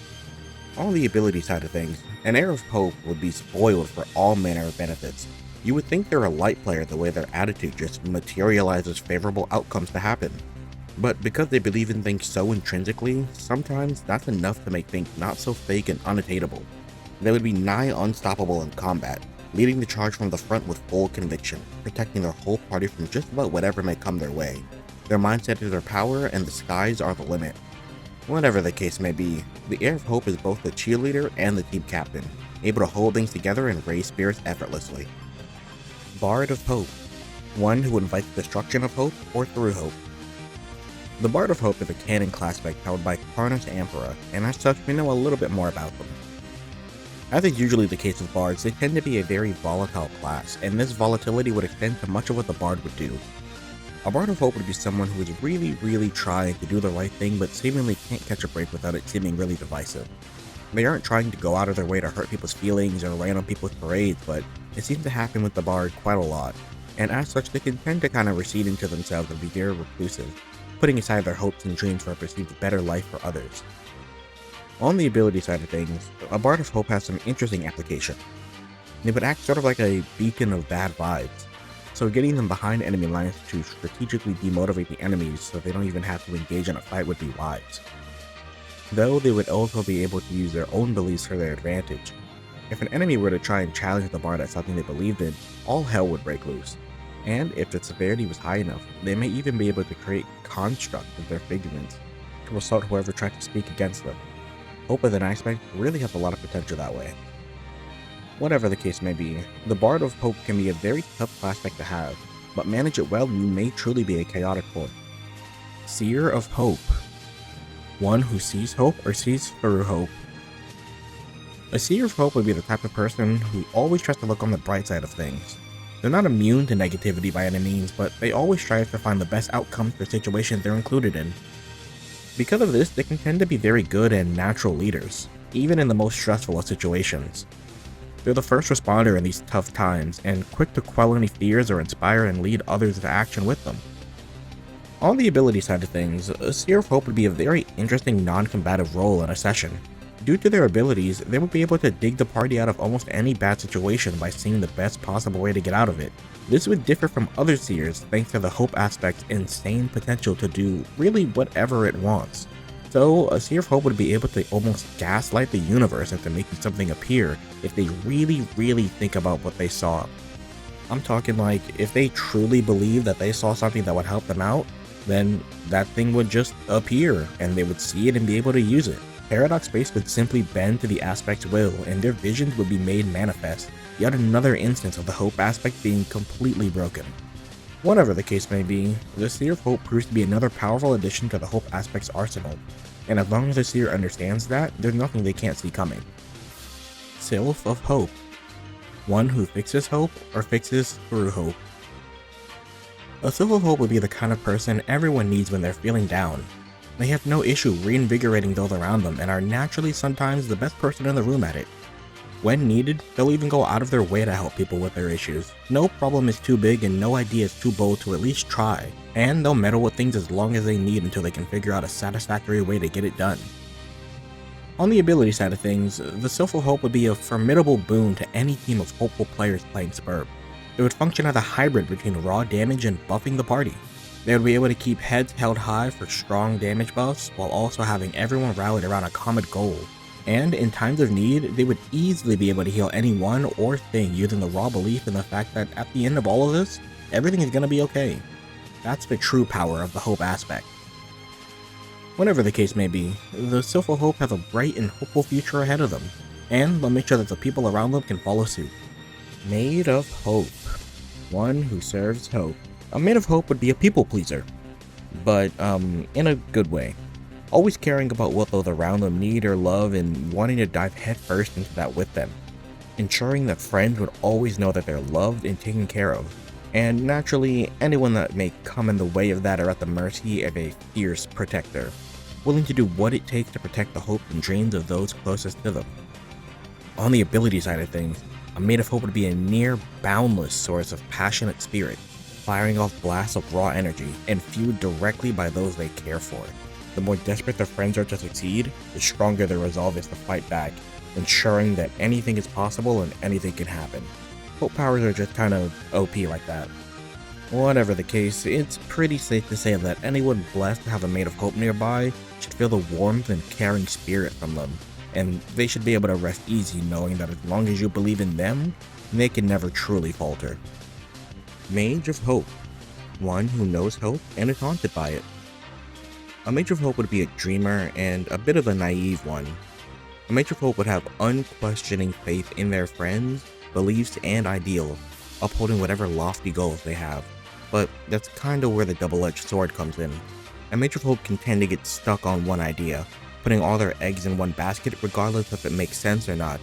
On the ability side of things, an Heir of Hope would be spoiled for all manner of benefits. You would think they're a light player the way their attitude just materializes favorable outcomes to happen. But because they believe in things so intrinsically, sometimes that's enough to make things not so fake and unattainable. They would be nigh unstoppable in combat, leading the charge from the front with full conviction, protecting their whole party from just about whatever may come their way. Their mindset is their power, and the skies are the limit. Whatever the case may be, the Heir of Hope is both the cheerleader and the team captain, able to hold things together and raise spirits effortlessly. Bard of Hope. One who invites destruction of hope or through hope. The Bard of Hope is a canon Classpect powered by Karna's Emperor, and as such we know a little bit more about them. As is usually the case with bards, they tend to be a very volatile class, and this volatility would extend to much of what the bard would do. A Bard of Hope would be someone who is really trying to do the right thing but seemingly can't catch a break without it seeming really divisive. They aren't trying to go out of their way to hurt people's feelings or rain on people's parades, but it seems to happen with the bard quite a lot, and as such they can tend to kind of recede into themselves and be very reclusive, putting aside their hopes and dreams for a perceived better life for others. On the ability side of things, a Bard of Hope has some interesting application. They would act sort of like a beacon of bad vibes, so getting them behind enemy lines to strategically demotivate the enemies so they don't even have to engage in a fight would be wise. Though they would also be able to use their own beliefs for their advantage. If an enemy were to try and challenge the Bard at something they believed in, all hell would break loose. And if the severity was high enough, they may even be able to create constructs of their figurines to assault whoever tried to speak against them. Hope as an aspect really has a lot of potential that way. Whatever the case may be, the Bard of Hope can be a very tough Classpect to have, but manage it well and you may truly be a chaotic force. Seer of Hope. One who sees hope or sees through hope. A Seer of Hope would be the type of person who always tries to look on the bright side of things. They're not immune to negativity by any means, but they always strive to find the best outcomes for situations they're included in. Because of this, they can tend to be very good and natural leaders, even in the most stressful of situations. They're the first responder in these tough times, and quick to quell any fears or inspire and lead others to action with them. On the ability side of things, a Seer of Hope would be a very interesting non-combative role in a session. Due to their abilities, they would be able to dig the party out of almost any bad situation by seeing the best possible way to get out of it. This would differ from other Seers thanks to the Hope aspect's insane potential to do really whatever it wants. So, a Seer of Hope would be able to almost gaslight the universe into making something appear if they really think about what they saw. I'm talking like, if they truly believe that they saw something that would help them out, then that thing would just appear, and they would see it and be able to use it. Paradox Space would simply bend to the aspect's will, and their visions would be made manifest, yet another instance of the Hope aspect being completely broken. Whatever the case may be, the Seer of Hope proves to be another powerful addition to the Hope aspect's arsenal, and as long as the Seer understands that, there's nothing they can't see coming. Sylph of Hope. One who fixes hope or fixes through hope. A Sylph of Hope would be the kind of person everyone needs when they're feeling down. They have no issue reinvigorating those around them and are naturally sometimes the best person in the room at it. When needed, they'll even go out of their way to help people with their issues. No problem is too big and no idea is too bold to at least try, and they'll meddle with things as long as they need until they can figure out a satisfactory way to get it done. On the ability side of things, the Sylph of Hope would be a formidable boon to any team of hopeful players playing Spurb. It would function as a hybrid between raw damage and buffing the party. They would be able to keep heads held high for strong damage buffs, while also having everyone rallied around a common goal. And in times of need, they would easily be able to heal anyone or thing using the raw belief in the fact that at the end of all of this, everything is going to be okay. That's the true power of the Hope aspect. Whatever the case may be, the Sylph of Hope have a bright and hopeful future ahead of them, and they'll make sure that the people around them can follow suit. Maid of Hope. One who serves hope. A Maid of Hope would be a people pleaser, but in a good way. Always caring about what those around them need or love and wanting to dive headfirst into that with them. Ensuring that friends would always know that they're loved and taken care of. And naturally, anyone that may come in the way of that are at the mercy of a fierce protector, willing to do what it takes to protect the hopes and dreams of those closest to them. On the ability side of things, a Maid of Hope would be a near boundless source of passionate spirit, firing off blasts of raw energy and fueled directly by those they care for. The more desperate their friends are to succeed, the stronger their resolve is to fight back, ensuring that anything is possible and anything can happen. Hope powers are just kind of OP like that. Whatever the case, it's pretty safe to say that anyone blessed to have a Maid of Hope nearby should feel the warmth and caring spirit from them, and they should be able to rest easy knowing that as long as you believe in them, they can never truly falter. Mage of Hope. One who knows hope and is haunted by it. A Mage of Hope would be a dreamer and a bit of a naive one. A Mage of Hope would have unquestioning faith in their friends, beliefs, and ideals, upholding whatever lofty goals they have. But that's kinda where the double-edged sword comes in. A Mage of Hope can tend to get stuck on one idea, putting all their eggs in one basket regardless if it makes sense or not.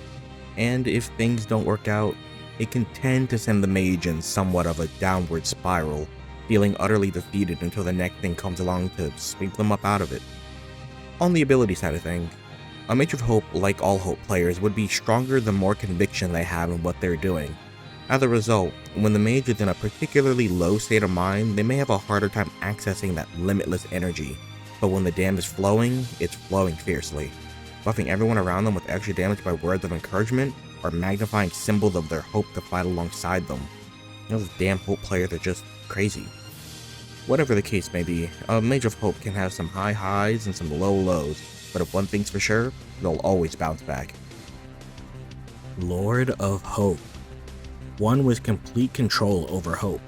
And if things don't work out, it can tend to send the mage in somewhat of a downward spiral, feeling utterly defeated until the next thing comes along to sweep them up out of it. On the ability side of things, a Mage of Hope, like all Hope players, would be stronger the more conviction they have in what they're doing. As a result, when the mage is in a particularly low state of mind, they may have a harder time accessing that limitless energy, but when the dam is flowing, it's flowing fiercely, buffing everyone around them with extra damage by words of encouragement or magnifying symbols of their hope to fight alongside them. Those damn Hope players are just crazy. Whatever the case may be, a Mage of Hope can have some high highs and some low lows, but if one thing's for sure, they'll always bounce back. Lord of Hope. One with complete control over hope.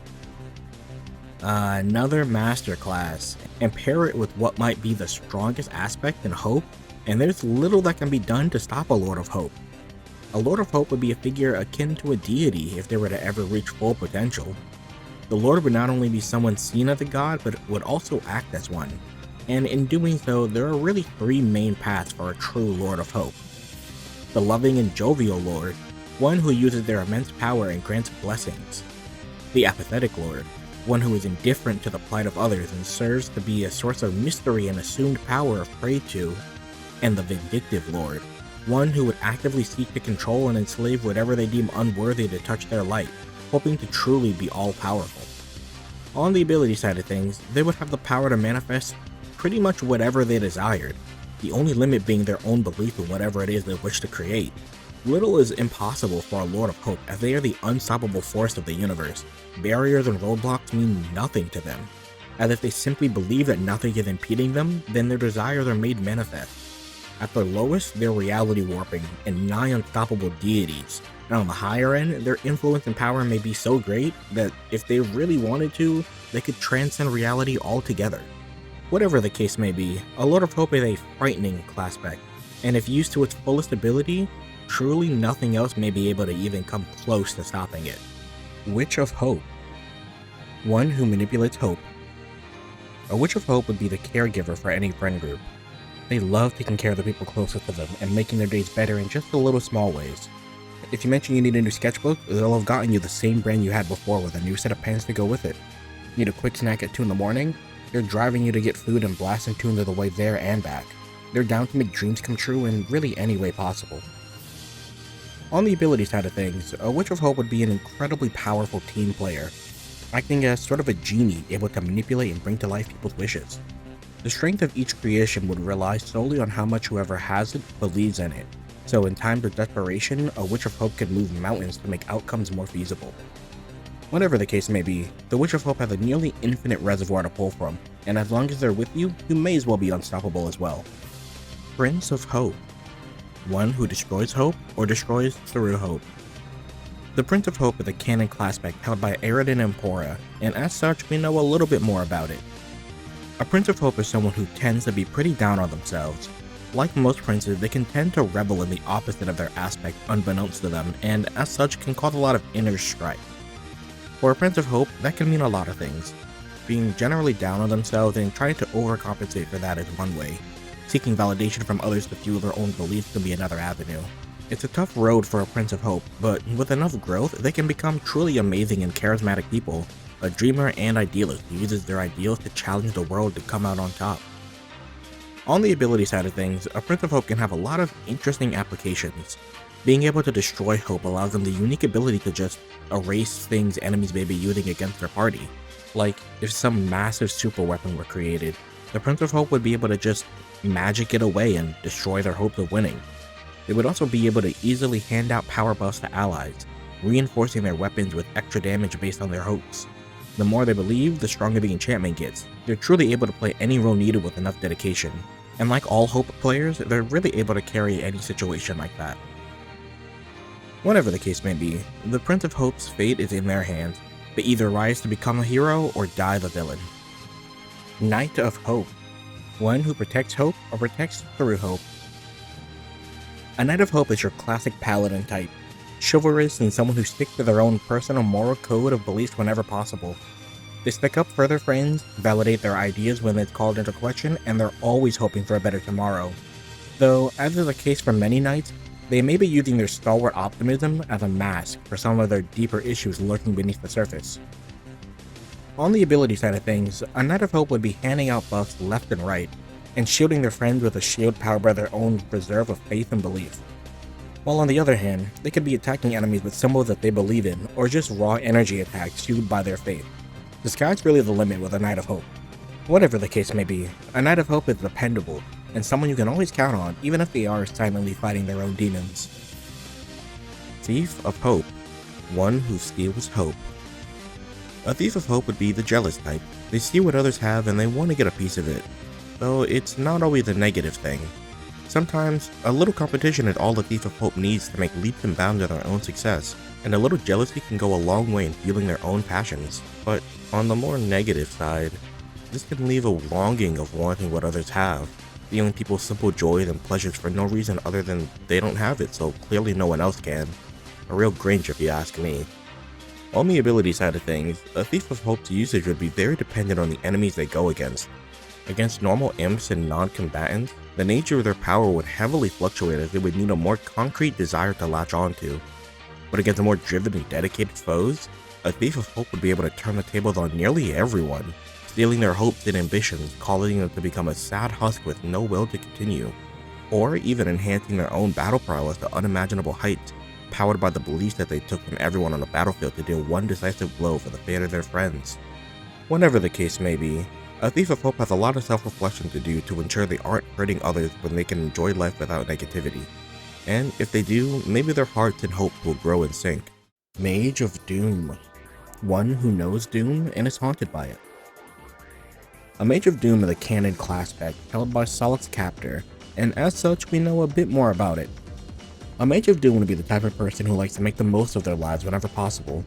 Another masterclass, and pair it with what might be the strongest aspect in Hope, and there's little that can be done to stop a Lord of Hope. A Lord of Hope would be a figure akin to a deity if they were to ever reach full potential. The Lord would not only be someone seen as a god, but would also act as one. And in doing so, there are really three main paths for a true Lord of Hope. The loving and jovial Lord, one who uses their immense power and grants blessings. The apathetic Lord, one who is indifferent to the plight of others and serves to be a source of mystery and assumed power if prayed to. And the vindictive Lord, one who would actively seek to control and enslave whatever they deem unworthy to touch their light, hoping to truly be all-powerful. On the ability side of things, they would have the power to manifest pretty much whatever they desired, the only limit being their own belief in whatever it is they wish to create. Little is impossible for a Lord of Hope, as they are the unstoppable force of the universe. Barriers and roadblocks mean nothing to them, as if they simply believe that nothing is impeding them, then their desires are made manifest. At their lowest, they're reality warping and nigh unstoppable deities, and on the higher end, their influence and power may be so great that if they really wanted to, they could transcend reality altogether. Whatever the case may be, a Lord of Hope is a frightening Classpect, and if used to its fullest ability, truly nothing else may be able to even come close to stopping it. Witch of Hope. One who manipulates hope. A Witch of Hope would be the caregiver for any friend group. They love taking care of the people closest to them and making their days better in just the little small ways. If you mention you need a new sketchbook, they'll have gotten you the same brand you had before with a new set of pens to go with it. Need a quick snack at 2 in the morning? They're driving you to get food and blasting tunes of the way there and back. They're down to make dreams come true in really any way possible. On the ability side of things, a Witch of Hope would be an incredibly powerful team player, acting as sort of a genie able to manipulate and bring to life people's wishes. The strength of each creation would rely solely on how much whoever has it believes in it, so in times of desperation, a Witch of Hope could move mountains to make outcomes more feasible. Whatever the case may be, the Witch of Hope has a nearly infinite reservoir to pull from, and as long as they're with you, you may as well be unstoppable as well. Prince of Hope. One who destroys hope or destroys through hope. The Prince of Hope is a canon Classpect held by Aridin Empora, and as such, we know a little bit more about it. A Prince of Hope is someone who tends to be pretty down on themselves. Like most princes, they can tend to revel in the opposite of their aspect unbeknownst to them, and as such can cause a lot of inner strife. For a Prince of Hope, that can mean a lot of things. Being generally down on themselves and trying to overcompensate for that is one way. Seeking validation from others to fuel their own beliefs can be another avenue. It's a tough road for a Prince of Hope, but with enough growth, they can become truly amazing and charismatic people, a dreamer and idealist who uses their ideals to challenge the world to come out on top. On the ability side of things, a Prince of Hope can have a lot of interesting applications. Being able to destroy hope allows them the unique ability to just erase things enemies may be using against their party. Like, if some massive super weapon were created, the Prince of Hope would be able to just magic it away and destroy their hopes of winning. They would also be able to easily hand out power buffs to allies, reinforcing their weapons with extra damage based on their hopes. The more they believe, the stronger the enchantment gets. They're truly able to play any role needed with enough dedication. And like all Hope players, they're really able to carry any situation like that. Whatever the case may be, the Prince of Hope's fate is in their hands. They either rise to become a hero or die the villain. Knight of Hope. One who protects hope or protects through hope. A Knight of Hope is your classic paladin type. Chivalrous and someone who sticks to their own personal moral code of beliefs whenever possible. They stick up for their friends, validate their ideas when it's called into question, and they're always hoping for a better tomorrow. Though, as is the case for many knights, they may be using their stalwart optimism as a mask for some of their deeper issues lurking beneath the surface. On the ability side of things, a Knight of Hope would be handing out buffs left and right, and shielding their friends with a shield powered by their own reserve of faith and belief. While on the other hand, they could be attacking enemies with symbols that they believe in, or just raw energy attacks fueled by their faith. The sky's really the limit with a Knight of Hope. Whatever the case may be, a Knight of Hope is dependable, and someone you can always count on even if they are silently fighting their own demons. Thief of Hope. One who steals hope. A Thief of Hope would be the jealous type. They see what others have and they want to get a piece of it, though it's not always a negative thing. Sometimes, a little competition is all the Thief of Hope needs to make leaps and bounds in their own success, and a little jealousy can go a long way in fueling their own passions. But on the more negative side, this can leave a longing of wanting what others have, feeling people's simple joys and pleasures for no reason other than they don't have it, so clearly no one else can. A real Grinch if you ask me. On the ability side of things, a Thief of Hope's usage would be very dependent on the enemies they go against. Against normal imps and non-combatants, the nature of their power would heavily fluctuate as they would need a more concrete desire to latch onto. But against the more driven and dedicated foes, a Thief of Hope would be able to turn the tables on nearly everyone, stealing their hopes and ambitions, causing them to become a sad husk with no will to continue, or even enhancing their own battle prowess to unimaginable heights, powered by the beliefs that they took from everyone on the battlefield to deal one decisive blow for the fate of their friends. Whatever the case may be, a Thief of Hope has a lot of self-reflection to do to ensure they aren't hurting others when they can enjoy life without negativity. And if they do, maybe their hearts and hopes will grow in sync. Mage of Doom. One who knows Doom and is haunted by it. A Mage of Doom is a canon Classpect held by Solid's captor, and as such we know a bit more about it. A Mage of Doom would be the type of person who likes to make the most of their lives whenever possible.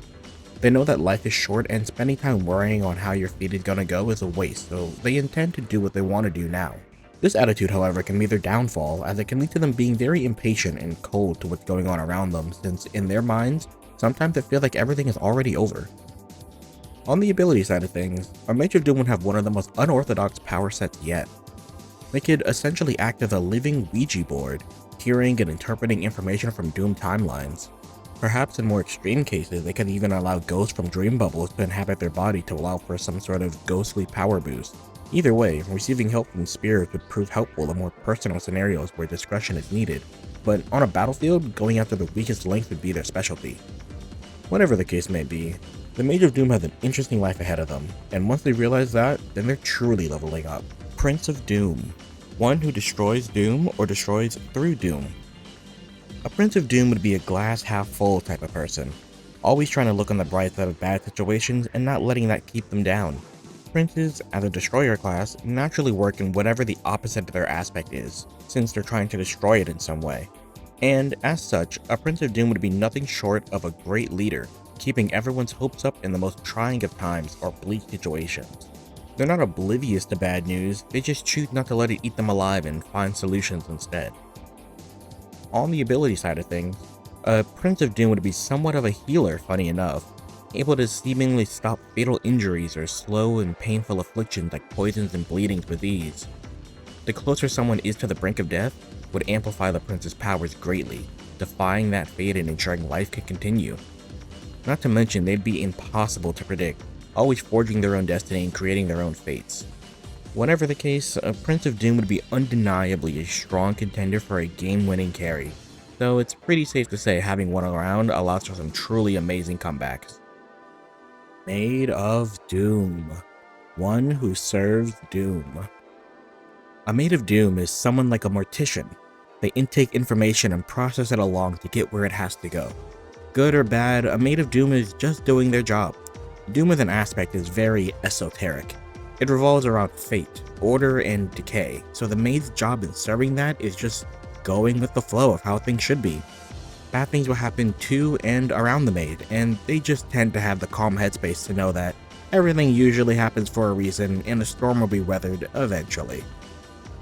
They know that life is short and spending time worrying on how your fate is gonna go is a waste, so they intend to do what they want to do now. This attitude, however, can be their downfall, as it can lead to them being very impatient and cold to what's going on around them, since in their minds, sometimes it feels like everything is already over. On the ability side of things, a Mage of Doom would have one of the most unorthodox power sets yet. They could essentially act as a living Ouija board, hearing and interpreting information from Doom timelines. Perhaps in more extreme cases, they could even allow ghosts from dream bubbles to inhabit their body to allow for some sort of ghostly power boost. Either way, receiving help from spirits would prove helpful in more personal scenarios where discretion is needed, but on a battlefield, going after the weakest link would be their specialty. Whatever the case may be, the Mage of Doom has an interesting life ahead of them, and once they realize that, then they're truly leveling up. Prince of Doom, one who destroys Doom or destroys through Doom. A Prince of Doom would be a glass half full type of person, always trying to look on the bright side of bad situations and not letting that keep them down. Princes, as a destroyer class, naturally work in whatever the opposite of their aspect is, since they're trying to destroy it in some way. And as such, a Prince of Doom would be nothing short of a great leader, keeping everyone's hopes up in the most trying of times or bleak situations. They're not oblivious to bad news, they just choose not to let it eat them alive and find solutions instead. On the ability side of things, a Prince of Doom would be somewhat of a healer, funny enough, able to seemingly stop fatal injuries or slow and painful afflictions like poisons and bleedings with ease. The closer someone is to the brink of death would amplify the Prince's powers greatly, defying that fate and ensuring life could continue. Not to mention they'd be impossible to predict, always forging their own destiny and creating their own fates. Whatever the case, a Prince of Doom would be undeniably a strong contender for a game-winning carry, though it's pretty safe to say having one around allows for some truly amazing comebacks. Maid of Doom, one who serves Doom. A Maid of Doom is someone like a mortician. They intake information and process it along to get where it has to go. Good or bad, a Maid of Doom is just doing their job. Doom as an aspect is very esoteric. It revolves around fate, order, and decay, so the maid's job in serving that is just going with the flow of how things should be. Bad things will happen to and around the maid, and they just tend to have the calm headspace to know that everything usually happens for a reason and the storm will be weathered eventually.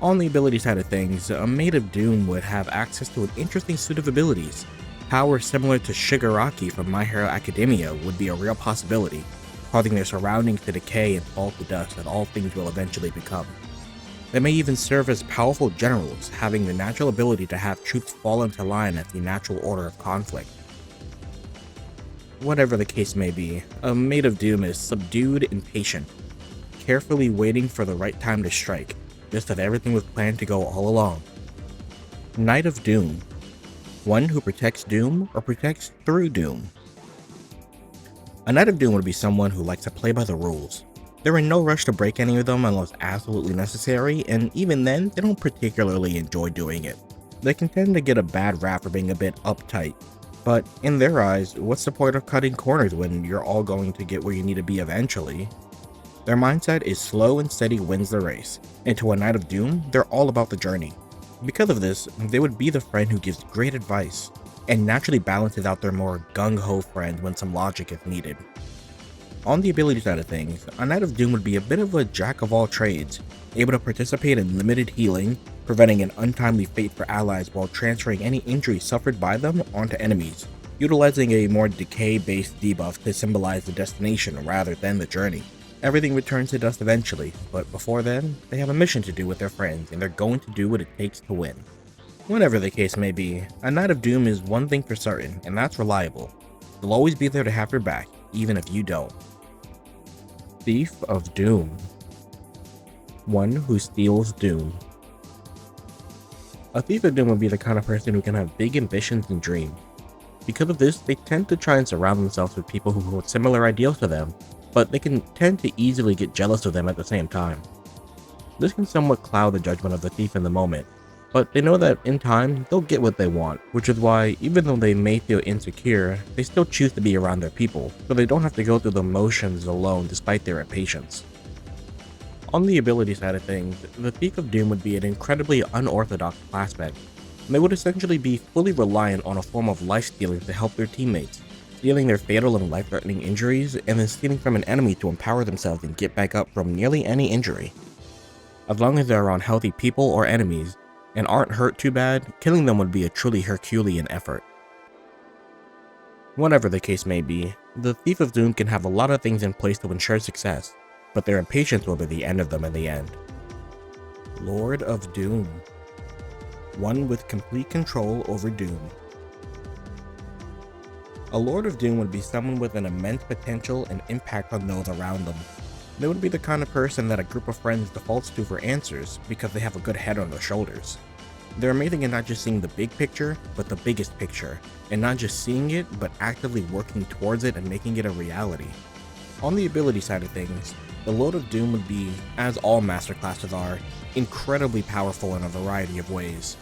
On the ability side of things, a Maid of Doom would have access to an interesting suite of abilities. Powers similar to Shigaraki from My Hero Academia would be a real possibility, causing their surroundings to decay and fall to dust as all things will eventually become. They may even serve as powerful generals, having the natural ability to have troops fall into line at the natural order of conflict. Whatever the case may be, a Maid of Doom is subdued and patient, carefully waiting for the right time to strike, just as everything was planned to go all along. Knight of Doom, one who protects Doom or protects through Doom. A Knight of Doom would be someone who likes to play by the rules. They're in no rush to break any of them unless absolutely necessary, and even then, they don't particularly enjoy doing it. They can tend to get a bad rap for being a bit uptight, but in their eyes, what's the point of cutting corners when you're all going to get where you need to be eventually? Their mindset is slow and steady wins the race, and to a Knight of Doom, they're all about the journey. Because of this, they would be the friend who gives great advice, and naturally balances out their more gung-ho friend when some logic is needed. On the ability side of things, a Knight of Doom would be a bit of a jack of all trades, able to participate in limited healing, preventing an untimely fate for allies while transferring any injuries suffered by them onto enemies, utilizing a more decay-based debuff to symbolize the destination rather than the journey. Everything returns to dust eventually, but before then, they have a mission to do with their friends, and they're going to do what it takes to win. Whatever the case may be, a Knight of Doom is one thing for certain, and that's reliable. They'll always be there to have your back, even if you don't. Thief of Doom, one who steals Doom. A Thief of Doom would be the kind of person who can have big ambitions and dreams. Because of this, they tend to try and surround themselves with people who hold similar ideals to them, but they can tend to easily get jealous of them at the same time. This can somewhat cloud the judgment of the thief in the moment, but they know that in time, they'll get what they want, which is why, even though they may feel insecure, they still choose to be around their people, so they don't have to go through the motions alone despite their impatience. On the ability side of things, the Thief of Doom would be an incredibly unorthodox Classpect. They would essentially be fully reliant on a form of life-stealing to help their teammates, stealing their fatal and life-threatening injuries, and then stealing from an enemy to empower themselves and get back up from nearly any injury. As long as they're around healthy people or enemies, and aren't hurt too bad, killing them would be a truly Herculean effort. Whatever the case may be, the Thief of Doom can have a lot of things in place to ensure success, but their impatience will be the end of them in the end. Lord of Doom, one with complete control over Doom. A Lord of Doom would be someone with an immense potential and impact on those around them. They would be the kind of person that a group of friends defaults to for answers because they have a good head on their shoulders. They're amazing in not just seeing the big picture, but the biggest picture, and not just seeing it, but actively working towards it and making it a reality. On the ability side of things, the Lord of Doom would be, as all master classes are, incredibly powerful in a variety of ways.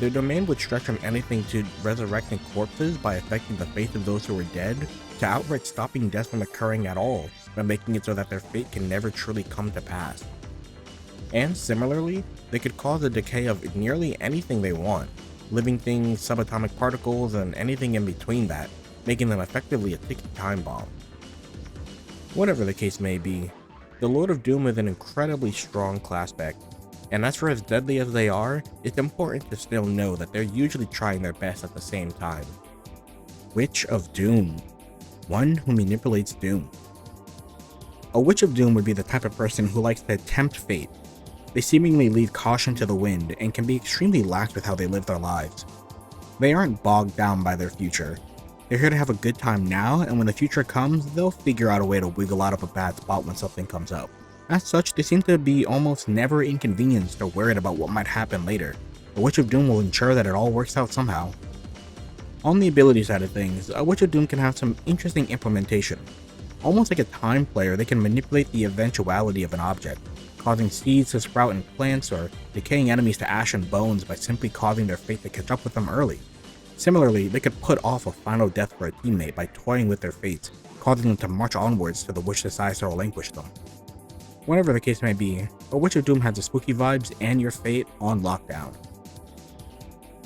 Their domain would stretch from anything to resurrecting corpses by affecting the fate of those who are dead, to outright stopping death from occurring at all by making it so that their fate can never truly come to pass. And similarly, they could cause the decay of nearly anything they want, living things, subatomic particles, and anything in between that, making them effectively a ticking time bomb. Whatever the case may be, the Lord of Doom is an incredibly strong Classpect, and as for as deadly as they are, it's important to still know that they're usually trying their best at the same time. Witch of Doom. One who manipulates Doom. A Witch of Doom would be the type of person who likes to tempt fate. They seemingly leave caution to the wind and can be extremely lax with how they live their lives. They aren't bogged down by their future. They're here to have a good time now, and when the future comes, they'll figure out a way to wiggle out of a bad spot when something comes up. As such, they seem to be almost never inconvenienced or worried about what might happen later. The Witch of Doom will ensure that it all works out somehow. On the ability side of things, a Witch of Doom can have some interesting implementation. Almost like a time player, they can manipulate the eventuality of an object, causing seeds to sprout in plants or decaying enemies to ash and bones by simply causing their fate to catch up with them early. Similarly, they could put off a final death for a teammate by toying with their fates, causing them to march onwards till the Witch decides to relinquish them. Whatever the case may be, a Witch of Doom has the spooky vibes and your fate on lockdown.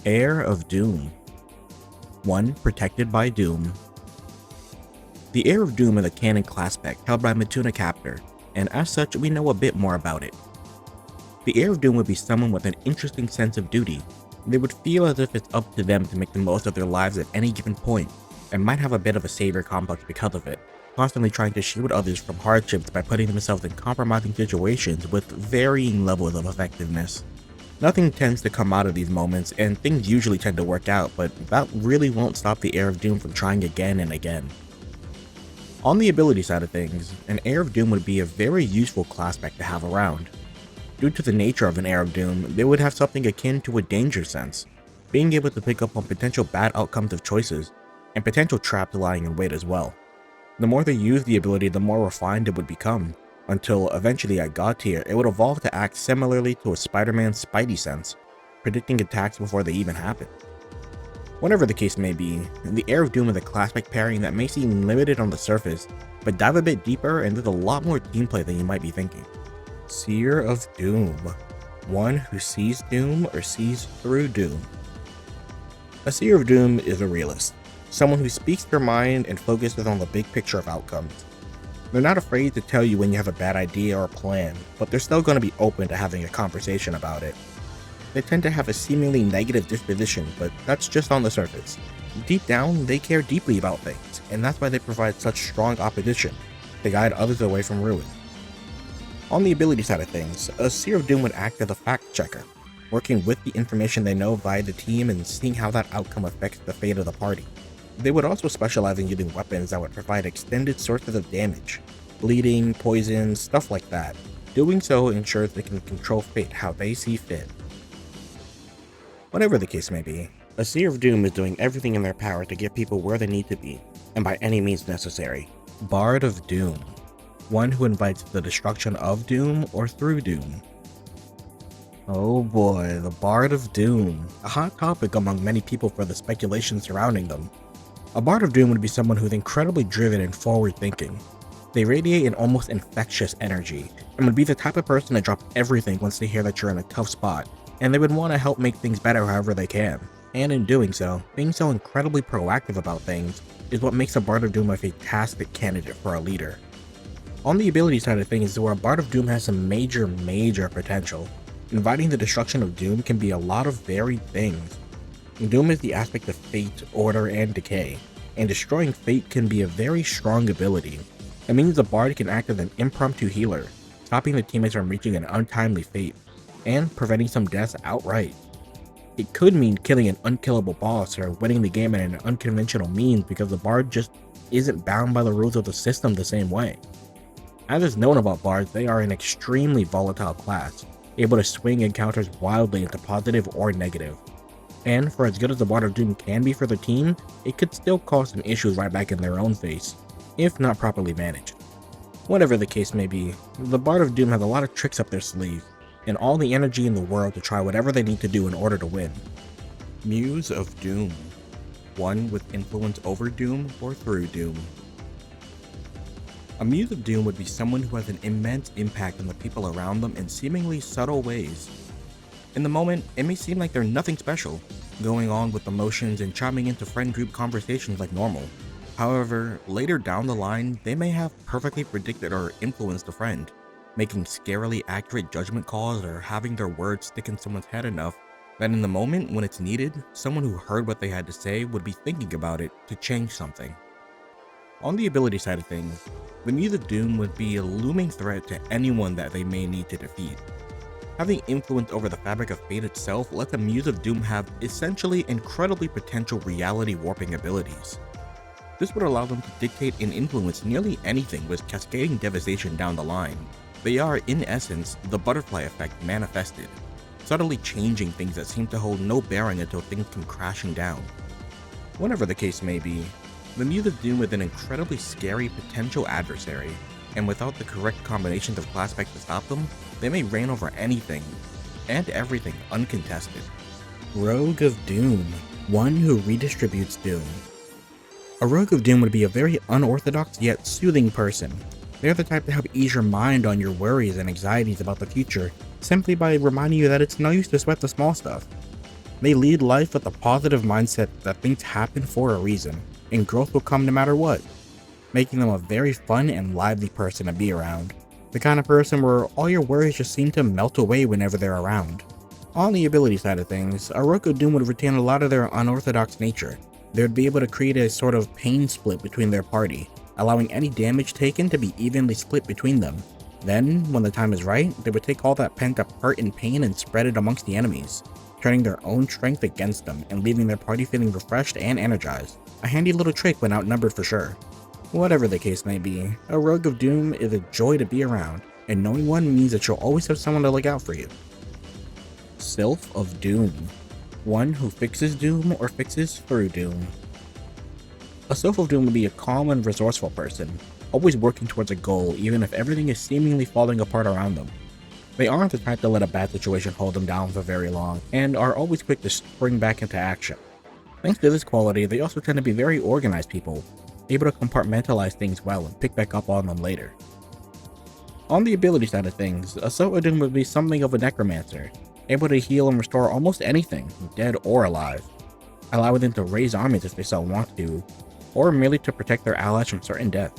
Heir of Doom. One protected by Doom. The Heir of Doom is a canon Classpect held by Matuna Captor, and as such we know a bit more about it. The Heir of Doom would be someone with an interesting sense of duty. They would feel as if it's up to them to make the most of their lives at any given point, and might have a bit of a savior complex because of it, constantly trying to shield others from hardships by putting themselves in compromising situations with varying levels of effectiveness. Nothing tends to come out of these moments, and things usually tend to work out, but that really won't stop the Heir of Doom from trying again and again. On the ability side of things, an Heir of Doom would be a very useful Classpect to have around. Due to the nature of an Heir of Doom, they would have something akin to a danger sense, being able to pick up on potential bad outcomes of choices, and potential traps lying in wait as well. The more they use the ability, the more refined it would become, until eventually at God tier, it would evolve to act similarly to a Spider-Man's Spidey sense, predicting attacks before they even happen. Whatever the case may be, the Heir of Doom is a Classpect pairing that may seem limited on the surface, but dive a bit deeper and there's a lot more teamplay than you might be thinking. Seer of Doom. One who sees Doom or sees through Doom. A Seer of Doom is a realist, someone who speaks their mind and focuses on the big picture of outcomes. They're not afraid to tell you when you have a bad idea or plan, but they're still going to be open to having a conversation about it. They tend to have a seemingly negative disposition, but that's just on the surface. Deep down, they care deeply about things, and that's why they provide such strong opposition, to guide others away from ruin. On the ability side of things, a Seer of Doom would act as a fact checker, working with the information they know via the team and seeing how that outcome affects the fate of the party. They would also specialize in using weapons that would provide extended sources of damage, bleeding, poison, stuff like that. Doing so ensures they can control fate how they see fit. Whatever the case may be, a Seer of Doom is doing everything in their power to get people where they need to be, and by any means necessary. Bard of Doom. One who invites the destruction of Doom or through Doom. Oh boy, the Bard of Doom. A hot topic among many people for the speculation surrounding them. A Bard of Doom would be someone who's incredibly driven and forward-thinking. They radiate an almost infectious energy, and would be the type of person to drop everything once they hear that you're in a tough spot, and they would want to help make things better however they can. And in doing so, being so incredibly proactive about things is what makes a Bard of Doom a fantastic candidate for a leader. On the ability side of things, where a Bard of Doom has some major potential, inviting the destruction of Doom can be a lot of varied things. Doom is the aspect of fate, order, and decay, and destroying fate can be a very strong ability. It means the Bard can act as an impromptu healer, stopping the teammates from reaching an untimely fate, and preventing some deaths outright. It could mean killing an unkillable boss or winning the game in an unconventional means because the Bard just isn't bound by the rules of the system the same way. As is known about Bards, they are an extremely volatile class, able to swing encounters wildly into positive or negative. And for as good as the Bard of Doom can be for the team, it could still cause some issues right back in their own face. if not properly managed. Whatever the case may be, the Bard of Doom has a lot of tricks up their sleeve, and all the energy in the world to try whatever they need to do in order to win. Muse of Doom. One with influence over Doom or through Doom. A Muse of Doom would be someone who has an immense impact on the people around them in seemingly subtle ways. In the moment, it may seem like they're nothing special, going on with the motions and chiming into friend group conversations like normal. However, later down the line, they may have perfectly predicted or influenced a friend, making scarily accurate judgment calls or having their words stick in someone's head enough that in the moment when it's needed, someone who heard what they had to say would be thinking about it to change something. On the ability side of things, the Muse of Doom would be a looming threat to anyone that they may need to defeat. Having influence over the fabric of fate itself lets a Muse of Doom have essentially incredibly potential reality warping abilities. This would allow them to dictate and influence nearly anything with cascading devastation down the line. They are, in essence, the butterfly effect manifested, subtly changing things that seem to hold no bearing until things come crashing down. Whatever the case may be, the Muse of Doom is an incredibly scary potential adversary, and without the correct combinations of Classpect to stop them, they may reign over anything and everything uncontested. Rogue of Doom, one who redistributes Doom. A Rogue of Doom would be a very unorthodox yet soothing person. They're the type to help ease your mind on your worries and anxieties about the future, simply by reminding you that it's no use to sweat the small stuff. They lead life with a positive mindset that things happen for a reason, and growth will come no matter what, making them a very fun and lively person to be around. The kind of person where all your worries just seem to melt away whenever they're around. On the ability side of things, a Rogue of Doom would retain a lot of their unorthodox nature. They would be able to create a sort of pain split between their party, allowing any damage taken to be evenly split between them. Then, when the time is right, they would take all that pent up hurt and pain and spread it amongst the enemies, turning their own strength against them and leaving their party feeling refreshed and energized. A handy little trick when outnumbered for sure. Whatever the case may be, a Rogue of Doom is a joy to be around, and knowing one means that you'll always have someone to look out for you. Sylph of Doom, one who fixes Doom or fixes through Doom. A Sylph of Doom would be a calm and resourceful person, always working towards a goal even if everything is seemingly falling apart around them. They aren't the type to let a bad situation hold them down for very long, and are always quick to spring back into action. Thanks to this quality, they also tend to be very organized people, able to compartmentalize things well and pick back up on them later. On the ability side of things, a Sylph of Doom would be something of a necromancer, able to heal and restore almost anything, dead or alive, allowing them to raise armies if they so want to, or merely to protect their allies from certain death.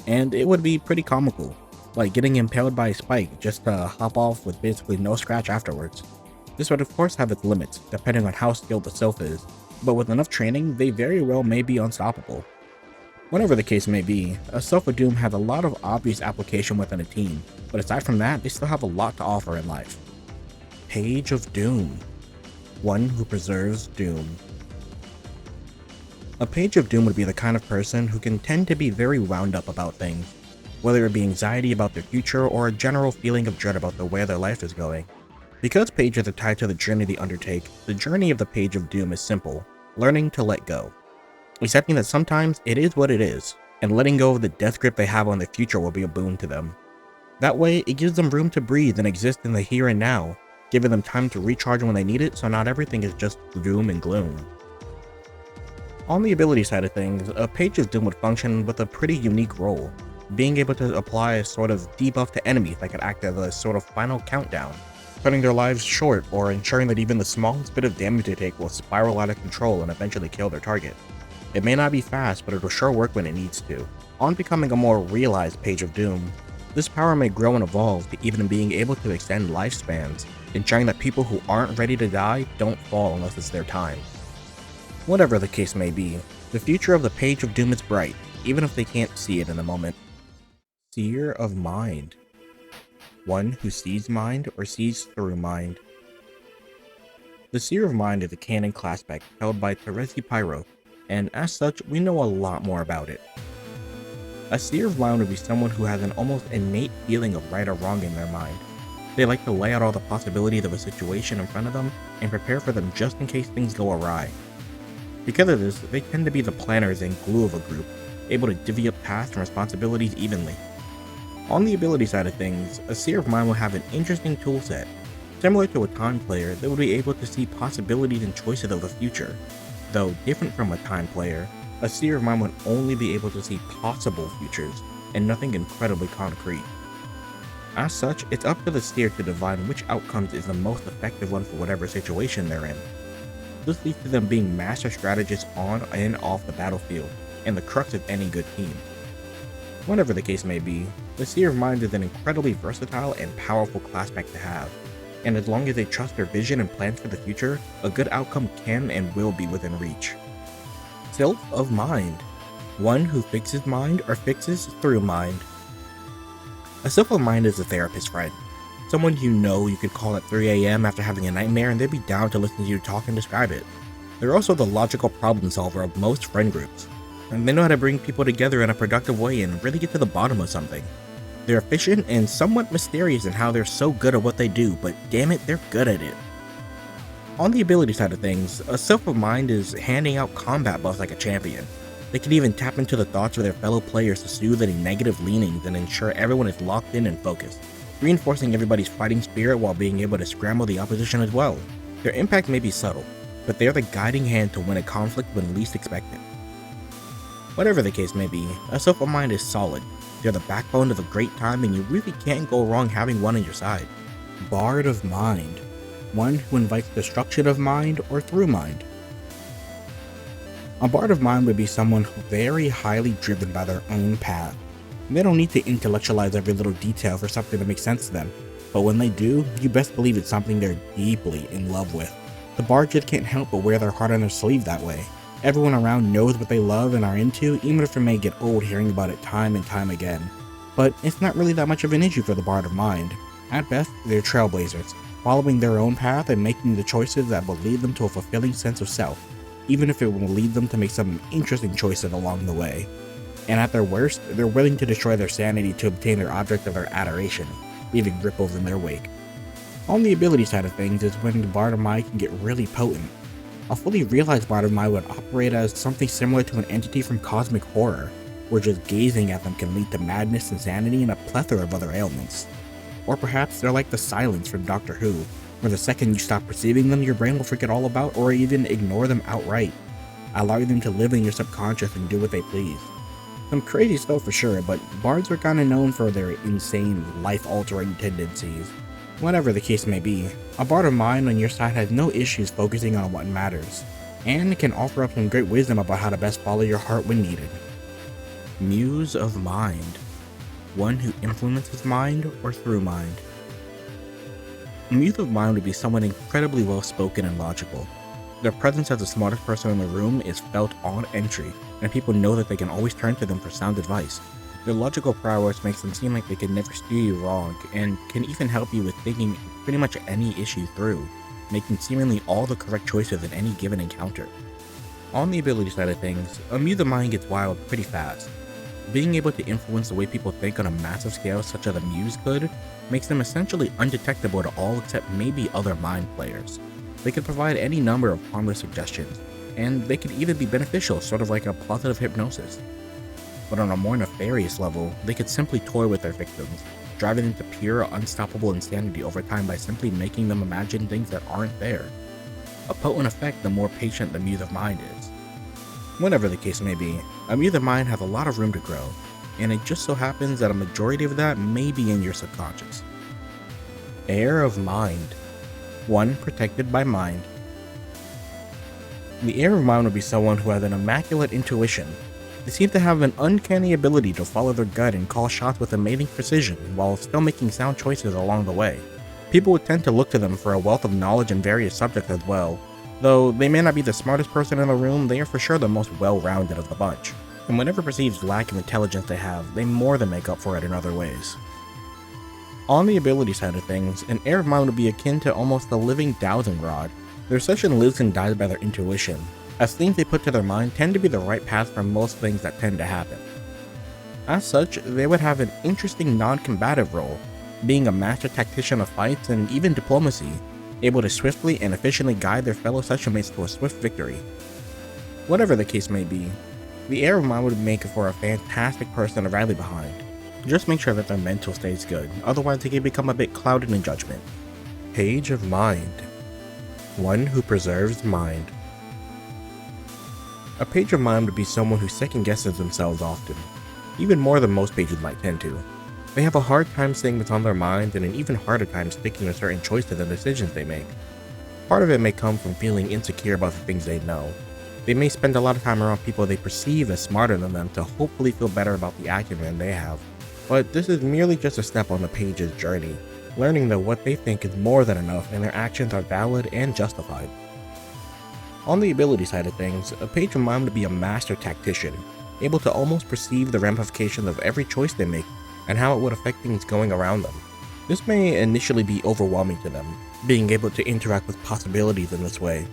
And it would be pretty comical, like getting impaled by a spike just to hop off with basically no scratch afterwards. This would of course have its limits, depending on how skilled the Sylph is, but with enough training, they very well may be unstoppable. Whatever the case may be, a Sylph of Doom has a lot of obvious application within a team, but aside from that, they still have a lot to offer in life. Page of Doom, one who preserves Doom. A Page of Doom would be the kind of person who can tend to be very wound up about things, whether it be anxiety about their future or a general feeling of dread about the way their life is going. Because pages are tied to the journey they undertake, the journey of the Page of Doom is simple: learning to let go. Accepting that sometimes it is what it is, and letting go of the death grip they have on the future will be a boon to them. That way, it gives them room to breathe and exist in the here and now, giving them time to recharge when they need it so not everything is just doom and gloom. On the ability side of things, a Page of Doom would function with a pretty unique role, being able to apply a sort of debuff to enemies that could act as a sort of final countdown, cutting their lives short or ensuring that even the smallest bit of damage they take will spiral out of control and eventually kill their target. It may not be fast, but it'll sure work when it needs to. On becoming a more realized Page of Doom, this power may grow and evolve to even being able to extend lifespans, ensuring that people who aren't ready to die don't fall unless it's their time. Whatever the case may be, the future of the Page of Doom is bright, even if they can't see it in the moment. Seer of Mind, one who sees mind or sees through mind. The Seer of Mind is a canon Classpect held by Terezi Pyro, and as such, we know a lot more about it. A Seer of Mind would be someone who has an almost innate feeling of right or wrong in their mind. They like to lay out all the possibilities of a situation in front of them and prepare for them just in case things go awry. Because of this, they tend to be the planners and glue of a group, able to divvy up tasks and responsibilities evenly. On the ability side of things, a Seer of Mind will have an interesting toolset. Similar to a Time player, they will be able to see possibilities and choices of the future. Though different from a Time player, a Seer of Mind would only be able to see possible futures, and nothing incredibly concrete. As such, it's up to the Seer to divine which outcomes is the most effective one for whatever situation they're in. This leads to them being master strategists on and off the battlefield, and the crux of any good team. Whatever the case may be, the Seer of Mind is an incredibly versatile and powerful Classpect to have, and as long as they trust their vision and plans for the future, a good outcome can and will be within reach. Sylph of Mind, one who fixes mind or fixes through mind. A Sylph of Mind is a therapist friend, someone you could call at 3 AM after having a nightmare and they'd be down to listen to you talk and describe it. They're also the logical problem solver of most friend groups, and they know how to bring people together in a productive way and really get to the bottom of something. They're efficient and somewhat mysterious in how they're so good at what they do, but damn it, they're good at it. On the ability side of things, a Sylph of Mind is handing out combat buffs like a champion. They can even tap into the thoughts of their fellow players to soothe any negative leanings and ensure everyone is locked in and focused, reinforcing everybody's fighting spirit while being able to scramble the opposition as well. Their impact may be subtle, but they are the guiding hand to win a conflict when least expected. Whatever the case may be, a Sylph of Mind is solid. They're the backbone of a great time and you really can't go wrong having one on your side. Bard of Mind, one who invites destruction of mind or through mind. A Bard of Mind would be someone who's very highly driven by their own path. They don't need to intellectualize every little detail for something to make sense to them, but when they do, you best believe it's something they're deeply in love with. The Bard just can't help but wear their heart on their sleeve that way. Everyone around knows what they love and are into, even if it may get old hearing about it time and time again. But it's not really that much of an issue for the Bard of Mind. At best, they're trailblazers, following their own path and making the choices that will lead them to a fulfilling sense of self, even if it will lead them to make some interesting choices along the way. And at their worst, they're willing to destroy their sanity to obtain their object of their adoration, leaving ripples in their wake. On the ability side of things is when the Bard of Mind can get really potent. A fully realized Bard of Mind would operate as something similar to an entity from cosmic horror, where just gazing at them can lead to madness, insanity, and a plethora of other ailments. Or perhaps they're like the Silence from Doctor Who, where the second you stop perceiving them, your brain will forget all about or even ignore them outright, allowing them to live in your subconscious and do what they please. Some crazy stuff for sure, but bards are kinda known for their insane, life-altering tendencies. Whatever the case may be, a Bard of Mind on your side has no issues focusing on what matters, and can offer up some great wisdom about how to best follow your heart when needed. Muse of Mind, one who influences mind or through mind. A Muse of Mind would be someone incredibly well-spoken and logical. Their presence as the smartest person in the room is felt on entry, and people know that they can always turn to them for sound advice. Their logical prowess makes them seem like they can never steer you wrong, and can even help you with thinking pretty much any issue through, making seemingly all the correct choices in any given encounter. On the ability side of things, a Muse of Mind gets wild pretty fast. Being able to influence the way people think on a massive scale such as a Muse could, makes them essentially undetectable to all except maybe other mind players. They could provide any number of harmless suggestions, and they could even be beneficial, sort of like a positive hypnosis. But on a more nefarious level, they could simply toy with their victims, driving them to pure, unstoppable insanity over time by simply making them imagine things that aren't there. A potent effect the more patient the Muse of Mind is. Whatever the case may be, a Muse of Mind has a lot of room to grow, and it just so happens that a majority of that may be in your subconscious. Heir of Mind, one protected by mind. The Heir of Mind would be someone who has an immaculate intuition. They seem to have an uncanny ability to follow their gut and call shots with amazing precision while still making sound choices along the way. People would tend to look to them for a wealth of knowledge in various subjects as well. Though they may not be the smartest person in the room, they are for sure the most well-rounded of the bunch. And whatever perceived lack of intelligence they have, they more than make up for it in other ways. On the ability side of things, an Heir of Mind would be akin to almost a living dowsing rod. Their session lives and dies by their intuition, as things they put to their mind tend to be the right path for most things that tend to happen. As such, they would have an interesting non-combative role, being a master tactician of fights and even diplomacy, able to swiftly and efficiently guide their fellow session mates to a swift victory. Whatever the case may be, The Heir of Mind would make for a fantastic person to rally behind. Just make sure that their mental stays good, otherwise they can become a bit clouded in judgment. Page of Mind. One who preserves mind. A Page of Mind would be someone who second guesses themselves often, even more than most pages might tend to. They have a hard time saying what's on their mind and an even harder time sticking to certain choices and decisions they make. Part of it may come from feeling insecure about the things they know. They may spend a lot of time around people they perceive as smarter than them to hopefully feel better about the acumen they have. But this is merely just a step on the page's journey, learning that what they think is more than enough and their actions are valid and justified. On the ability side of things, a Page of Mind would be a master tactician, able to almost perceive the ramifications of every choice they make and how it would affect things going around them. This may initially be overwhelming to them, being able to interact with possibilities in this way,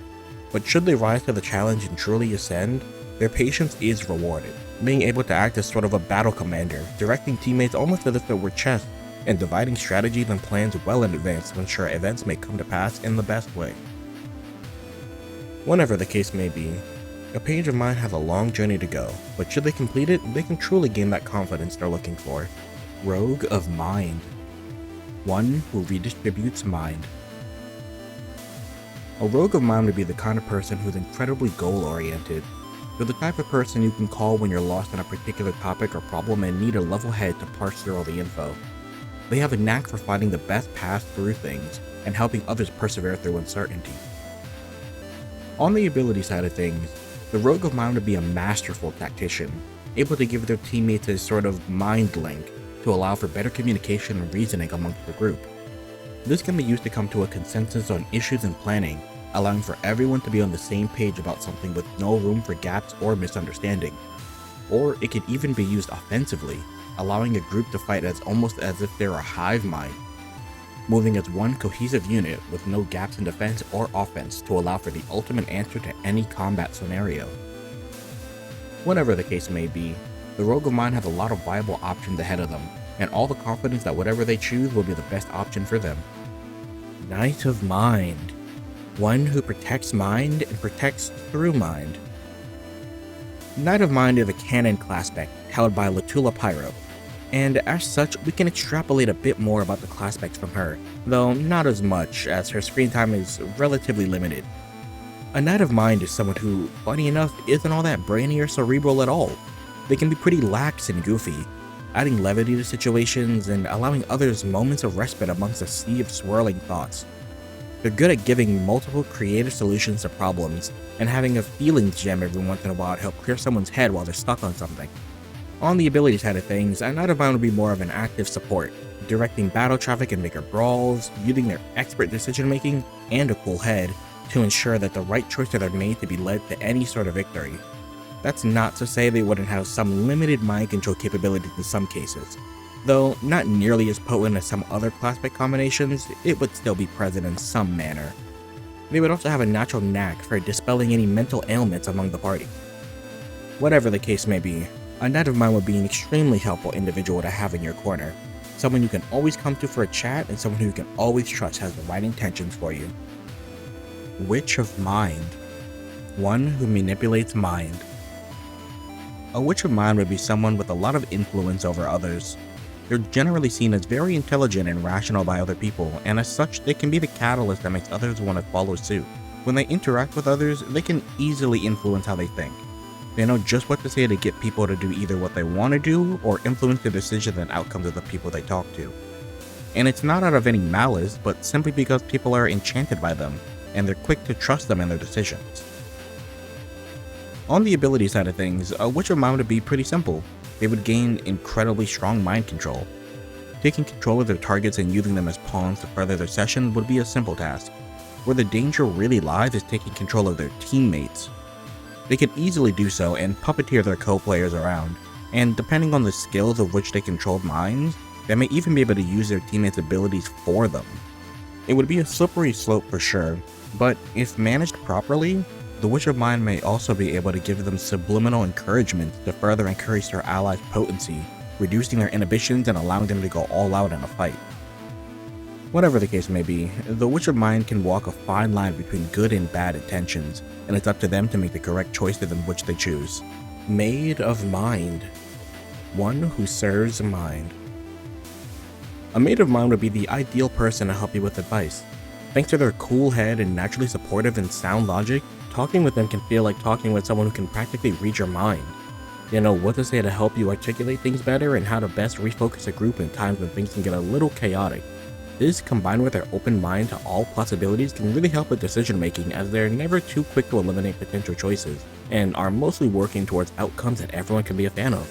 but should they rise to the challenge and truly ascend, their patience is rewarded, being able to act as sort of a battle commander, directing teammates almost as if it were chess, and dividing strategies and plans well in advance to ensure events may come to pass in the best way. Whatever the case may be, a Page of Mind has a long journey to go, but should they complete it, they can truly gain that confidence they're looking for. Rogue of Mind. One who redistributes mind. A Rogue of Mind would be the kind of person who's incredibly goal-oriented. They're the type of person you can call when you're lost on a particular topic or problem and need a level head to parse through all the info. They have a knack for finding the best path through things and helping others persevere through uncertainty. On the ability side of things, the Rogue of Mind would be a masterful tactician, able to give their teammates a sort of mind link to allow for better communication and reasoning amongst the group. This can be used to come to a consensus on issues and planning, allowing for everyone to be on the same page about something with no room for gaps or misunderstanding. Or it could even be used offensively, allowing a group to fight almost as if they're a hive mind, moving as one cohesive unit with no gaps in defense or offense to allow for the ultimate answer to any combat scenario. Whatever the case may be, the Rogue of Mind have a lot of viable options ahead of them, and all the confidence that whatever they choose will be the best option for them. Knight of Mind. One who protects mind and protects through mind. Knight of Mind is a canon Classpect held by Latula Pyro, and as such we can extrapolate a bit more about the Classpects from her, though not as much as her screen time is relatively limited. A Knight of Mind is someone who, funny enough, isn't all that brainy or cerebral at all. They can be pretty lax and goofy, adding levity to situations and allowing others moments of respite amongst a sea of swirling thoughts. They're good at giving multiple creative solutions to problems and having a feelings gem every once in a while to help clear someone's head while they're stuck on something. On the ability side of things, a Knight of Mind would be more of an active support, directing battle traffic and bigger brawls, using their expert decision making and a cool head to ensure that the right choices are made to be led to any sort of victory. That's not to say they wouldn't have some limited mind control capabilities in some cases. Though not nearly as potent as some other Classpect combinations, it would still be present in some manner. They would also have a natural knack for dispelling any mental ailments among the party. Whatever the case may be, a Knight of Mind would be an extremely helpful individual to have in your corner, someone you can always come to for a chat and someone who you can always trust has the right intentions for you. Witch of Mind. One who manipulates mind. A Witch of Mind would be someone with a lot of influence over others. They're generally seen as very intelligent and rational by other people, and as such, they can be the catalyst that makes others want to follow suit. When they interact with others, they can easily influence how they think. They know just what to say to get people to do either what they want to do, or influence the decisions and outcomes of the people they talk to. And it's not out of any malice, but simply because people are enchanted by them, and they're quick to trust them in their decisions. On the ability side of things, a Witch of Mind would be pretty simple. They would gain incredibly strong mind control. Taking control of their targets and using them as pawns to further their session would be a simple task. Where the danger really lies is taking control of their teammates. They can easily do so and puppeteer their co-players around, and depending on the skills of which they control minds, they may even be able to use their teammates' abilities for them. It would be a slippery slope for sure, but if managed properly, the Witch of Mind may also be able to give them subliminal encouragement to further increase their allies' potency, reducing their inhibitions and allowing them to go all out in a fight. Whatever the case may be, the Witch of Mind can walk a fine line between good and bad intentions, and it's up to them to make the correct choices in which they choose. Maid of Mind. One who serves mind. A maid of mind would be the ideal person to help you with advice. Thanks to their cool head and naturally supportive and sound logic, talking with them can feel like talking with someone who can practically read your mind. They know what to say to help you articulate things better and how to best refocus a group in times when things can get a little chaotic. This, combined with their open mind to all possibilities, can really help with decision making, as they're never too quick to eliminate potential choices, and are mostly working towards outcomes that everyone can be a fan of.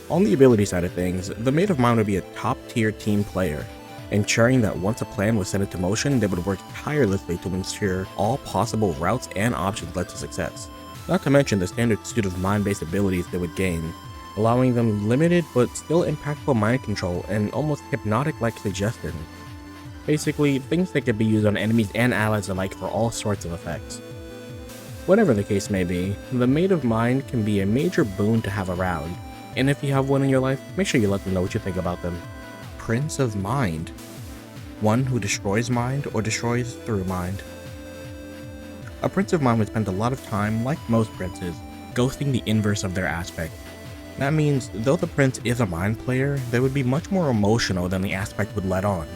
On the ability side of things, the Maid of Mind would be a top tier team player, ensuring that once a plan was set into motion, they would work tirelessly to ensure all possible routes and options led to success. Not to mention the standard suite of mind-based abilities they would gain, allowing them limited but still impactful mind control and almost hypnotic-like suggestion. Basically, things that could be used on enemies and allies alike for all sorts of effects. Whatever the case may be, the Maid of Mind can be a major boon to have around, and if you have one in your life, make sure you let them know what you think about them. Prince of Mind. One who destroys mind or destroys through mind. A Prince of Mind would spend a lot of time, like most princes, ghosting the inverse of their aspect. That means, though the prince is a mind player, they would be much more emotional than the aspect would let on.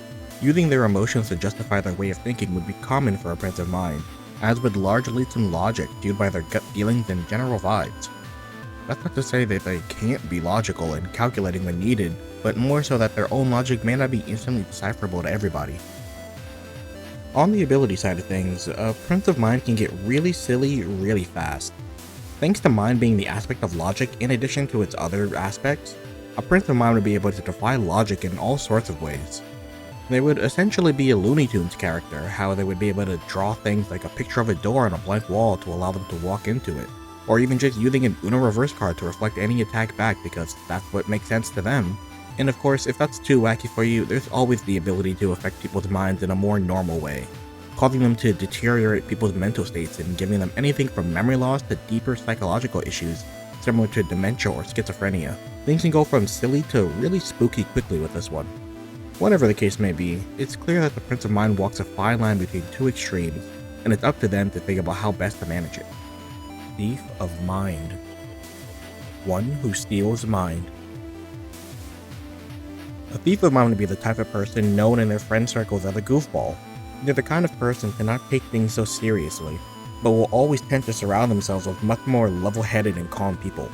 Using their emotions to justify their way of thinking would be common for a Prince of Mind, as would large leaps in logic fueled by their gut feelings and general vibes. That's not to say that they can't be logical and calculating when needed, but more so that their own logic may not be instantly decipherable to everybody. On the ability side of things, a Prince of Mind can get really silly really fast. Thanks to mind being the aspect of logic in addition to its other aspects, a Prince of Mind would be able to defy logic in all sorts of ways. They would essentially be a Looney Tunes character, how they would be able to draw things like a picture of a door on a blank wall to allow them to walk into it, or even just using an Uno reverse card to reflect any attack back because that's what makes sense to them. And of course, if that's too wacky for you, there's always the ability to affect people's minds in a more normal way, causing them to deteriorate people's mental states and giving them anything from memory loss to deeper psychological issues similar to dementia or schizophrenia. Things can go from silly to really spooky quickly with this one. Whatever the case may be, it's clear that the Prince of Mind walks a fine line between two extremes, and it's up to them to think about how best to manage it. Thief of Mind. One who steals mind. A thief of mind would be the type of person known in their friend circles as a goofball. They're the kind of person who cannot take things so seriously, but will always tend to surround themselves with much more level-headed and calm people.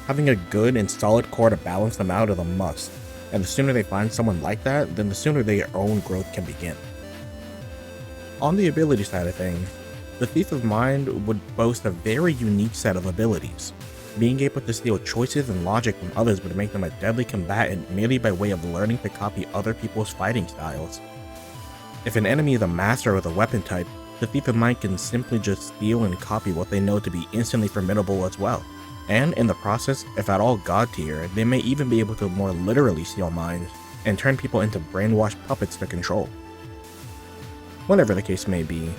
Having a good and solid core to balance them out is a must, and the sooner they find someone like that, then the sooner their own growth can begin. On the ability side of things, the Thief of Mind would boast a very unique set of abilities. Being able to steal choices and logic from others would make them a deadly combatant merely by way of learning to copy other people's fighting styles. If an enemy is a master with a weapon type, the Thief of Mind can simply just steal and copy what they know to be instantly formidable as well. And in the process, if at all god tier, they may even be able to more literally steal minds and turn people into brainwashed puppets to control. Whatever the case may be,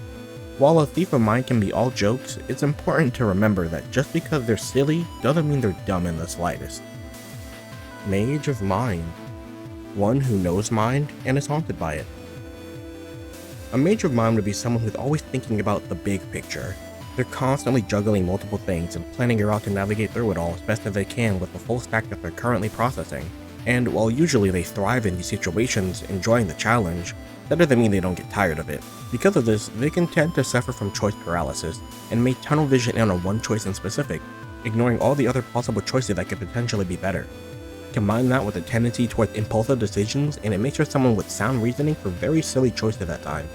while a Thief of Mind can be all jokes, it's important to remember that just because they're silly doesn't mean they're dumb in the slightest. Mage of Mind. One who knows mind and is haunted by it. A Mage of Mind would be someone who's always thinking about the big picture. They're constantly juggling multiple things and planning a route to navigate through it all as best as they can with the full stack that they're currently processing. And while usually they thrive in these situations, enjoying the challenge, that doesn't mean they don't get tired of it. Because of this, they can tend to suffer from choice paralysis, and may tunnel vision in on one choice in specific, ignoring all the other possible choices that could potentially be better. Combine that with a tendency towards impulsive decisions, and it makes her someone with sound reasoning for very silly choices at times.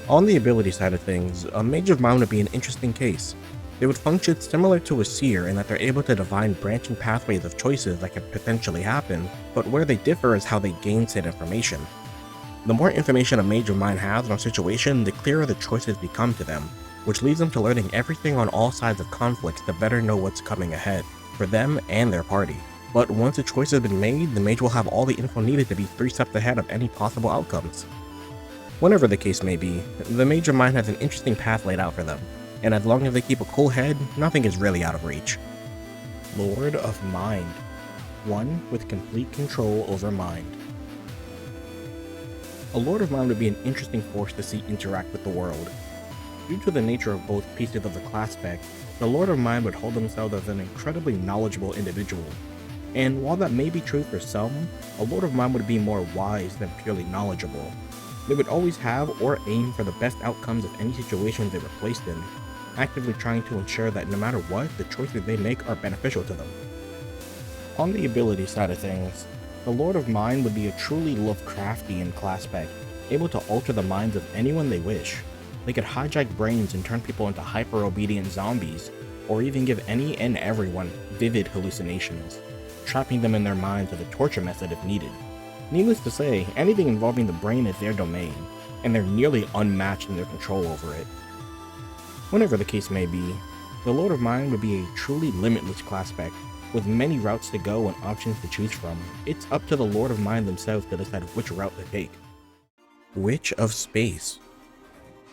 On the ability side of things, a Mage of Mind would be an interesting case. They would function similar to a seer in that they're able to divine branching pathways of choices that could potentially happen, but where they differ is how they gain said information. The more information a Mage of Mind has on a situation, the clearer the choices become to them, which leads them to learning everything on all sides of conflicts to better know what's coming ahead, for them and their party. But once a choice has been made, the Mage will have all the info needed to be 3 steps ahead of any possible outcomes. Whatever the case may be, the Mage of Mind has an interesting path laid out for them, and as long as they keep a cool head, nothing is really out of reach. Lord of Mind. One with complete control over mind. A Lord of Mind would be an interesting force to see interact with the world. Due to the nature of both pieces of the Classpect, the Lord of Mind would hold themselves as an incredibly knowledgeable individual. And while that may be true for some, a Lord of Mind would be more wise than purely knowledgeable. They would always have or aim for the best outcomes of any situation they were placed in, actively trying to ensure that no matter what, the choices they make are beneficial to them. On the ability side of things, the Lord of Mind would be a truly Lovecraftian Classpect, able to alter the minds of anyone they wish. They could hijack brains and turn people into hyper-obedient zombies, or even give any and everyone vivid hallucinations, trapping them in their minds with a torture method if needed. Needless to say, anything involving the brain is their domain, and they're nearly unmatched in their control over it. Whatever the case may be, the Lord of Mind would be a truly limitless Classpect, with many routes to go and options to choose from. It's up to the Lord of Mind themselves to decide which route to take. Witch of Space.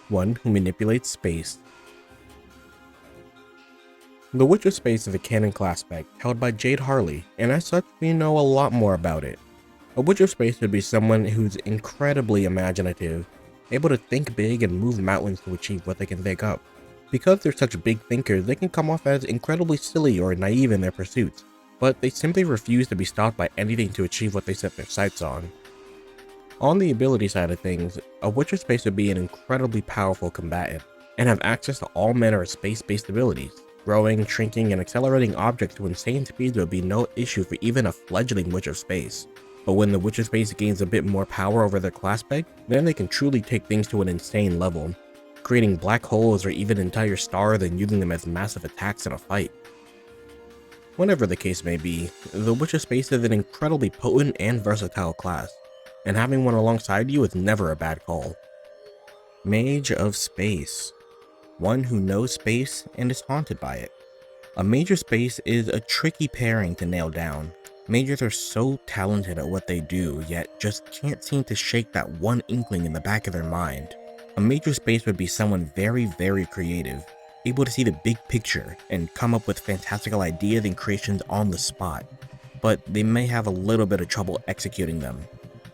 One who manipulates space. The Witch of Space is a canon Classpect held by Jade Harley, and as such we know a lot more about it. A Witch of Space would be someone who's incredibly imaginative, able to think big and move mountains to achieve what they can think up. Because they're such big thinkers, they can come off as incredibly silly or naive in their pursuits, but they simply refuse to be stopped by anything to achieve what they set their sights on. On the ability side of things, a Witch of Space would be an incredibly powerful combatant, and have access to all manner of space-based abilities. Growing, shrinking, and accelerating objects to insane speeds would be no issue for even a fledgling Witch of Space. But when the Witch of Space gains a bit more power over their Classpect, then they can truly take things to an insane level, creating black holes or even entire stars and using them as massive attacks in a fight. Whatever the case may be, the Witch of Space is an incredibly potent and versatile class, and having one alongside you is never a bad call. Mage of Space. One who knows space and is haunted by it. A Mage of Space is a tricky pairing to nail down. Mages are so talented at what they do, yet just can't seem to shake that one inkling in the back of their mind. A Mage of Space would be someone very creative, able to see the big picture and come up with fantastical ideas and creations on the spot, but they may have a little bit of trouble executing them.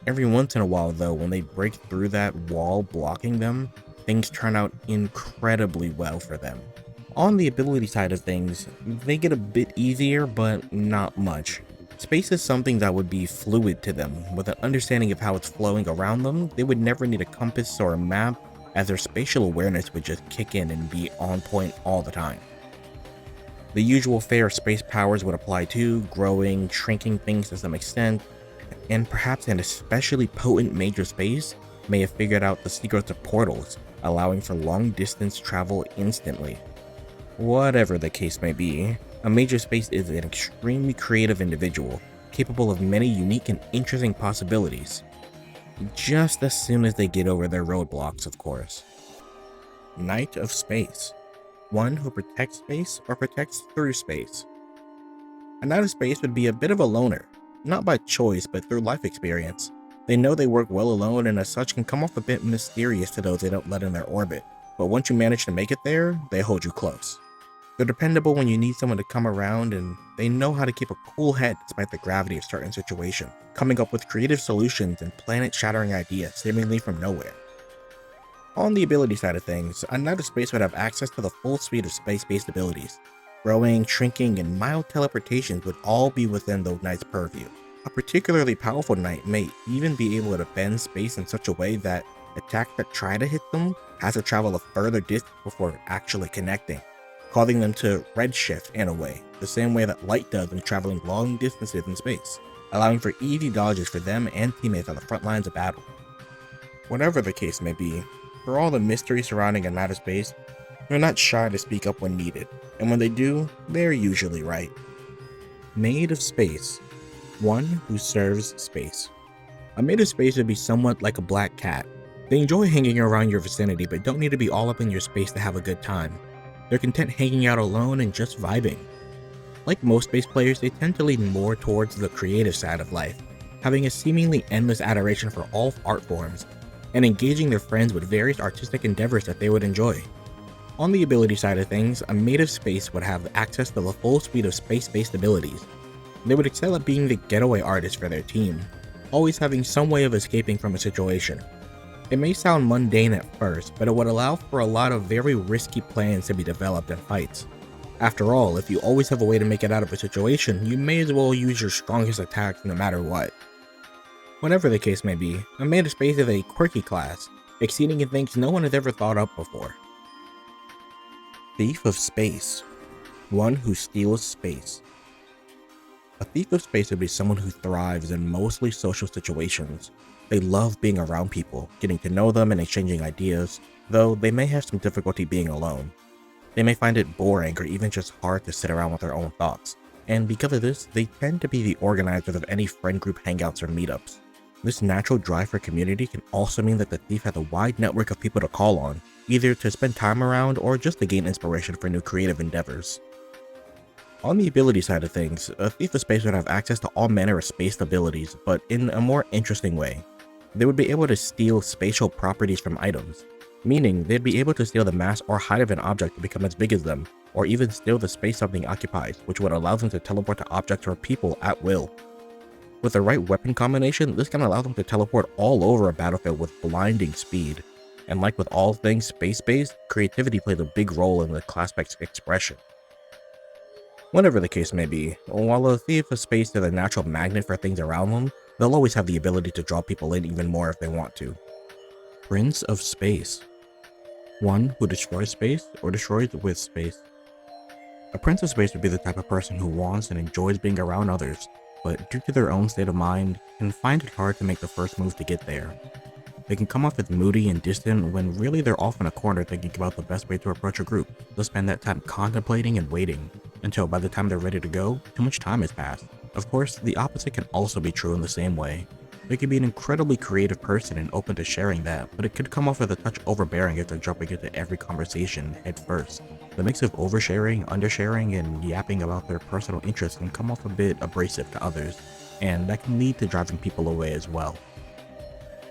Every once in a while though, when they break through that wall blocking them, things turn out incredibly well for them. On the ability side of things, they get a bit easier, but not much. Space is something that would be fluid to them. With an understanding of how it's flowing around them, they would never need a compass or a map, as their spatial awareness would just kick in and be on point all the time. The usual fare of space powers would apply too, growing, shrinking things to some extent, and perhaps an especially potent Mage of Space may have figured out the secrets of portals, allowing for long distance travel instantly. Whatever the case may be, a Mage of Space is an extremely creative individual, capable of many unique and interesting possibilities. Just as soon as they get over their roadblocks, of course. Knight of Space. One who protects space or protects through space. A Knight of Space would be a bit of a loner, not by choice but through life experience. They know they work well alone and as such can come off a bit mysterious to those they don't let in their orbit, but once you manage to make it there, they hold you close. They're dependable when you need someone to come around, and they know how to keep a cool head despite the gravity of certain situations, coming up with creative solutions and planet-shattering ideas seemingly from nowhere. On the ability side of things, a Knight of Space would have access to the full suite of space-based abilities. Growing, shrinking, and mild teleportations would all be within the Knight's purview. A particularly powerful Knight may even be able to bend space in such a way that attacks that try to hit them has to travel a further distance before actually connecting, causing them to redshift in a way, the same way that light does when traveling long distances in space, allowing for easy dodges for them and teammates on the front lines of battle. Whatever the case may be, for all the mystery surrounding a Knight of Space, they're not shy to speak up when needed, and when they do, they're usually right. Maid of Space. One who serves space. A Maid of Space would be somewhat like a black cat. They enjoy hanging around your vicinity but don't need to be all up in your space to have a good time. They're content hanging out alone and just vibing. Like most space players, they tend to lean more towards the creative side of life, having a seemingly endless adoration for all art forms, and engaging their friends with various artistic endeavors that they would enjoy. On the ability side of things, a Maid of Space would have access to the full suite of space-based abilities. They would excel at being the getaway artist for their team, always having some way of escaping from a situation. It may sound mundane at first, but it would allow for a lot of very risky plans to be developed in fights. After all, if you always have a way to make it out of a situation, you may as well use your strongest attacks no matter what. Whatever the case may be, a man of space is a quirky class, exceeding in things no one has ever thought up before. Thief of Space. One who steals space. A thief of space would be someone who thrives in mostly social situations. They love being around people, getting to know them and exchanging ideas, though they may have some difficulty being alone. They may find it boring or even just hard to sit around with their own thoughts, and because of this, they tend to be the organizers of any friend group hangouts or meetups. This natural drive for community can also mean that the thief has a wide network of people to call on, either to spend time around or just to gain inspiration for new creative endeavors. On the ability side of things, a thief of space would have access to all manner of spaced abilities, but in a more interesting way. They would be able to steal spatial properties from items, meaning they'd be able to steal the mass or height of an object to become as big as them, or even steal the space something occupies, which would allow them to teleport to objects or people at will. With the right weapon combination, this can allow them to teleport all over a battlefield with blinding speed. And like with all things space-based, creativity plays a big role in the Classpect's expression. Whatever the case may be, while a thief of space is a natural magnet for things around them, they'll always have the ability to draw people in even more if they want to. Prince of Space. One who destroys space or destroys with space. A Prince of Space would be the type of person who wants and enjoys being around others, but due to their own state of mind, can find it hard to make the first move to get there. They can come off as moody and distant when really they're off in a corner thinking about the best way to approach a group. They'll spend that time contemplating and waiting, until by the time they're ready to go, too much time has passed. Of course, the opposite can also be true in the same way. They can be an incredibly creative person and open to sharing that, but it could come off as a touch overbearing if they're jumping into every conversation head first. The mix of oversharing, undersharing, and yapping about their personal interests can come off a bit abrasive to others, and that can lead to driving people away as well.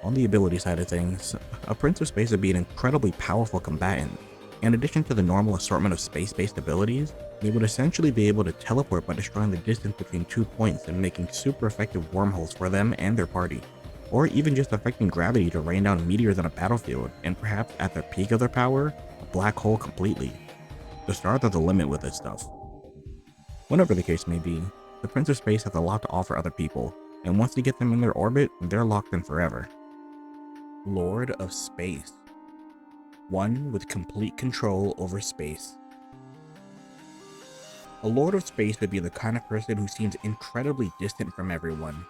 On the ability side of things, a Prince of Space would be an incredibly powerful combatant. In addition to the normal assortment of space-based abilities, they would essentially be able to teleport by destroying the distance between 2 points and making super effective wormholes for them and their party, or even just affecting gravity to rain down meteors on a battlefield, and perhaps at the peak of their power, a black hole completely. The stars are the limit with this stuff. Whatever the case may be, the Prince of Space has a lot to offer other people, and once you get them in their orbit, they're locked in forever. Lord of Space. One with complete control over space. A Lord of Space would be the kind of person who seems incredibly distant from everyone.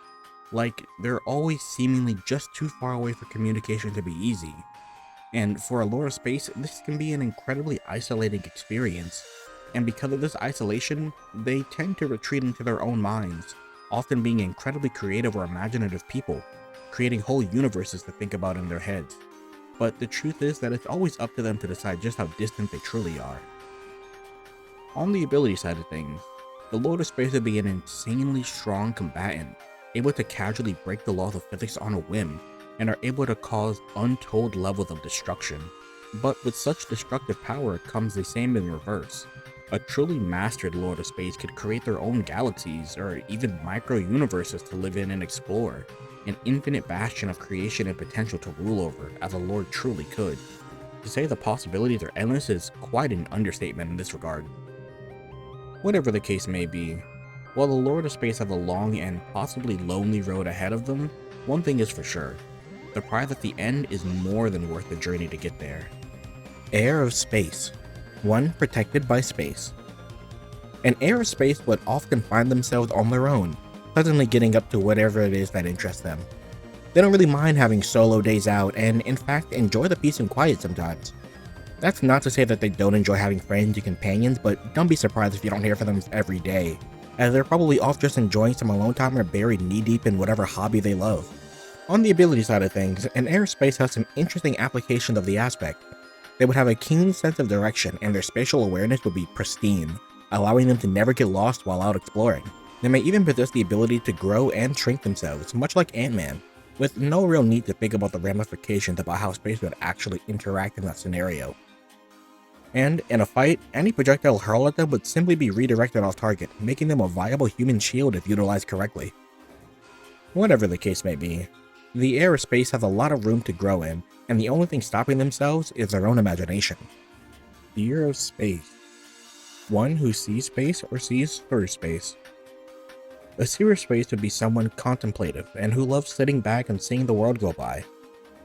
Like, they're always seemingly just too far away for communication to be easy. And for a Lord of Space, this can be an incredibly isolating experience. And because of this isolation, they tend to retreat into their own minds, often being incredibly creative or imaginative people, creating whole universes to think about in their heads. But the truth is that it's always up to them to decide just how distant they truly are. On the ability side of things, the Lord of Space would be an insanely strong combatant, able to casually break the laws of physics on a whim, and are able to cause untold levels of destruction. But with such destructive power comes the same in reverse. A truly mastered Lord of Space could create their own galaxies, or even micro-universes to live in and explore, an infinite bastion of creation and potential to rule over, as a Lord truly could. To say the possibilities are endless is quite an understatement in this regard. Whatever the case may be, while the Lord of Space has a long and possibly lonely road ahead of them, one thing is for sure: the prize at the end is more than worth the journey to get there. Heir of Space. One protected by space. An heir of space would often find themselves on their own, suddenly getting up to whatever it is that interests them. They don't really mind having solo days out, and in fact enjoy the peace and quiet sometimes. That's not to say that they don't enjoy having friends and companions, but don't be surprised if you don't hear from them every day, as they're probably off just enjoying some alone time or buried knee-deep in whatever hobby they love. On the ability side of things, an heir of space has some interesting applications of the aspect. They would have a keen sense of direction, and their spatial awareness would be pristine, allowing them to never get lost while out exploring. They may even possess the ability to grow and shrink themselves, much like Ant-Man, with no real need to think about the ramifications about how space would actually interact in that scenario. And in a fight, any projectile hurled at them would simply be redirected off target, making them a viable human shield if utilized correctly. Whatever the case may be, the heir of space has a lot of room to grow in, and the only thing stopping themselves is their own imagination. Fear of Space. One who sees space or sees through space. A seer of space would be someone contemplative and who loves sitting back and seeing the world go by.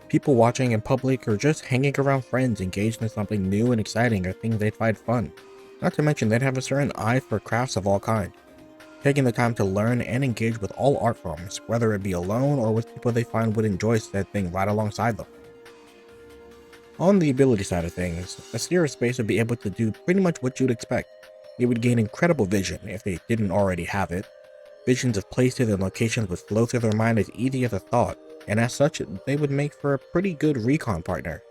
People watching in public or just hanging around friends engaged in something new and exciting are things they'd find fun. Not to mention they'd have a certain eye for crafts of all kinds, taking the time to learn and engage with all art forms, whether it be alone or with people they find would enjoy said thing right alongside them. On the ability side of things, a seer of space would be able to do pretty much what you'd expect. They would gain incredible vision if they didn't already have it. Visions of places and locations would flow through their mind as easy as a thought, and as such, they would make for a pretty good recon partner,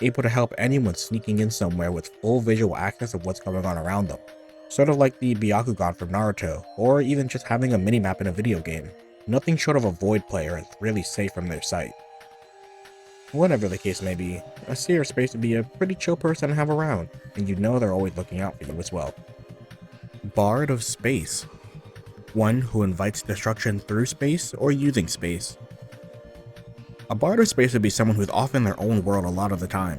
able to help anyone sneaking in somewhere with full visual access of what's going on around them. Sort of like the Byakugan from Naruto, or even just having a minimap in a video game. Nothing short of a void player is really safe from their sight. Whatever the case may be, a seer of space would be a pretty chill person to have around, and you know they're always looking out for you as well. Bard of space. One who invites destruction through space or using space. A bard of space would be someone who's off in their own world a lot of the time,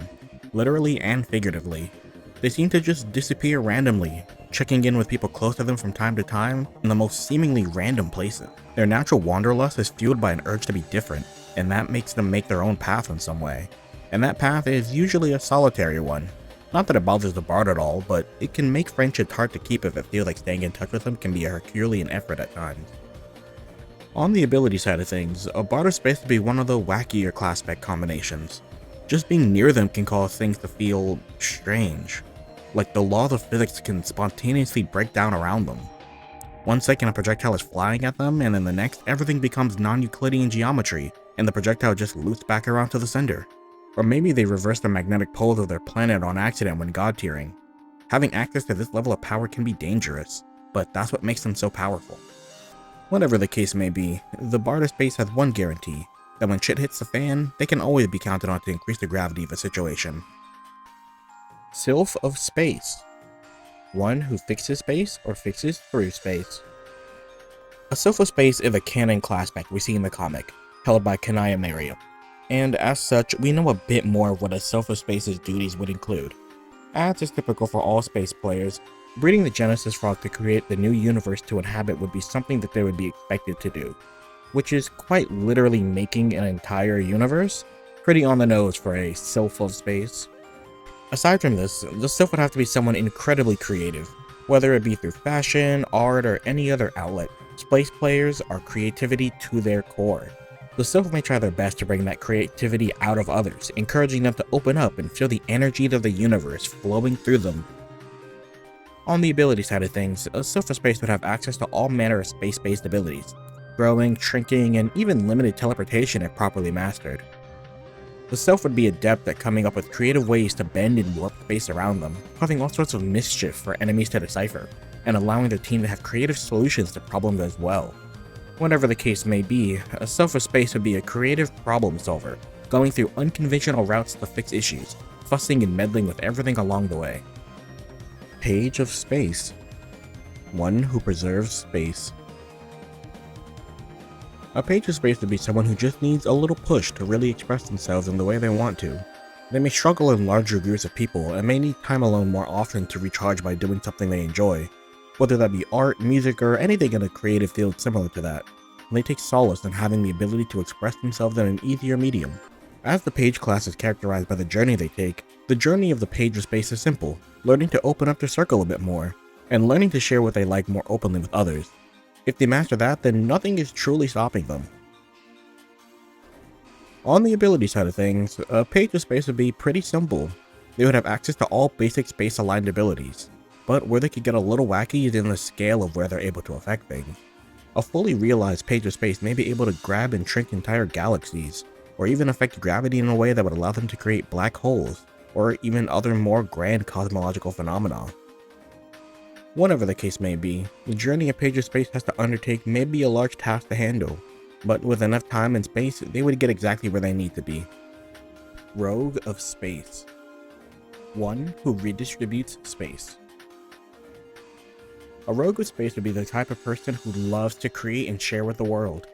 literally and figuratively. They seem to just disappear randomly, checking in with people close to them from time to time in the most seemingly random places. Their natural wanderlust is fueled by an urge to be different, and that makes them make their own path in some way. And that path is usually a solitary one. Not that it bothers the bard at all, but it can make friendships hard to keep if it feels like staying in touch with them can be a Herculean effort at times. On the ability side of things, a bard of space would be one of the wackier Classpect combinations. Just being near them can cause things to feel strange, like the laws of physics can spontaneously break down around them. One second a projectile is flying at them, and then the next everything becomes non-Euclidean geometry, and the projectile just loops back around to the sender. Or maybe they reverse the magnetic poles of their planet on accident when god-tiering. Having access to this level of power can be dangerous, but that's what makes them so powerful. Whatever the case may be, the bard of space has one guarantee, that when shit hits the fan, they can always be counted on to increase the gravity of a situation. Sylph of space. One who fixes space or fixes through space. A Sylph of space is a canon Classpect we see in the comic, held by Kanaya Miriam, and as such, we know a bit more of what a Sylph of space's duties would include. As is typical for all space players, breeding the Genesis frog to create the new universe to inhabit would be something that they would be expected to do, which is quite literally making an entire universe. Pretty on the nose for a Sylph of space. Aside from this, the Sylph would have to be someone incredibly creative, whether it be through fashion, art, or any other outlet. Space players are creativity to their core. The Sylph may try their best to bring that creativity out of others, encouraging them to open up and feel the energies of the universe flowing through them. On the ability side of things, a Sylph of space would have access to all manner of space-based abilities, growing, shrinking, and even limited teleportation if properly mastered. The Sylph would be adept at coming up with creative ways to bend and warp space around them, causing all sorts of mischief for enemies to decipher, and allowing their team to have creative solutions to problems as well. Whatever the case may be, a Sylph of space would be a creative problem solver, going through unconventional routes to fix issues, fussing and meddling with everything along the way. Page of space. One who preserves space. A page of space would be someone who just needs a little push to really express themselves in the way they want to. They may struggle in larger groups of people and may need time alone more often to recharge by doing something they enjoy, whether that be art, music, or anything in a creative field similar to that. They take solace in having the ability to express themselves in an easier medium. As the page class is characterized by the journey they take, the journey of the page of space is simple, learning to open up their circle a bit more, and learning to share what they like more openly with others. If they master that, then nothing is truly stopping them. On the ability side of things, a page of space would be pretty simple. They would have access to all basic space-aligned abilities, but where they could get a little wacky is in the scale of where they're able to affect things. A fully realized page of space may be able to grab and shrink entire galaxies, or even affect gravity in a way that would allow them to create black holes, or even other more grand cosmological phenomena. Whatever the case may be, the journey a page of space has to undertake may be a large task to handle, but with enough time and space, they would get exactly where they need to be. Rogue of space. One who redistributes space. A rogue of space would be the type of person who loves to create and share with the world.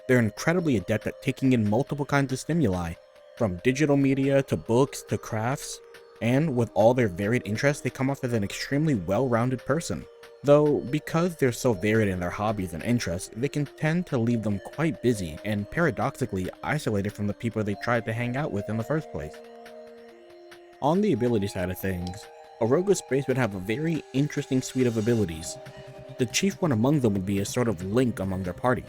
They're incredibly adept at taking in multiple kinds of stimuli, from digital media to books to crafts. And with all their varied interests, they come off as an extremely well-rounded person. Though, because they're so varied in their hobbies and interests, they can tend to leave them quite busy and paradoxically isolated from the people they tried to hang out with in the first place. On the ability side of things, a rogue of space would have a very interesting suite of abilities. The chief one among them would be a sort of link among their party.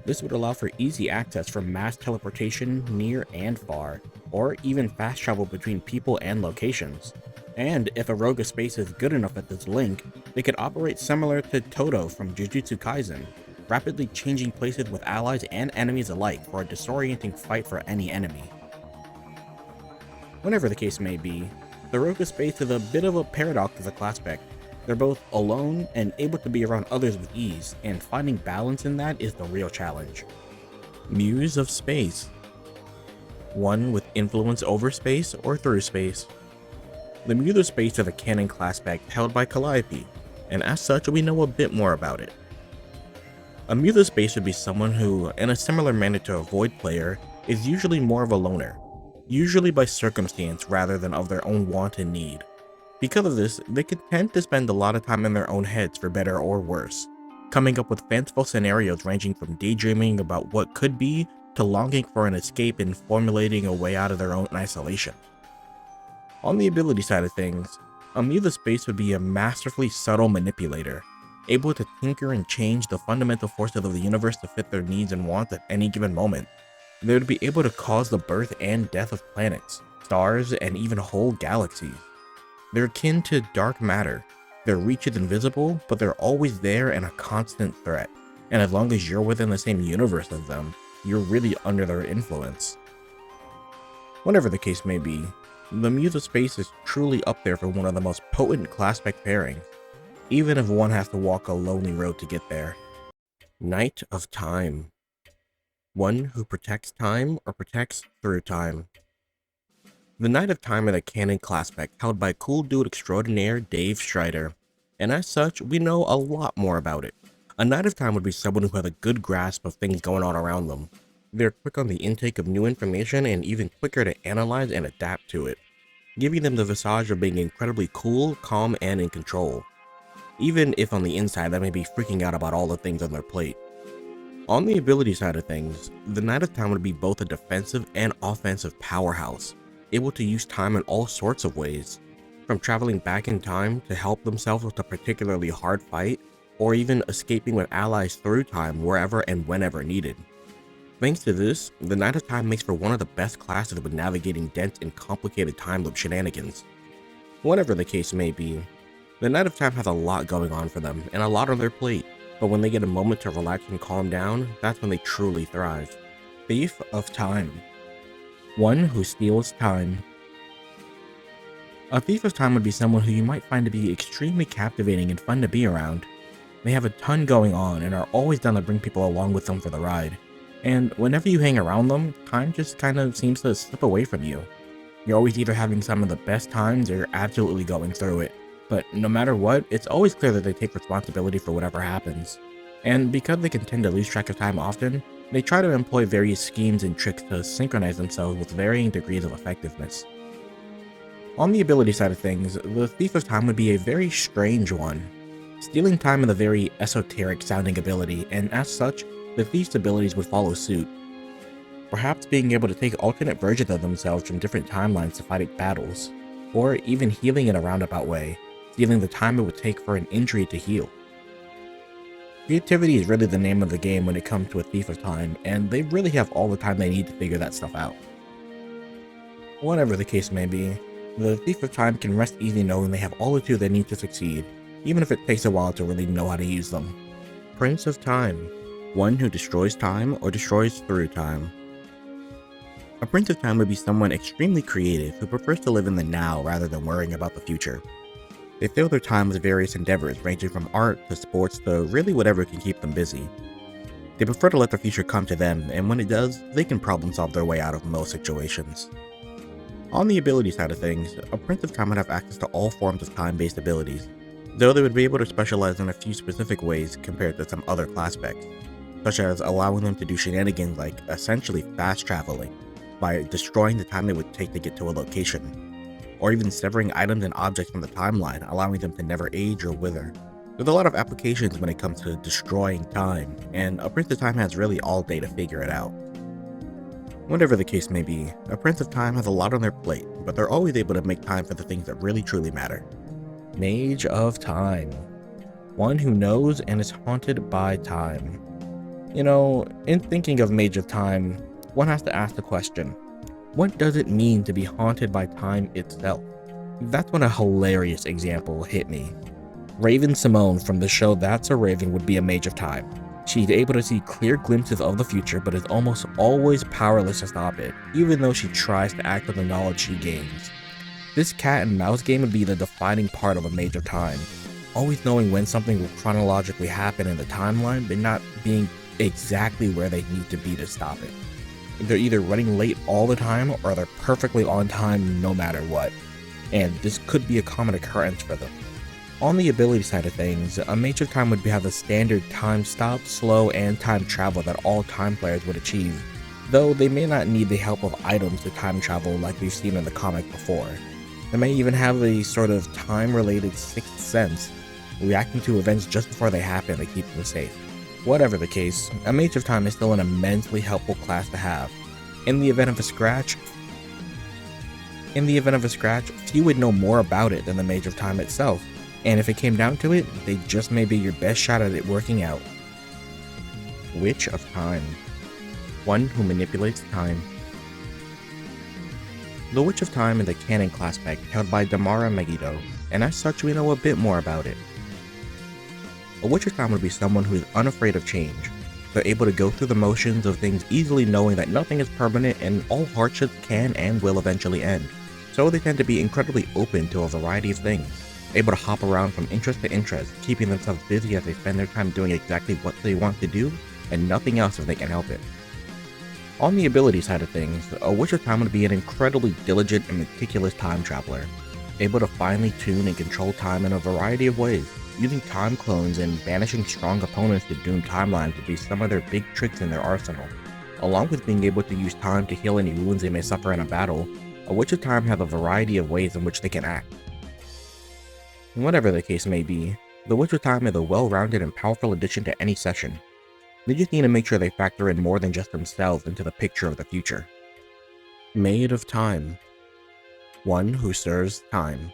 This would allow for easy access for mass teleportation near and far, or even fast travel between people and locations. And if a rogue of space is good enough at this link, they could operate similar to Toto from Jujutsu Kaisen, rapidly changing places with allies and enemies alike for a disorienting fight for any enemy. Whatever the case may be, the rogue of space is a bit of a paradox as a Classpect. They're both alone and able to be around others with ease, and finding balance in that is the real challenge. Muse of space. One with influence over space or through space. The Muse of space is a canon Classpect held by Calliope, and as such we know a bit more about it. A Muse of space would be someone who, in a similar manner to a Void player, is usually more of a loner, usually by circumstance rather than of their own want and need. Because of this, they can tend to spend a lot of time in their own heads for better or worse, coming up with fanciful scenarios ranging from daydreaming about what could be to longing for an escape and formulating a way out of their own isolation. On the ability side of things, a Muse of space would be a masterfully subtle manipulator, able to tinker and change the fundamental forces of the universe to fit their needs and wants at any given moment. They would be able to cause the birth and death of planets, stars, and even whole galaxies. They're akin to dark matter. Their reach is invisible, but they're always there and a constant threat. And as long as you're within the same universe as them, you're really under their influence. Whatever the case may be, the Muse of space is truly up there for one of the most potent Classpect pairings, even if one has to walk a lonely road to get there. Knight of Time. One who protects time or protects through time. The Knight of Time is a canon Classpect held by cool dude extraordinaire Dave Strider, and as such, we know a lot more about it. A Knight of Time would be someone who has a good grasp of things going on around them. They're quick on the intake of new information and even quicker to analyze and adapt to it, giving them the visage of being incredibly cool, calm, and in control, even if on the inside they may be freaking out about all the things on their plate. On the ability side of things, the Knight of Time would be both a defensive and offensive powerhouse, able to use time in all sorts of ways, from traveling back in time to help themselves with a particularly hard fight, or even escaping with allies through time wherever and whenever needed. Thanks to this, the Knight of Time makes for one of the best classes with navigating dense and complicated time loop shenanigans. Whatever the case may be, the Knight of Time has a lot going on for them and a lot on their plate, but when they get a moment to relax and calm down, that's when they truly thrive. Thief of Time. One who steals time. A Thief of Time would be someone who you might find to be extremely captivating and fun to be around. They have a ton going on and are always down to bring people along with them for the ride. And whenever you hang around them, time just kind of seems to slip away from you. You're always either having some of the best times or you're absolutely going through it. But no matter what, it's always clear that they take responsibility for whatever happens. And because they can tend to lose track of time often, they try to employ various schemes and tricks to synchronize themselves with varying degrees of effectiveness. On the ability side of things, the Thief of Time would be a very strange one. Stealing time is a very esoteric sounding ability, and as such, the Thief's abilities would follow suit. Perhaps being able to take alternate versions of themselves from different timelines to fight battles, or even healing in a roundabout way, stealing the time it would take for an injury to heal. Creativity is really the name of the game when it comes to a Thief of Time, and they really have all the time they need to figure that stuff out. Whatever the case may be, the Thief of Time can rest easy knowing they have all the tools they need to succeed, even if it takes a while to really know how to use them. Prince of Time. One who destroys time or destroys through time. A Prince of Time would be someone extremely creative who prefers to live in the now rather than worrying about the future. They fill their time with various endeavors ranging from art to sports to really whatever can keep them busy. They prefer to let the future come to them, and when it does, they can problem solve their way out of most situations. On the ability side of things, a Prince of Time would have access to all forms of time-based abilities, though they would be able to specialize in a few specific ways compared to some other Classpects, such as allowing them to do shenanigans like essentially fast traveling, by destroying the time it would take to get to a location, or even severing items and objects from the timeline, allowing them to never age or wither. There's a lot of applications when it comes to destroying time, and a Prince of Time has really all day to figure it out. Whatever the case may be, a Prince of Time has a lot on their plate, but they're always able to make time for the things that really truly matter. Mage of Time. One who knows and is haunted by time. You know, in thinking of Mage of Time, one has to ask the question, what does it mean to be haunted by time itself? That's when a hilarious example hit me. Raven Simone from the show That's a Raven would be a Mage of Time. She's able to see clear glimpses of the future, but is almost always powerless to stop it, even though she tries to act on the knowledge she gains. This cat and mouse game would be the defining part of a Mage of Time, always knowing when something will chronologically happen in the timeline, but not being exactly where they need to be to stop it. They're either running late all the time, or they're perfectly on time no matter what, and this could be a common occurrence for them. On the ability side of things, a Mage of Time would have the standard time stop, slow, and time travel that all time players would achieve, though they may not need the help of items to time travel like we've seen in the comic before. They may even have a sort of time-related sixth sense, reacting to events just before they happen to keep them safe. Whatever the case, a Mage of Time is still an immensely helpful class to have. In the event of a scratch, few would know more about it than the Mage of Time itself, and if it came down to it, they just may be your best shot at it working out. Witch of Time. One who manipulates time. The Witch of Time is a canon Classpect held by Damara Megiddo, and as such we know a bit more about it. A Witch of Time would be someone who is unafraid of change. They're able to go through the motions of things easily, knowing that nothing is permanent and all hardships can and will eventually end. So they tend to be incredibly open to a variety of things, able to hop around from interest to interest, keeping themselves busy as they spend their time doing exactly what they want to do and nothing else if they can help it. On the ability side of things, a Witch of Time would be an incredibly diligent and meticulous time traveler, able to finely tune and control time in a variety of ways. Using time clones and banishing strong opponents to doom timelines would be some of their big tricks in their arsenal. Along with being able to use time to heal any wounds they may suffer in a battle, a Witch of Time has a variety of ways in which they can act. Whatever the case may be, the Witch of Time is a well-rounded and powerful addition to any session. They just need to make sure they factor in more than just themselves into the picture of the future. Maid of Time. One who serves time.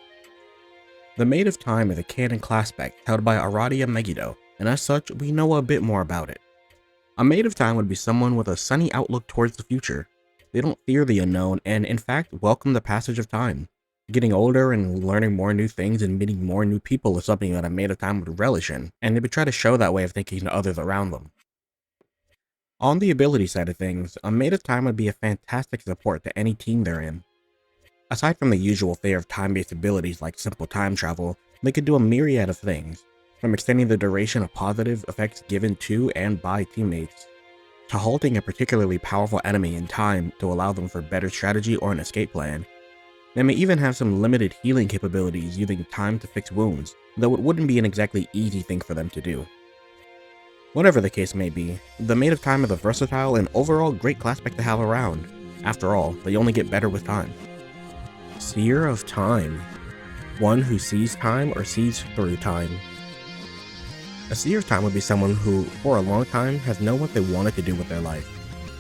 The Maid of Time is a canon Classpect held by Aradia Megiddo, and as such, we know a bit more about it. A Maid of Time would be someone with a sunny outlook towards the future. They don't fear the unknown and, in fact, welcome the passage of time. Getting older and learning more new things and meeting more new people is something that a Maid of Time would relish in, and they would try to show that way of thinking to others around them. On the ability side of things, a Maid of Time would be a fantastic support to any team they're in. Aside from the usual fare of time-based abilities like simple time travel, they could do a myriad of things, from extending the duration of positive effects given to and by teammates, to halting a particularly powerful enemy in time to allow them for better strategy or an escape plan. They may even have some limited healing capabilities using time to fix wounds, though it wouldn't be an exactly easy thing for them to do. Whatever the case may be, the Maid of Time is a versatile and overall great Classpect to have around. After all, they only get better with time. Seer of Time. One who sees time or sees through time. A Seer of Time would be someone who, for a long time, has known what they wanted to do with their life.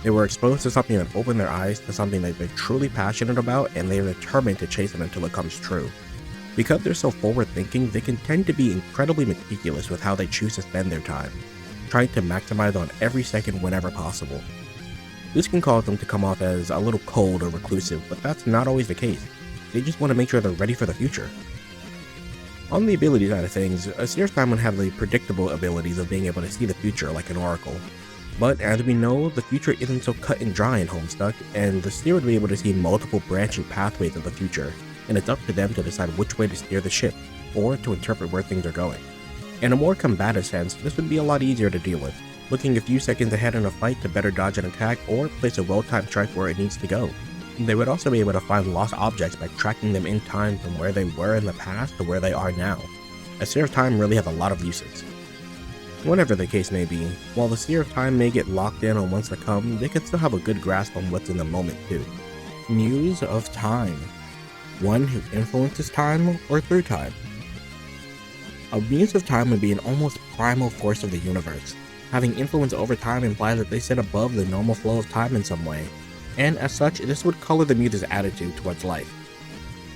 They were exposed to something that opened their eyes to something that they're truly passionate about, and they are determined to chase it until it comes true. Because they're so forward-thinking, they can tend to be incredibly meticulous with how they choose to spend their time, trying to maximize on every second whenever possible. This can cause them to come off as a little cold or reclusive, but that's not always the case. They just want to make sure they're ready for the future. On the ability side of things, a Seer's Time would have the predictable abilities of being able to see the future like an oracle. But as we know, the future isn't so cut and dry in Homestuck, and the Seer would be able to see multiple branching pathways of the future, and it's up to them to decide which way to steer the ship, or to interpret where things are going. In a more combative sense, this would be a lot easier to deal with, looking a few seconds ahead in a fight to better dodge an attack or place a well-timed strike where it needs to go. They would also be able to find lost objects by tracking them in time from where they were in the past to where they are now. A Seer of Time really has a lot of uses. Whatever the case may be, while the Seer of Time may get locked in on what's to come, they can still have a good grasp on what's in the moment too. Muse of Time. one who influences time or through time. A muse of time would be an almost primal force of the universe. Having influence over time implies that they sit above the normal flow of time in some way, and as such, this would color the muse's attitude towards life.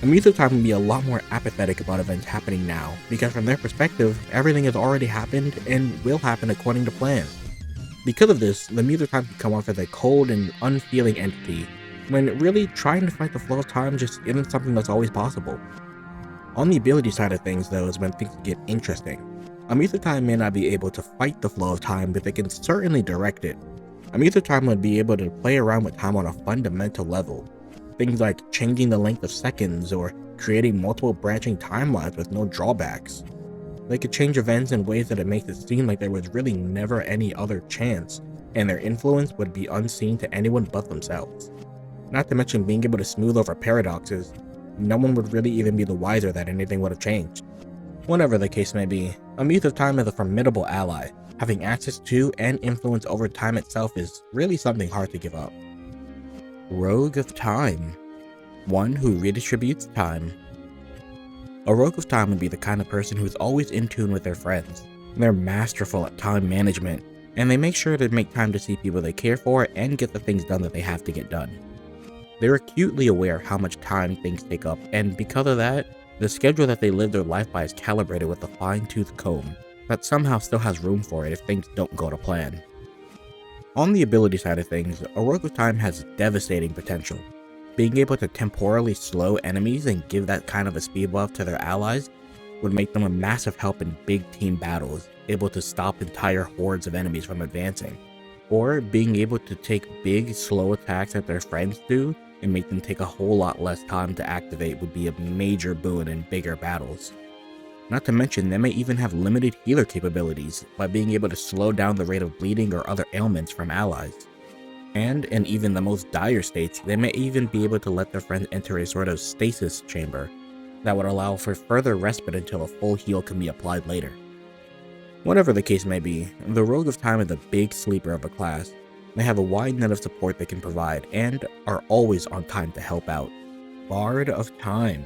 A muse of time would be a lot more apathetic about events happening now, because from their perspective, everything has already happened and will happen according to plan. Because of this, the muse of time can come off as a cold and unfeeling entity, when really trying to fight the flow of time just isn't something that's always possible. On the ability side of things, though, is when things get interesting. A muse of time may not be able to fight the flow of time, but they can certainly direct it. A muse of time would be able to play around with time on a fundamental level. Things like changing the length of seconds or creating multiple branching timelines with no drawbacks. They could change events in ways that it makes it seem like there was really never any other chance, and their influence would be unseen to anyone but themselves. Not to mention being able to smooth over paradoxes, no one would really even be the wiser that anything would have changed. Whatever the case may be, a muse of time is a formidable ally. Having access to and influence over time itself is really something hard to give up. Rogue of Time. One who redistributes time. A rogue of time would be the kind of person who is always in tune with their friends. They're masterful at time management, and they make sure to make time to see people they care for and get the things done that they have to get done. They're acutely aware of how much time things take up, and because of that, the schedule that they live their life by is calibrated with a fine-tooth comb that somehow still has room for it if things don't go to plan. On the ability side of things, a rogue of time has devastating potential. Being able to temporally slow enemies and give that kind of a speed buff to their allies would make them a massive help in big team battles, able to stop entire hordes of enemies from advancing. Or being able to take big, slow attacks that their friends do and make them take a whole lot less time to activate would be a major boon in bigger battles. Not to mention, they may even have limited healer capabilities by being able to slow down the rate of bleeding or other ailments from allies. And in even the most dire states, they may even be able to let their friends enter a sort of stasis chamber that would allow for further respite until a full heal can be applied later. Whatever the case may be, the Rogue of Time is a big sleeper of a class. They have a wide net of support they can provide and are always on time to help out. Bard of Time.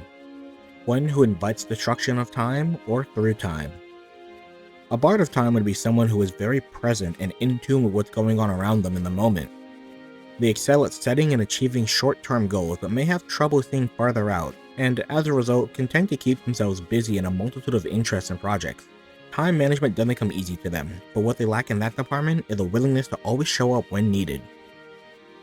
One who invites destruction of time or through time. A Bard of Time would be someone who is very present and in tune with what's going on around them in the moment. They excel at setting and achieving short-term goals but may have trouble seeing farther out, and as a result can tend to keep themselves busy in a multitude of interests and projects. Time management doesn't come easy to them, but what they lack in that department is a willingness to always show up when needed.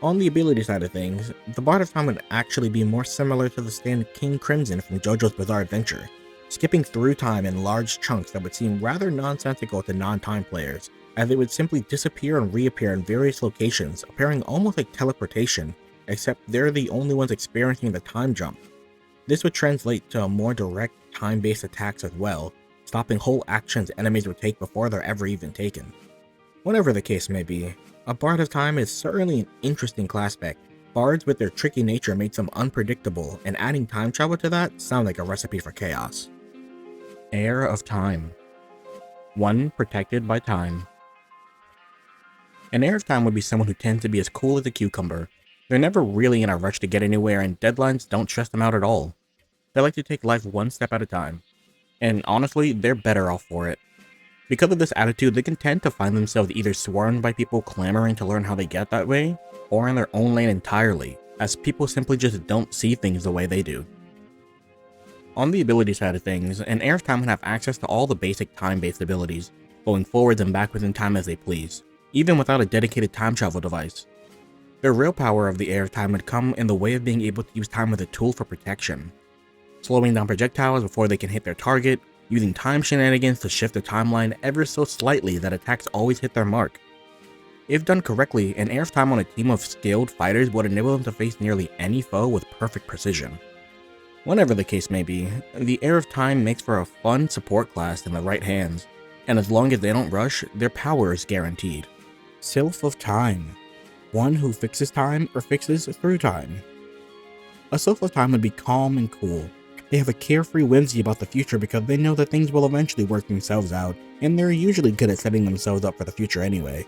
On the ability side of things, the Bard of Time would actually be more similar to the stand King Crimson from JoJo's Bizarre Adventure, skipping through time in large chunks that would seem rather nonsensical to non-time players, as they would simply disappear and reappear in various locations, appearing almost like teleportation, except they're the only ones experiencing the time jump. This would translate to a more direct time-based attacks as well, stopping whole actions enemies would take before they're ever even taken. Whatever the case may be, a Bard of Time is certainly an interesting Classpect. Bards with their tricky nature makes them unpredictable, and adding time travel to that sounds like a recipe for chaos. Heir of Time. One protected by time. An Heir of Time would be someone who tends to be as cool as a cucumber. They're never really in a rush to get anywhere, and deadlines don't stress them out at all. They like to take life one step at a time. And honestly, they're better off for it. Because of this attitude, they can tend to find themselves either swarmed by people clamoring to learn how they get that way, or in their own lane entirely, as people simply just don't see things the way they do. On the ability side of things, an Heir of Time would have access to all the basic time-based abilities, going forwards and backwards in time as they please, even without a dedicated time travel device. The real power of the Heir of Time would come in the way of being able to use time as a tool for protection, slowing down projectiles before they can hit their target, using time shenanigans to shift the timeline ever so slightly that attacks always hit their mark. If done correctly, an Heir of Time on a team of skilled fighters would enable them to face nearly any foe with perfect precision. Whatever the case may be, the Heir of Time makes for a fun support class in the right hands, and as long as they don't rush, their power is guaranteed. Sylph of Time. One who fixes time or fixes through time. A Sylph of Time would be calm and cool. They have a carefree whimsy about the future because they know that things will eventually work themselves out, and they're usually good at setting themselves up for the future anyway.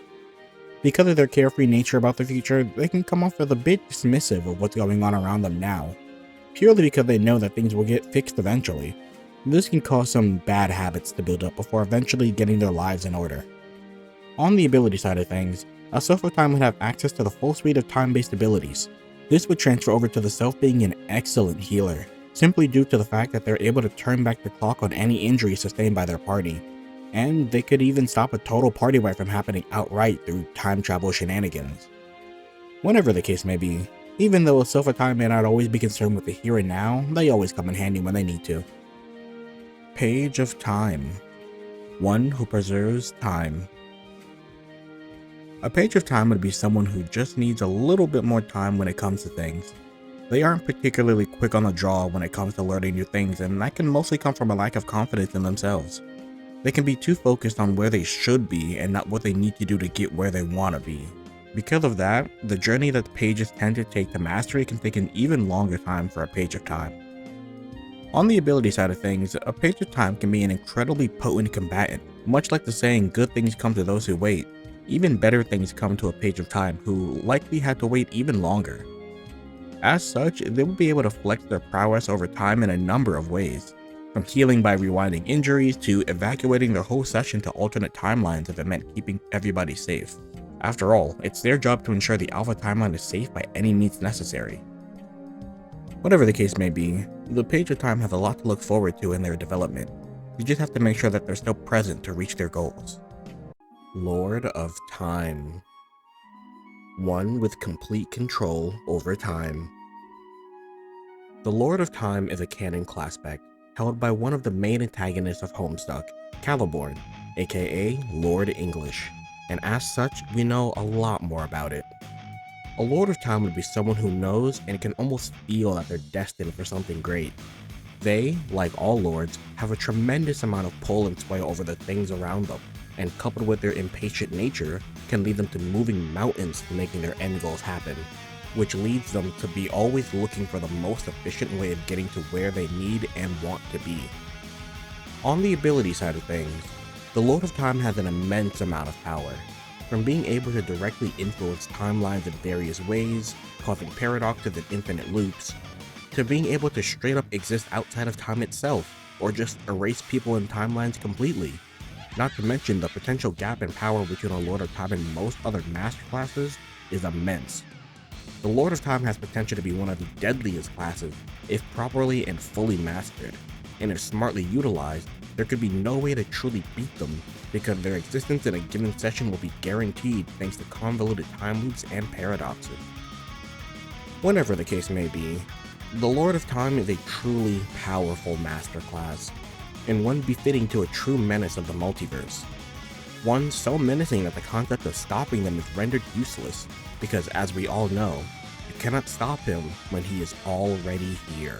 Because of their carefree nature about the future, they can come off as a bit dismissive of what's going on around them now. purely because they know that things will get fixed eventually. This can cause some bad habits to build up before eventually getting their lives in order. On the ability side of things, a Self of Time would have access to the full suite of time-based abilities. This would transfer over to the Self being an excellent healer, simply due to the fact that they're able to turn back the clock on any injury sustained by their party, and they could even stop a total party wipe from happening outright through time travel shenanigans. Whatever the case may be, even though a Self of Time may not always be concerned with the here and now, they always come in handy when they need to. Page of Time. One who preserves time. A Page of Time would be someone who just needs a little bit more time when it comes to things. They aren't particularly quick on the draw when it comes to learning new things, and that can mostly come from a lack of confidence in themselves. They can be too focused on where they should be and not what they need to do to get where they want to be. Because of that, the journey that the pages tend to take to mastery can take an even longer time for a Page of Time. On the ability side of things, a Page of Time can be an incredibly potent combatant. Much like the saying, good things come to those who wait, even better things come to a Page of Time who likely had to wait even longer. As such, they will be able to flex their prowess over time in a number of ways, from healing by rewinding injuries to evacuating their whole session to alternate timelines if it meant keeping everybody safe. After all, it's their job to ensure the Alpha timeline is safe by any means necessary. Whatever the case may be, the Page of Time has a lot to look forward to in their development. You just have to make sure that they're still present to reach their goals. Lord of Time. One with complete control over time. The Lord of Time is a canon Classpect held by one of the main antagonists of Homestuck, Caliborn, aka Lord English, and as such, we know a lot more about it. A Lord of Time would be someone who knows and can almost feel that they're destined for something great. They, like all lords, have a tremendous amount of pull and sway over the things around them, and coupled with their impatient nature, can lead them to moving mountains to making their end goals happen, which leads them to be always looking for the most efficient way of getting to where they need and want to be. On the ability side of things, the Lord of Time has an immense amount of power, from being able to directly influence timelines in various ways, causing paradoxes and infinite loops, to being able to straight up exist outside of time itself, or just erase people in timelines completely. Not to mention the potential gap in power between a Lord of Time and most other master classes is immense. The Lord of Time has potential to be one of the deadliest classes if properly and fully mastered, and if smartly utilized, there could be no way to truly beat them because their existence in a given session will be guaranteed thanks to convoluted time loops and paradoxes. Whatever the case may be, the Lord of Time is a truly powerful master class, and one befitting to a true menace of the multiverse. One so menacing that the concept of stopping them is rendered useless, because as we all know, you cannot stop him when he is already here.